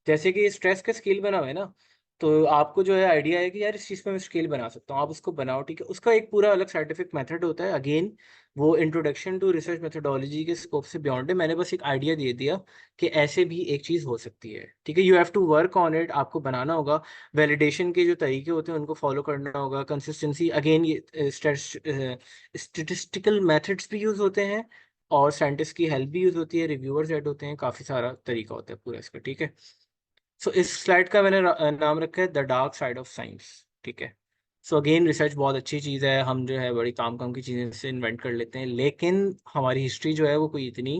जैसे कि स्ट्रेस का स्केल बना हुआ है ना, तो आपको जो है आइडिया है कि यार इस चीज़ पे मैं स्केल बना सकता हूँ, आप उसको बनाओ, ठीक है। उसका एक पूरा अलग साइंटिफिक मेथड होता है, अगेन वो इंट्रोडक्शन टू रिसर्च मेथोडोलॉजी के स्कोप से बियॉन्ड है, मैंने बस एक आइडिया दे दिया कि ऐसे भी एक चीज़ हो सकती है, ठीक है। You have to work on it, आपको बनाना होगा, वैलिडेशन के जो तरीके होते हैं उनको फॉलो करना होगा, कंसिस्टेंसी, अगेन ये स्टेटिस्टिकल मेथड्स भी यूज़ होते हैं, और साइंटिस्ट की हेल्प भी यूज़ होती है, रिव्यूअर्स ऐड होते हैं, काफ़ी सारा तरीका होता है पूरा इसका, ठीक है। सो इस स्लाइड का मैंने नाम रखा है the dark side of science, ठीक है। सो अगेन रिसर्च बहुत अच्छी चीज़ है, हम जो है बड़ी काम काम की चीज़ें से इन्वेंट कर लेते हैं, लेकिन हमारी हिस्ट्री जो है वो कोई इतनी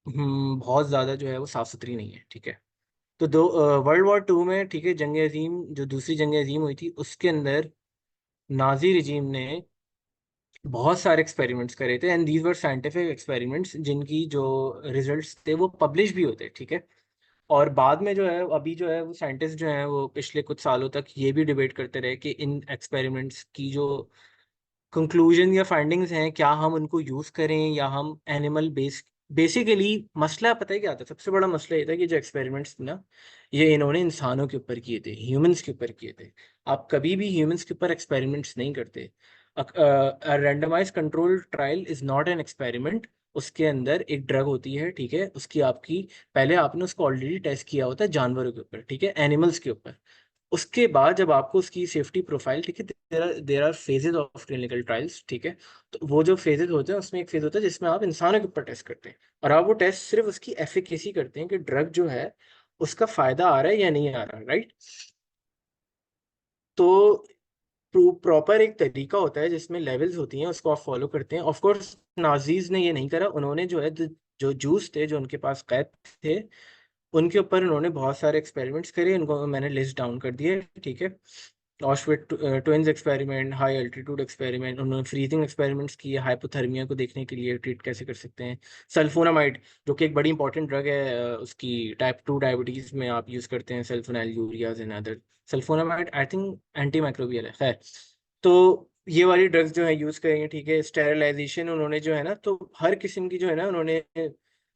बहुत ज़्यादा जो है वो साफ़ सुथरी नहीं है, ठीक है। तो वर्ल्ड वॉर टू में, ठीक है, जंग अजीम, जो दूसरी जंग अजीम हुई थी उसके अंदर नाजी रिजीम ने बहुत सारे एक्सपेरिमेंट्स करे थे, and these were scientific experiments जिनकी जो रिजल्ट्स थे वो पब्लिश भी होते, ठीक है। और बाद में जो है अभी जो है वो साइंटिस्ट जो हैं वो पिछले कुछ सालों तक ये भी डिबेट करते रहे कि इन एक्सपेरिमेंट्स की जो कंक्लूजन या फाइंडिंग्स हैं, क्या हम उनको यूज़ करें या हम एनिमल बेस्ड। बेसिकली मसला पता है क्या था? सबसे बड़ा मसला ये था कि जो एक्सपेरिमेंट्स ना, ये इन्होंने इंसानों के ऊपर किए थे, ह्यूमंस के ऊपर किए थे। आप कभी भी ह्यूमंस के ऊपर एक्सपेरिमेंट्स नहीं करते। Randomise control trial is not an experiment. उसके अंदर एक ड्रग होती है, ठीक है, उसकी आपकी पहले आपने उसको ऑलरेडी टेस्ट किया होता है जानवरों के ऊपर, ठीक है, एनिमल्स के ऊपर। उसके बाद जब आपको उसकी सेफ्टी प्रोफाइल, ठीक है, there are phases of clinical trials, ठीक है। तो वो जो फेजेस होते हैं उसमें एक फेज होता है जिसमें आप इंसानों के ऊपर टेस्ट करते हैं, और आप वो टेस्ट सिर्फ उसकी एफिकेसी करते हैं कि ड्रग जो है उसका फायदा आ रहा है या नहीं आ रहा, राइट। तो प्रॉपर एक तरीका होता है जिसमें लेवल्स होती हैं, उसको आप फॉलो करते हैं। ऑफ कोर्स नाजीज ने ये नहीं करा, उन्होंने जो है जो जूस थे जो उनके पास कैद थे उनके ऊपर उन्होंने बहुत सारे एक्सपेरिमेंट्स करे, उनको मैंने लिस्ट डाउन कर दिए, ठीक है। Auschwitz twins experiment, high altitude experiment, उन्होंने फ्रीजिंग एक्सपेरिमेंट्स किए हाइपोथर्मिया को देखने के लिए ट्रीट कैसे कर सकते हैं। सल्फोनामाइड, जो कि एक बड़ी इंपॉर्टेंट ड्रग है, उसकी टाइप 2 डायबिटीज़ में आप यूज़ करते हैं sulfonylureas and other. Sulfonamide I think anti microbial है, खैर। तो ये वाली ड्रग्स जो है यूज़ करेंगे, ठीक है। स्टेरिलाइजेशन उन्होंने जो है ना, तो हर किस्म की जो है ना उन्होंने,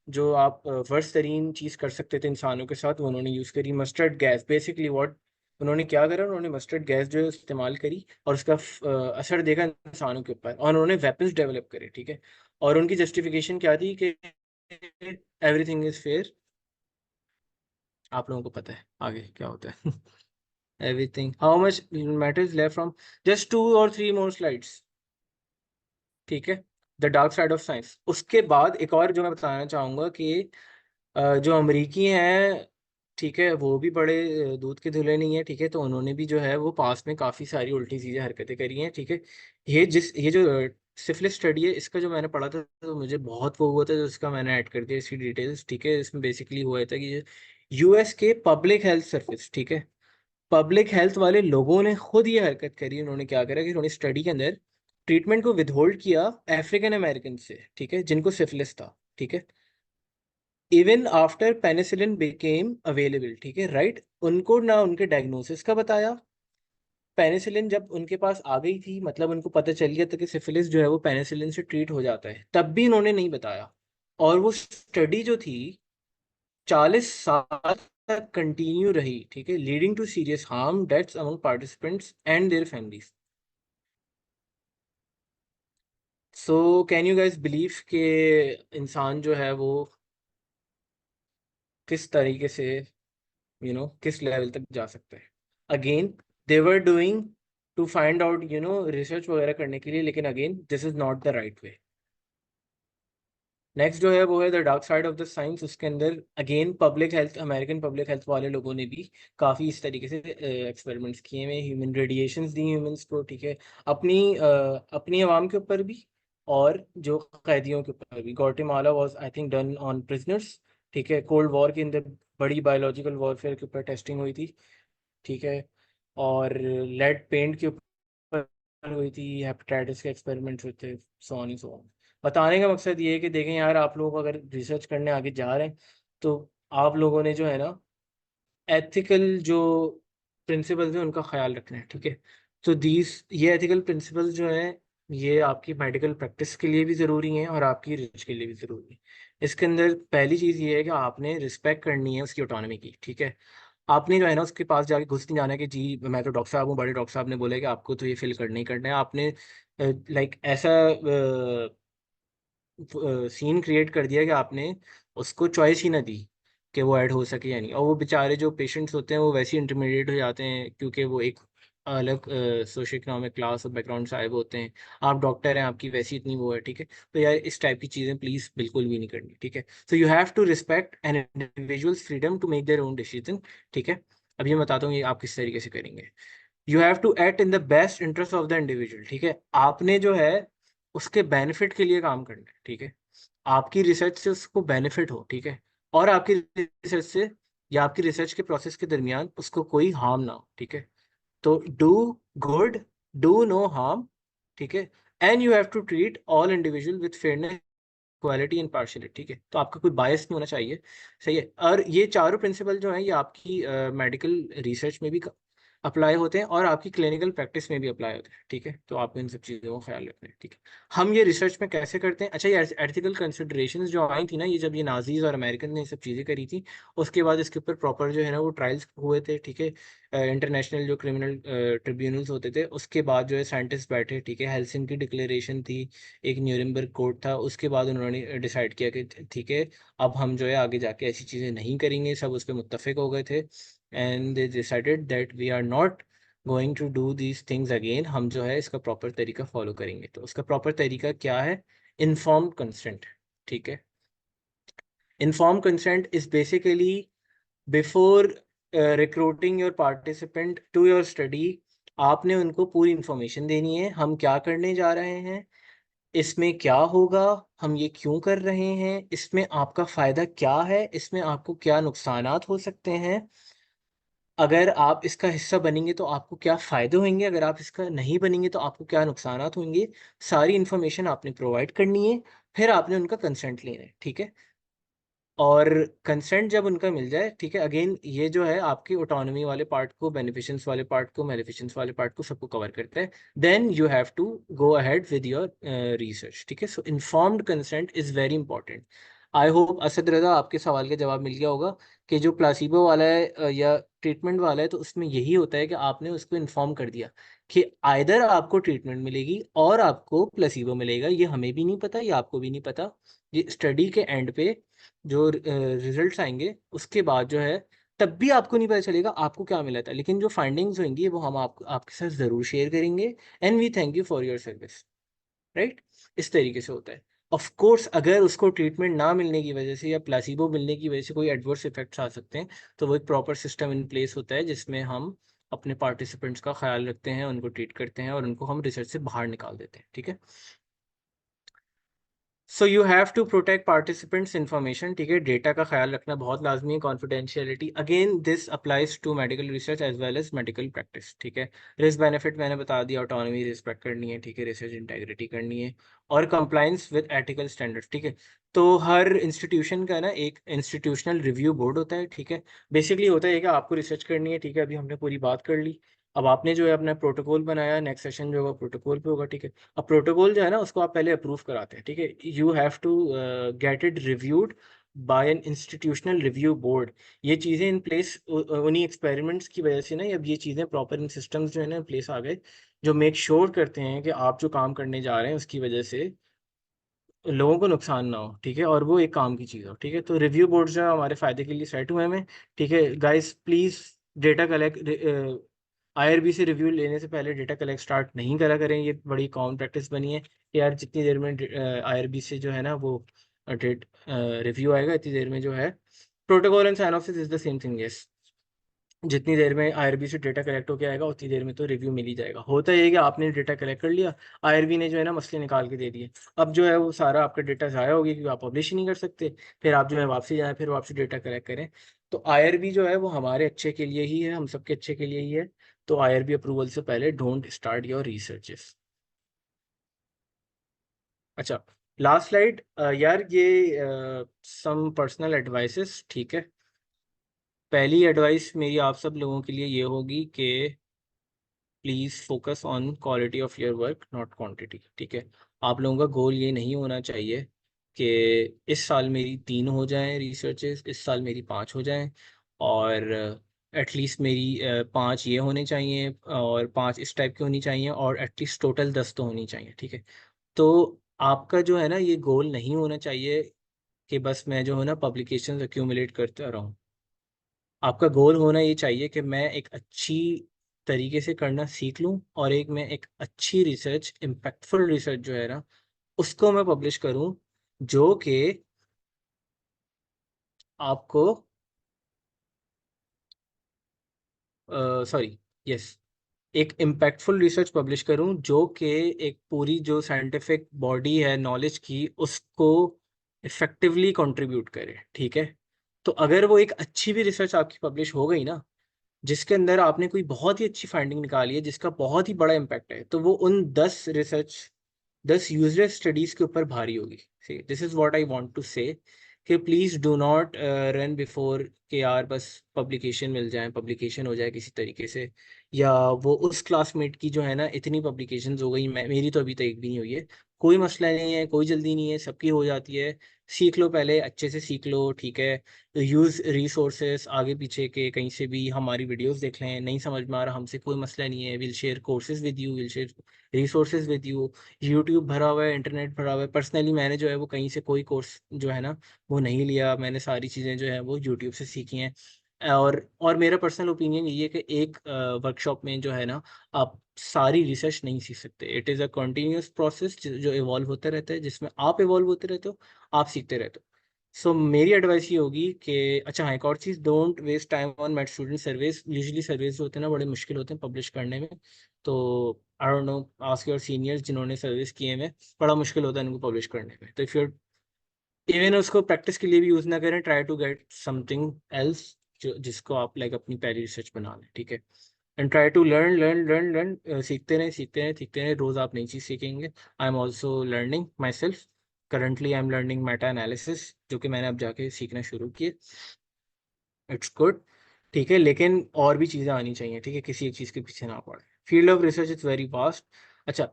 जो आप वर्स्ट तरीन चीज़ कर सकते थे इंसानों के साथ वो उन्होंने यूज़ करी। मस्टर्ड गैस, बेसिकली व्हाट उन्होंने क्या करा, उन्होंने मस्टर्ड गैस जो है इस्तेमाल करी और उसका असर देखा इंसानों के ऊपर, और उन्होंने वेपन्स डेवलप करे, ठीक है। और उनकी जस्टिफिकेशन क्या थी कि एवरीथिंग इज फेयर। आप लोगों को पता है आगे क्या होता है। Everything, how much matters left from, just 2 और 3 मोर स्लाइड्स, ठीक है। The dark side of science. उसके बाद एक और जो मैं बताना चाहूँगा कि जो अमरीकी हैं, ठीक है, वो भी बड़े दूध के धुले नहीं है, ठीक है। तो उन्होंने भी जो है वो पास में काफ़ी सारी उल्टी सीधी हरकतें करी हैं, ठीक है। ये जो सिफिलिस स्टडी है इसका जो मैंने पढ़ा था तो मुझे बहुत वो हुआ था, तो इसका मैंने ऐड कर दिया इसकी डिटेल्स, ठीक है। इसमें बेसिकली हुआ था कि यूएस के पब्लिक हेल्थ सर्विस, ठीक है, पब्लिक हेल्थ वाले लोगों ने खुद ये हरकत करी। उन्होंने क्या करा कि उन्होंने स्टडी के अंदर ट्रीटमेंट को विदहोल्ड किया अफ्रीकन अमेरिकन से, ठीक है, जिनको सिफिलिस था, ठीक है। Even after penicillin became available, ठीक है, राइट। उनको ना उनके डायग्नोसिस का बताया, पेनिसिलिन जब उनके पास आ गई थी, मतलब उनको पता चल गया था कि सिफिलिस जो है वो पेनिसिलिन से ट्रीट हो जाता है, तब भी इन्होंने नहीं बताया। और वो स्टडी जो थी 40 साल तक कंटिन्यू रही, ठीक है, leading to serious harm, deaths among participants and their families. So can you guys believe के इंसान जो है वो किस तरीके से किस लेवल तक जा सकता है। Again they were doing to find out research वगैरह करने के लिए, लेकिन again this is not the right way. Next जो है वो है the dark side of the science. उसके अंदर again public health, American public health वाले लोगों ने भी काफ़ी इस तरीके से एक्सपेरिमेंट्स किए हुए, ह्यूमन रेडिएशंस दी ह्यूमंस को, ठीक है, अपनी आवाम के ऊपर भी और जो कैदियों के ऊपर भी। Guatemala was I think done on prisoners, ठीक है, कोल्ड वॉर के अंदर बड़ी बायोलॉजिकल वॉरफेयर के ऊपर टेस्टिंग हुई थी, ठीक है, और लेड पेंट के ऊपर हुई थी, हेपेटाइटिस के एक्सपेरिमेंट्स हुए थे, सो ऑन सो ऑन। बताने का मकसद ये है कि देखें यार, आप लोग अगर रिसर्च करने आगे जा रहे हैं तो आप लोगों ने जो है ना एथिकल जो प्रिंसिपल्स हैं उनका ख्याल रखना है, ठीक है। तो ये एथिकल प्रिंसिपल्स जो हैं ये आपकी मेडिकल प्रैक्टिस के लिए भी ज़रूरी हैं और आपकी रिसर्च के लिए भी ज़रूरी है। इसके अंदर पहली चीज़ ये है कि आपने रिस्पेक्ट करनी है उसकी ऑटोनॉमी की, ठीक है। आपने जो है ना उसके पास जाके घुस नहीं जाना है कि जी मैं तो डॉक्टर साहब हूँ, बड़े डॉक्टर साहब ने बोला है कि आपको तो ये फिल करना ही करना है। आपने लाइक ऐसा सीन क्रिएट कर दिया कि आपने उसको चॉइस ही ना दी कि वो ऐड हो सके या नहीं। और वो बेचारे जो पेशेंट्स होते हैं वो वैसे ही इंटरमीडिएट हो जाते हैं, क्योंकि वो एक अलग सोशो इकोनॉमिक क्लास और बैकग्राउंड से आए हुए होते हैं। आप डॉक्टर हैं, आपकी वैसी इतनी वो है, ठीक है। तो यार इस टाइप की चीज़ें प्लीज़ बिल्कुल भी नहीं करनी, ठीक है। So you have to respect an individual's freedom to make their own decision, ठीक है। अब ये बताता हूँ ये आप किस तरीके से करेंगे। You have to act in the best interest of the individual, ठीक है। आपने जो है उसके बेनिफिट के लिए काम करना है, ठीक है। आपकी रिसर्च से उसको बेनिफिट हो, ठीक है, और आपकी रिसर्च से या आपकी रिसर्च के प्रोसेस के दरमियान उसको कोई हार्म ना हो, ठीक है। तो do good, do no harm, ठीक है, and you have to treat all individual with fairness, quality and partiality, ठीक है। तो आपका कोई बायस नहीं होना चाहिए, सही है। और ये चारों प्रिंसिपल जो हैं ये आपकी मेडिकल रिसर्च में भी अप्लाई होते हैं और आपकी क्लिनिकल प्रैक्टिस में भी अप्लाई होते हैं, ठीक है। तो आपको इन सब चीज़ों का ख्याल रखना है, ठीक है। हम ये रिसर्च में कैसे करते हैं? अच्छा, ये एथिकल कंसिडरेशंस जो आई थी ना, ये जब ये नाजीज और अमेरिकन ने ये सब चीज़ें करी थी, उसके बाद इसके ऊपर प्रॉपर जो है ना वो ट्रायल्स हुए थे, ठीक है। इंटरनेशनल जो क्रिमिनल ट्रिब्यूनल्स होते थे, उसके बाद जो है साइंटिस्ट बैठे, ठीक है, हेल्सिंकी डिक्लेरेशन थी, एक न्यूरेमबर्ग कोड था, उसके बाद उन्होंने डिसाइड किया कि ठीक है अब हम जो है आगे जाके ऐसी चीज़ें नहीं करेंगे। सब उस पर मुत्तफिक हो गए थे and they decided that we are not going to do these things again. हम जो है इसका प्रॉपर तरीका फॉलो करेंगे। तो उसका प्रॉपर तरीका क्या है? इन्फॉर्म्ड कंसेंट, ठीक है। Informed consent is basically before recruiting your participant to your study, आपने उनको पूरी इंफॉर्मेशन देनी है, हम क्या करने जा रहे हैं, इसमें क्या होगा, हम ये क्यों कर रहे हैं, इसमें आपका फ़ायदा क्या है, इसमें आपको क्या नुकसानात हो सकते हैं, अगर आप इसका हिस्सा बनेंगे तो आपको क्या फ़ायदे होंगे, अगर आप इसका नहीं बनेंगे तो आपको क्या नुकसानात होंगे। सारी इन्फॉर्मेशन आपने प्रोवाइड करनी है, फिर आपने उनका कंसेंट लेना है, ठीक है। और कंसेंट जब उनका मिल जाए, ठीक है, अगेन ये जो है आपकी ऑटोनॉमी वाले पार्ट को, बेनिफिशंस वाले पार्ट को, मेलिफिशंस वाले पार्ट को, सबको कवर करता है। Then you have to go ahead with your research, ठीक है। So informed consent is very important. I hope Asad Raza आपके सवाल का जवाब मिल गया होगा कि जो प्लासिबो वाला है या ट्रीटमेंट वाला है, तो उसमें यही होता है कि आपने उसको इन्फॉर्म कर दिया कि आइदर आपको ट्रीटमेंट मिलेगी और आपको प्लासिबो मिलेगा। ये हमें भी नहीं पता, ये आपको भी नहीं पता। ये स्टडी के एंड पे जो रिजल्ट्स आएंगे उसके बाद जो है तब भी आपको नहीं पता चलेगा आपको क्या मिला था, लेकिन जो फाइंडिंग्स होंगी वो हम आपके साथ ज़रूर शेयर करेंगे। And we thank you for your service, right. इस तरीके से होता है। ऑफ कोर्स अगर उसको ट्रीटमेंट ना मिलने की वजह से या प्लासिबो मिलने की वजह से कोई एडवर्स इफेक्ट्स आ सकते हैं, तो वो एक प्रॉपर सिस्टम इन प्लेस होता है जिसमें हम अपने पार्टिसिपेंट्स का ख्याल रखते हैं, उनको ट्रीट करते हैं और उनको हम रिसर्च से बाहर निकाल देते हैं, ठीक है। So you have to protect participants information, ठीक है। डेटा का ख्याल रखना बहुत लाजमी है, confidentiality. Again this applies to medical research as well as medical practice, ठीक है। रिस्क बेनिफिट मैंने बता दिया, ऑटोनॉमी रिस्पेक्ट करनी है, ठीक है, रिसर्च इंटेग्रिटी करनी है और कंप्लाइंस विद एथिकल स्टैंडर्ड्स, ठीक है। तो हर इंस्टीट्यूशन का ना एक इंस्टीट्यूशनल रिव्यू बोर्ड होता है, ठीक है। बेसिकली होता है कि आपको रिसर्च करनी है, ठीक है, अभी हमने पूरी बात कर ली। अब आपने जो है अपना प्रोटोकॉल बनाया, नेक्स्ट सेशन जो होगा प्रोटोकॉल पे होगा, ठीक है। अब प्रोटोकॉल जो है ना उसको आप पहले अप्रूव कराते हैं, ठीक है। You have to get it reviewed by an institutional review board. ये चीज़ें इन प्लेस उन्हीं एक्सपेरिमेंट्स की वजह से ना अब ये चीज़ें प्रॉपर इन सिस्टम्स जो है ना प्लेस आ गए, जो मेक श्योर करते हैं कि आप जो काम करने जा रहे हैं उसकी वजह से लोगों को नुकसान ना हो, ठीक है, और वो एक काम की चीज़ हो, ठीक है। तो रिव्यू बोर्ड्स जो है हमारे फ़ायदे के लिए सेट हुए हैं, ठीक है। Guys please data collect IRB से रिव्यू लेने से पहले डेटा कलेक्ट स्टार्ट नहीं करा करें। ये बड़ी कॉमन प्रैक्टिस बनी है कि यार जितनी देर में आईआरबी से जो है ना वो डेट रिव्यू आएगा इतनी देर में जो है protocol and sign off is the same thing, yes. जितनी देर में आईआरबी से डेटा कलेक्ट होकर आएगा उतनी देर में तो रिव्यू मिल ही जाएगा। होता ये है कि आपने डेटा कलेक्ट कर लिया, आईआरबी ने जो है ना मसले निकाल के दे दिए, अब जो है वो सारा आपका डेटा ज़ाया हो गया क्योंकि आप पब्लिश ही नहीं कर सकते। फिर आप जो है वापसी जाएँ, फिर वापसी डेटा कलेक्ट करें। तो आईआरबी जो है वो हमारे अच्छे के लिए ही है, हम सबके अच्छे के लिए ही है। तो आईआरबी अप्रूवल से पहले डोंट स्टार्ट योर रिसर्चेस। अच्छा, लास्ट स्लाइड यार, ये सम पर्सनल एडवाइसेस, ठीक है। पहली एडवाइस मेरी आप सब लोगों के लिए ये होगी कि please focus on quality of your work not quantity, ठीक है। आप लोगों का गोल ये नहीं होना चाहिए कि इस साल मेरी 3 हो जाएं रिसर्चेस, इस साल मेरी 5 हो जाएं, और एटलीस्ट मेरी 5 ये होने चाहिए और 5 इस टाइप की होनी चाहिए, और एटलीस्ट टोटल 10 तो होनी चाहिए, ठीक है। तो आपका जो है ना ये गोल नहीं होना चाहिए कि बस मैं जो है ना पब्लिकेशंस एक्यूमुलेट करता रहूँ। आपका गोल होना ये चाहिए कि मैं एक अच्छी तरीके से करना सीख लूं, और मैं एक अच्छी रिसर्च, इम्पैक्टफुल रिसर्च जो है ना उसको मैं पब्लिश करूं, जो कि आपको सॉरी, यस, एक इम्पैक्टफुल रिसर्च पब्लिश करूं जो कि एक पूरी जो साइंटिफिक बॉडी है नॉलेज की उसको इफेक्टिवली कंट्रीब्यूट करे, ठीक है। तो अगर वो एक अच्छी भी रिसर्च आपकी पब्लिश हो गई ना, जिसके अंदर आपने कोई बहुत ही अच्छी फाइंडिंग निकाली है जिसका बहुत ही बड़ा इम्पैक्ट है, तो वो उन 10 यूजलेस स्टडीज के ऊपर भारी होगी। This is what I want to say कि please do not run before कि यार बस पब्लिकेशन मिल जाए, पब्लिकेशन हो जाए किसी तरीके से, या वो उस क्लासमेट की जो है ना इतनी पब्लिकेशंस हो गई, मेरी तो अभी तक एक भी नहीं हुई है। कोई मसला नहीं है, कोई जल्दी नहीं है, सबकी हो जाती है। सीख लो, पहले अच्छे से सीख लो, ठीक है। यूज़ रिसोर्सेस आगे पीछे के कहीं से भी हमारी वीडियोस देख लें, नहीं समझ में आ रहा हमसे कोई मसला नहीं है, will share courses with you, will share resources with you. YouTube भरा हुआ है, इंटरनेट भरा हुआ है। पर्सनली मैंने जो है वो कहीं से कोई कोर्स जो है ना वो नहीं लिया, मैंने सारी चीज़ें जो है वो यूट्यूब से सीखी हैं। और मेरा पर्सनल ओपिनियन ये है कि एक वर्कशॉप में जो है ना आप सारी रिसर्च नहीं सीख सकते। It is a continuous process जो इवॉल्व होता रहता है, जिसमें आप इवॉल्व होते रहते हो, आप सीखते रहते हो। सो मेरी एडवाइस ये होगी कि अच्छा हाँ, एक और चीज़, don't waste time on med student surveys. Usually surveys होते हैं ना बड़े मुश्किल होते हैं पब्लिश करने में, तो I don't know, ask your seniors जिन्होंने सर्विस किए हैं, बड़ा मुश्किल होता है इनको पब्लिश करने में। तो इफ़ यू इवन उसको प्रैक्टिस के लिए भी यूज़ ना करें, try to get something else जो जिसको आप लाइक अपनी पहली रिसर्च बना लें, ठीक है। And try to learn learn learn learn, सीखते रहें सीखते रहें सीखते रहें, रोज़ आप नई चीज़ सीखेंगे। I am also learning my self, currently I am learning Meta analysis, जो कि मैंने अब जाके सीखना शुरू किए। इट्स गुड, ठीक है, लेकिन और भी चीज़ें आनी चाहिए, ठीक है, किसी एक चीज़ के पीछे ना पड़े। Field of research is very vast. अच्छा,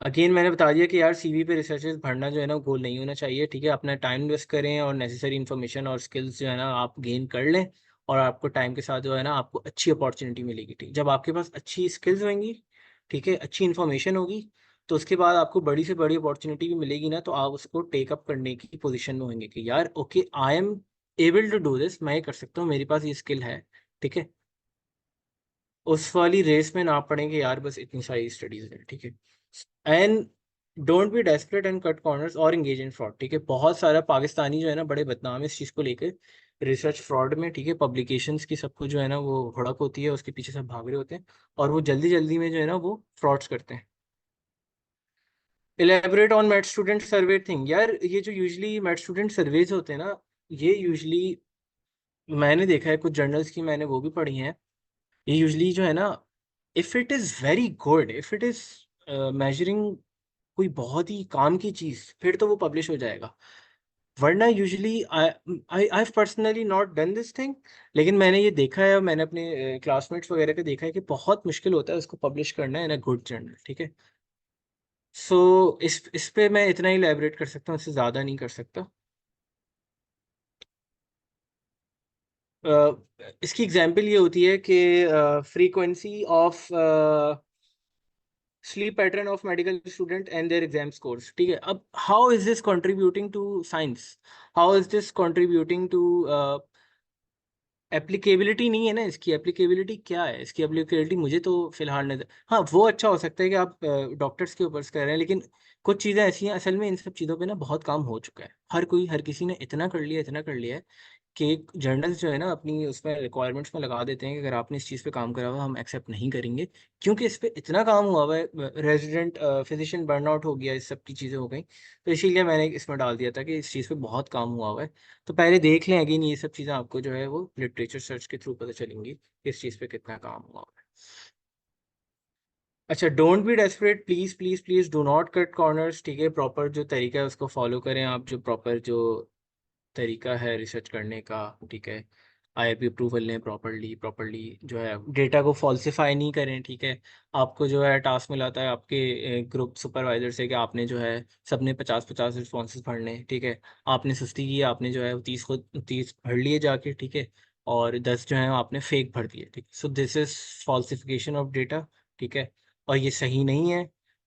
अगेन मैंने बता दिया कि यार सीवी पे रिसर्चेस भरना जो है ना गोल नहीं होना चाहिए, ठीक है। अपना टाइम इन्वेस्ट करें और नेसेसरी इन्फॉर्मेशन और स्किल्स जो है ना आप गेन कर लें, और आपको टाइम के साथ जो है ना आपको अच्छी अपॉर्चुनिटी मिलेगी, ठीक। जब आपके पास अच्छी स्किल्स होंगी, ठीक है, अच्छी इन्फॉर्मेशन होगी, तो उसके बाद आपको बड़ी से बड़ी अपॉर्चुनिटी भी मिलेगी ना, तो आप उसको टेकअप करने की पोजिशन में होंगे कि यार okay, I am able to do this, मैं ये कर सकता हूँ, मेरे पास ये स्किल है, ठीक है। उस वाली रेस में ना पड़ेंगे यार बस इतनी सारी स्टडीज है, ठीक है। And don't be desperate and cut corners और इंगेज इन फ्रॉड, ठीक है। बहुत सारा पाकिस्तानी जो है ना बड़े बदनाम है इस चीज़ को लेकर, रिसर्च फ्रॉड में, ठीक है। पब्लिकेशंस की सबको जो है ना वो हड़प होती है, उसके पीछे सब भाग रहे होते हैं, और वो जल्दी जल्दी में जो है ना वो फ्रॉड्स करते हैं। Elaborate on med student survey thing, यार ये जो यूजली मेड स्टूडेंट सर्वेज होते हैं ना, ये यूजली मैंने देखा है कुछ जर्नल्स की, मैंने वो भी पढ़ी हैं। ये यूजली जो है ना, if it is very good, if it is measuring कोई बहुत ही काम की चीज़, फिर तो वो पब्लिश हो जाएगा। वरना usually I I personally not done this thing, लेकिन मैंने ये देखा है, मैंने अपने क्लासमेट्स वगैरह का देखा है कि बहुत मुश्किल होता है उसको पब्लिश करना इन अ गुड जर्नल, ठीक है। सो इस पे मैं इतना ही एलैबोरेट कर सकता हूँ, इससे ज़्यादा नहीं कर सकता। इसकी एग्जांपल ये होती है कि frequency of sleep pattern of medical student and their exam scores, ठीक है। अब how is this contributing to science, how is this contributing to applicability नहीं है ना इसकी, एप्लीकेबिलिटी क्या है इसकी, एप्लीकेबिलिटी मुझे तो फिलहाल नजर, हाँ वो अच्छा हो सकता है कि आप डॉक्टर्स के ऊपर से कर रहे हैं, लेकिन कुछ चीज़ें ऐसी हैं, असल में इन सब चीज़ों पे ना बहुत काम हो चुका है, हर किसी ने इतना कर लिया है कि जर्नल्स जो है ना अपनी उसमें रिक्वायरमेंट्स में लगा देते हैं कि अगर आपने इस चीज़ पे काम करा हुआ हम एक्सेप्ट नहीं करेंगे, क्योंकि इस पे इतना काम हुआ हुआ है, रेजिडेंट फिजिशियन बर्नआउट हो गया, इस सब की चीज़ें हो गई, तो इसीलिए मैंने इसमें डाल दिया था कि इस चीज़ पे बहुत काम हुआ हुआ है। तो पहले देख लें अगेन, ये सब चीज़ें आपको जो है वो लिटरेचर सर्च के थ्रू पता चलेंगी कि इस चीज़ पे कितना काम हुआ हुआ है। अच्छा, don't be desperate, please please please do not cut corners, ठीक है। प्रॉपर जो तरीका है उसको फॉलो करें आप, जो प्रॉपर जो तरीका है रिसर्च करने का, ठीक है। आईआईपी अप्रूवल लें प्रॉपरली, प्रॉपरली जो है डेटा को फॉल्सिफाई नहीं करें, ठीक है। आपको जो है टास्क मिला था आपके ग्रुप सुपरवाइजर से कि आपने जो है सबने 50-50 रिस्पॉन्सेज भरने, ठीक है। आपने सुस्ती की, आपने जो है 30 भर लिए जाके, ठीक है, और 10 जो है आपने फेक भर दिए, ठीक है। So this is falsification of data, ठीक है, और ये सही नहीं है,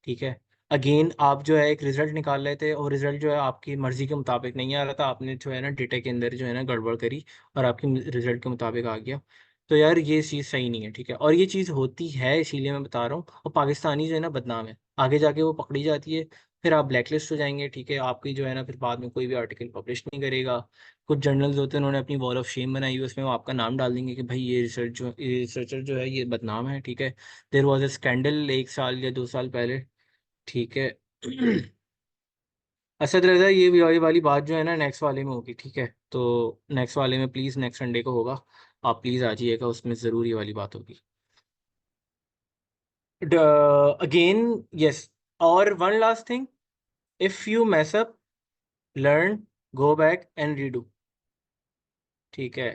ठीक है। अगेन आप जो है एक रिजल्ट निकाल रहे थे और रिजल्ट जो है आपकी मर्जी के मुताबिक नहीं आ रहा था, आपने जो है ना डेटा के अंदर जो है ना गड़बड़ करी और आपकी रिजल्ट के मुताबिक आ गया, तो यार ये चीज़ सही नहीं है, ठीक है। और ये चीज़ होती है, इसीलिए मैं बता रहा हूँ, और पाकिस्तानी जो है ना बदनाम है, आगे जाके वो पकड़ी जाती है, फिर आप ब्लैकलिस्ट हो जाएंगे, ठीक है। आपकी जो है ना फिर बाद में कोई भी आर्टिकल पब्लिश नहीं करेगा। कुछ जर्नल्स होते हैं उन्होंने अपनी वॉल ऑफ शेम बनाई हुई, उसमें वो आपका नाम डाल देंगे कि भाई ये रिसर्चर जो है ये बदनाम है, ठीक है। देर वॉज अ स्कैंडल 1 साल या 2 साल पहले, ठीक है। असद रजा, ये वाली बात जो है ना नेक्स्ट वाले में होगी, ठीक है। तो नेक्स्ट वाले में प्लीज़, नेक्स्ट संडे को होगा, आप प्लीज़ आ जाइएगा, उसमें ज़रूर ये वाली बात होगी। अगेन यस, और one last thing, if you mess up, learn, go back and redo, ठीक है।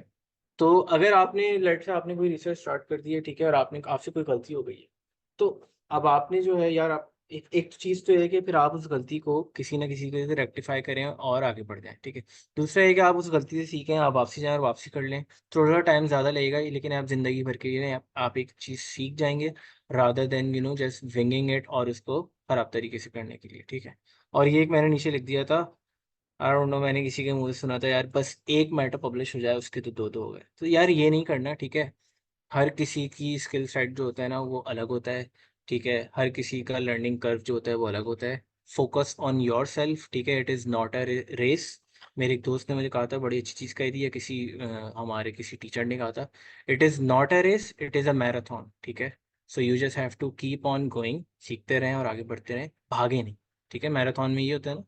तो अगर आपने लेट से आपने कोई रिसर्च स्टार्ट कर दी है, ठीक है, और आपने आपसे कोई गलती हो गई है, तो अब आपने जो है यार, आप एक चीज़ तो है कि फिर आप उस गलती को किसी ना किसी तरीके से रेक्टिफाई करें और आगे बढ़ जाएं, ठीक है। दूसरा है कि आप उस गलती से सीखें, आप वापसी जाएं और वापसी कर लें, थोड़ा टाइम ज़्यादा लगेगा, लेकिन आप ज़िंदगी भर के लिए आप एक चीज़ सीख जाएंगे, rather than just winging it और उसको ख़राब तरीके से करने के लिए, ठीक है। और ये एक मैंने नीचे लिख दिया था, आई डोंट नो, मैंने किसी के मुंह से सुना था यार, बस एक मैटर पब्लिश हो जाए उसके तो दो दो हो गए, तो यार ये नहीं करना, ठीक है। हर किसी की स्किल सेट जो होता है ना वो अलग होता है, ठीक है। हर किसी का लर्निंग कर्व जो होता है वो अलग होता है। फोकस ऑन योर सेल्फ, ठीक है, it is not a race. मेरे एक दोस्त ने मुझे कहा था, बड़ी अच्छी चीज़ कही थी, या किसी हमारे किसी टीचर ने कहा था, it is not a race, it is a marathon, ठीक है। So you just have to keep on going, सीखते रहें और आगे बढ़ते रहें, भागे नहीं, ठीक है। मैराथन में ये होता है ना।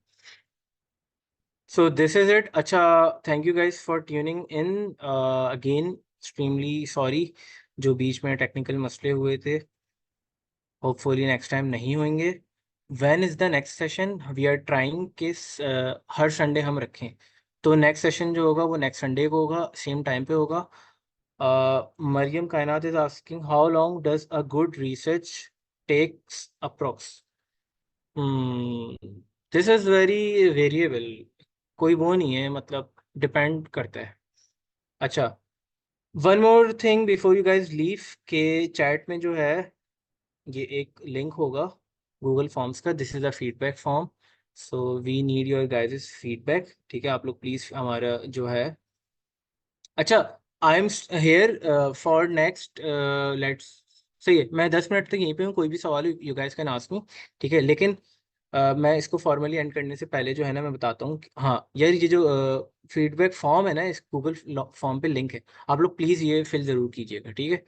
So this is it. अच्छा, thank you guys for tuning in again, extremely sorry जो बीच में टेक्निकल मसले हुए थे, होपफुली नेक्स्ट टाइम नहीं होंगे। When is the next session, we are trying कि हर संडे हम रखें, तो नेक्स्ट सेशन जो होगा वो नेक्स्ट संडे को होगा, सेम टाइम पे होगा। Maryam Kainat is asking how long does a good research takes approx, this is very variable, कोई वो नहीं है, मतलब डिपेंड करता है। अच्छा, one more thing before you guys leave, के चैट में जो है ये एक लिंक होगा गूगल फॉर्म्स का, this is a feedback form, so we need your guys feedback, ठीक है। आप लोग प्लीज़ हमारा जो है, अच्छा, I am here for next, let's, सही है, मैं 10 मिनट तक यहीं पे हूँ, कोई भी सवाल you guys can ask me, ठीक है। लेकिन मैं इसको फॉर्मली एंड करने से पहले जो है ना मैं बताता हूँ हाँ यार, ये जो फीडबैक फॉर्म है ना, इस गूगल फॉर्म पे लिंक है, आप लोग प्लीज़ ये फिल ज़रूर कीजिएगा, ठीक है।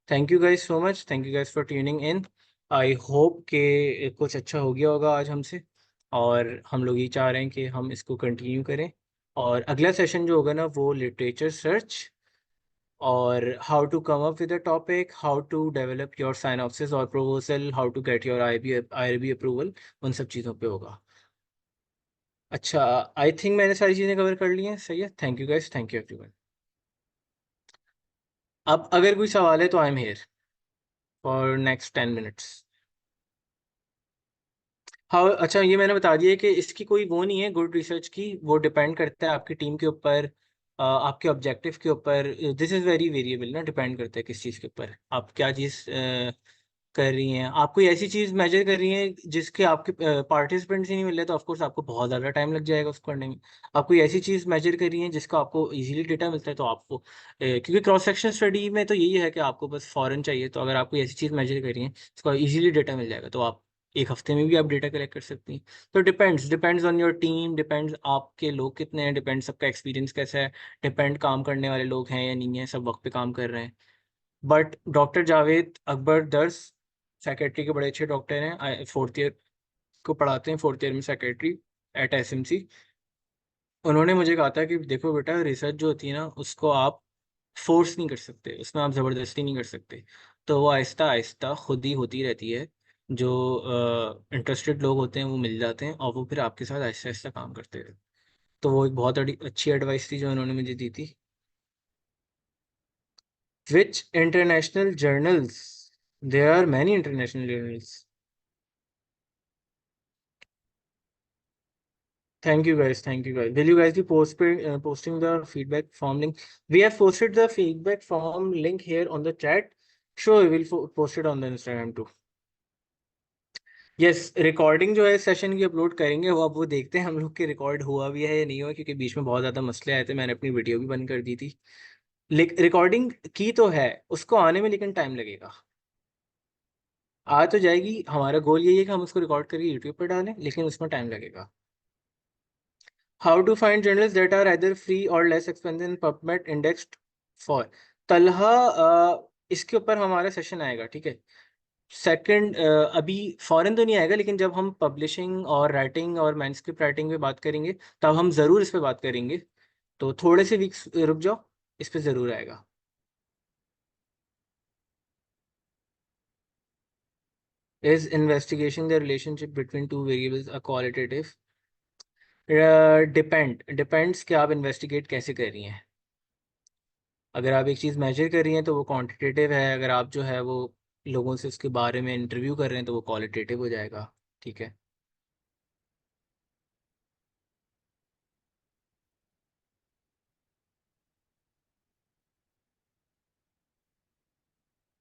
Thank you guys so much, thank you guys for tuning in. I hope कि कुछ अच्छा हो गया होगा आज हमसे, और हम लोग ये चाह रहे हैं कि हम इसको कंटिन्यू करें, और अगला सेशन जो होगा ना वो लिटरेचर सर्च और how to come up with a topic, how to develop your synopsis और proposal, how to get your IB approval, उन सब चीज़ों पे होगा। अच्छा, आई थिंक मैंने सारी चीज़ें कवर कर ली हैं। सही है, thank you guys, thank you everyone. अब अगर कोई सवाल है तो आई am here for next 10 minutes. हाँ, अच्छा, ये मैंने बता दिया कि इसकी कोई वो नहीं है गुड रिसर्च की, वो डिपेंड करता है आपकी टीम के ऊपर, आपके ऑब्जेक्टिव के ऊपर। दिस इज़ वेरी वेरिएबल ना, डिपेंड करता है किस चीज़ के ऊपर आप क्या चीज़ कर रही हैं। आप कोई ऐसी चीज़ मेजर कर रही हैं जिसके आपके पार्टिसिपेंट्स ही नहीं मिल रहे, तो ऑफकोर्स आपको बहुत ज़्यादा टाइम लग जाएगा उसको करने में। आप कोई ऐसी चीज़ मेजर कर रही हैं जिसका आपको इजीली डेटा मिलता है, तो आपको क्योंकि क्रॉस सेक्शन स्टडी में तो यही है कि आपको बस फॉरन चाहिए, तो अगर आप कोई ऐसी चीज़ मेजर कर रही हैं जिसका इजीली डेटा मिल जाएगा, तो आप एक हफ्ते में भी आप डेटा कलेक्ट कर सकती हैं। तो depends on your team, depends आपके लोग कितने हैं, डिपेंड्स सबका एक्सपीरियंस कैसा है, डिपेंड काम करने वाले लोग हैं या नहीं है, सब वक्त पे काम कर रहे हैं। बट डॉक्टर जावेद अकबर दर्स सेक्रेटरी के बड़े अच्छे डॉक्टर हैं, फोर्थ ईयर को पढ़ाते हैं, फोर्थ ईयर में सेक्रेटरी एट एसएमसी। उन्होंने मुझे कहा था कि देखो बेटा, रिसर्च जो होती है ना उसको आप फोर्स नहीं कर सकते, उसमें आप ज़बरदस्ती नहीं कर सकते, तो वो आहिस्ता आहिस्ता खुद ही होती रहती है। जो इंटरेस्टेड लोग होते हैं वो मिल जाते हैं और वो फिर आपके साथ आहिस्ता आहिस्ता काम करते हैं। तो वो एक बहुत अच्छी एडवाइस थी जो उन्होंने मुझे दी थी। Which international journals? There are many international journals. Thank you guys. Thank you guys. Will you guys be posting the feedback form link? We have posted the feedback form link here on the chat. Sure, we will post it on the Instagram too. Yes, recording जो है सेशन की अपलोड करेंगे, वो अब वो देखते हैं हम लोग के रिकॉर्ड हुआ भी है या नहीं हुआ, क्योंकि बीच में बहुत ज़्यादा मसले आए थे, मैंने अपनी वीडियो भी बंद कर दी थी। रिकॉर्डिंग की तो है, उसको आने में लेकिन टाइम लगेगा। आ तो जाएगी, हमारा गोल यही है कि हम उसको रिकॉर्ड करके यूट्यूब पर डालें, लेकिन उसमें टाइम लगेगा। How to find journals that are either free or less expensive in PubMed indexed for? Talha, इसके ऊपर हमारा सेशन आएगा, ठीक है। सेकंड, अभी फॉरेन तो नहीं आएगा, लेकिन जब हम पब्लिशिंग और राइटिंग और मैन्युस्क्रिप्ट राइटिंग पे बात करेंगे तब हम ज़रूर इस पे बात करेंगे। तो थोड़े से वीक्स रुक जाओ, इस पे ज़रूर आएगा। Is investigating the relationship between two variables a qualitative? Depends कि आप इन्वेस्टिगेट कैसे कर रही हैं। अगर आप एक चीज़ मेजर कर रही हैं तो वो क्वांटिटेटिव है, अगर आप जो है वो लोगों से उसके बारे में इंटरव्यू कर रहे हैं तो वो क्वालिटेटिव हो जाएगा, ठीक है।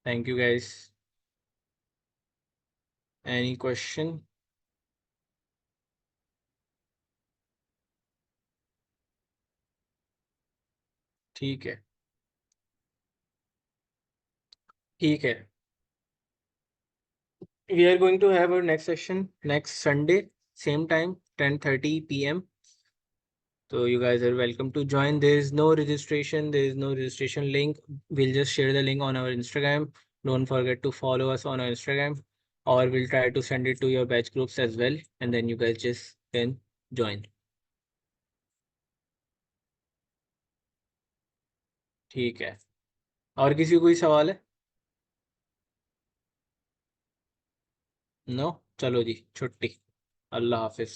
Thank you guys. Any question? ठीक है, ठीक है। We are going to have our next session next Sunday, same time, 10:30 p.m. So you guys are welcome to join. There is no registration. There is no registration link. We'll just share the link on our Instagram. Don't forget to follow us on our Instagram, or we'll try to send it to your batch groups as well, and then you guys just can join. ठीक है, और किसी को कोई सवाल है? नो, चलो जी, छुट्टी। अल्लाह हाफिज।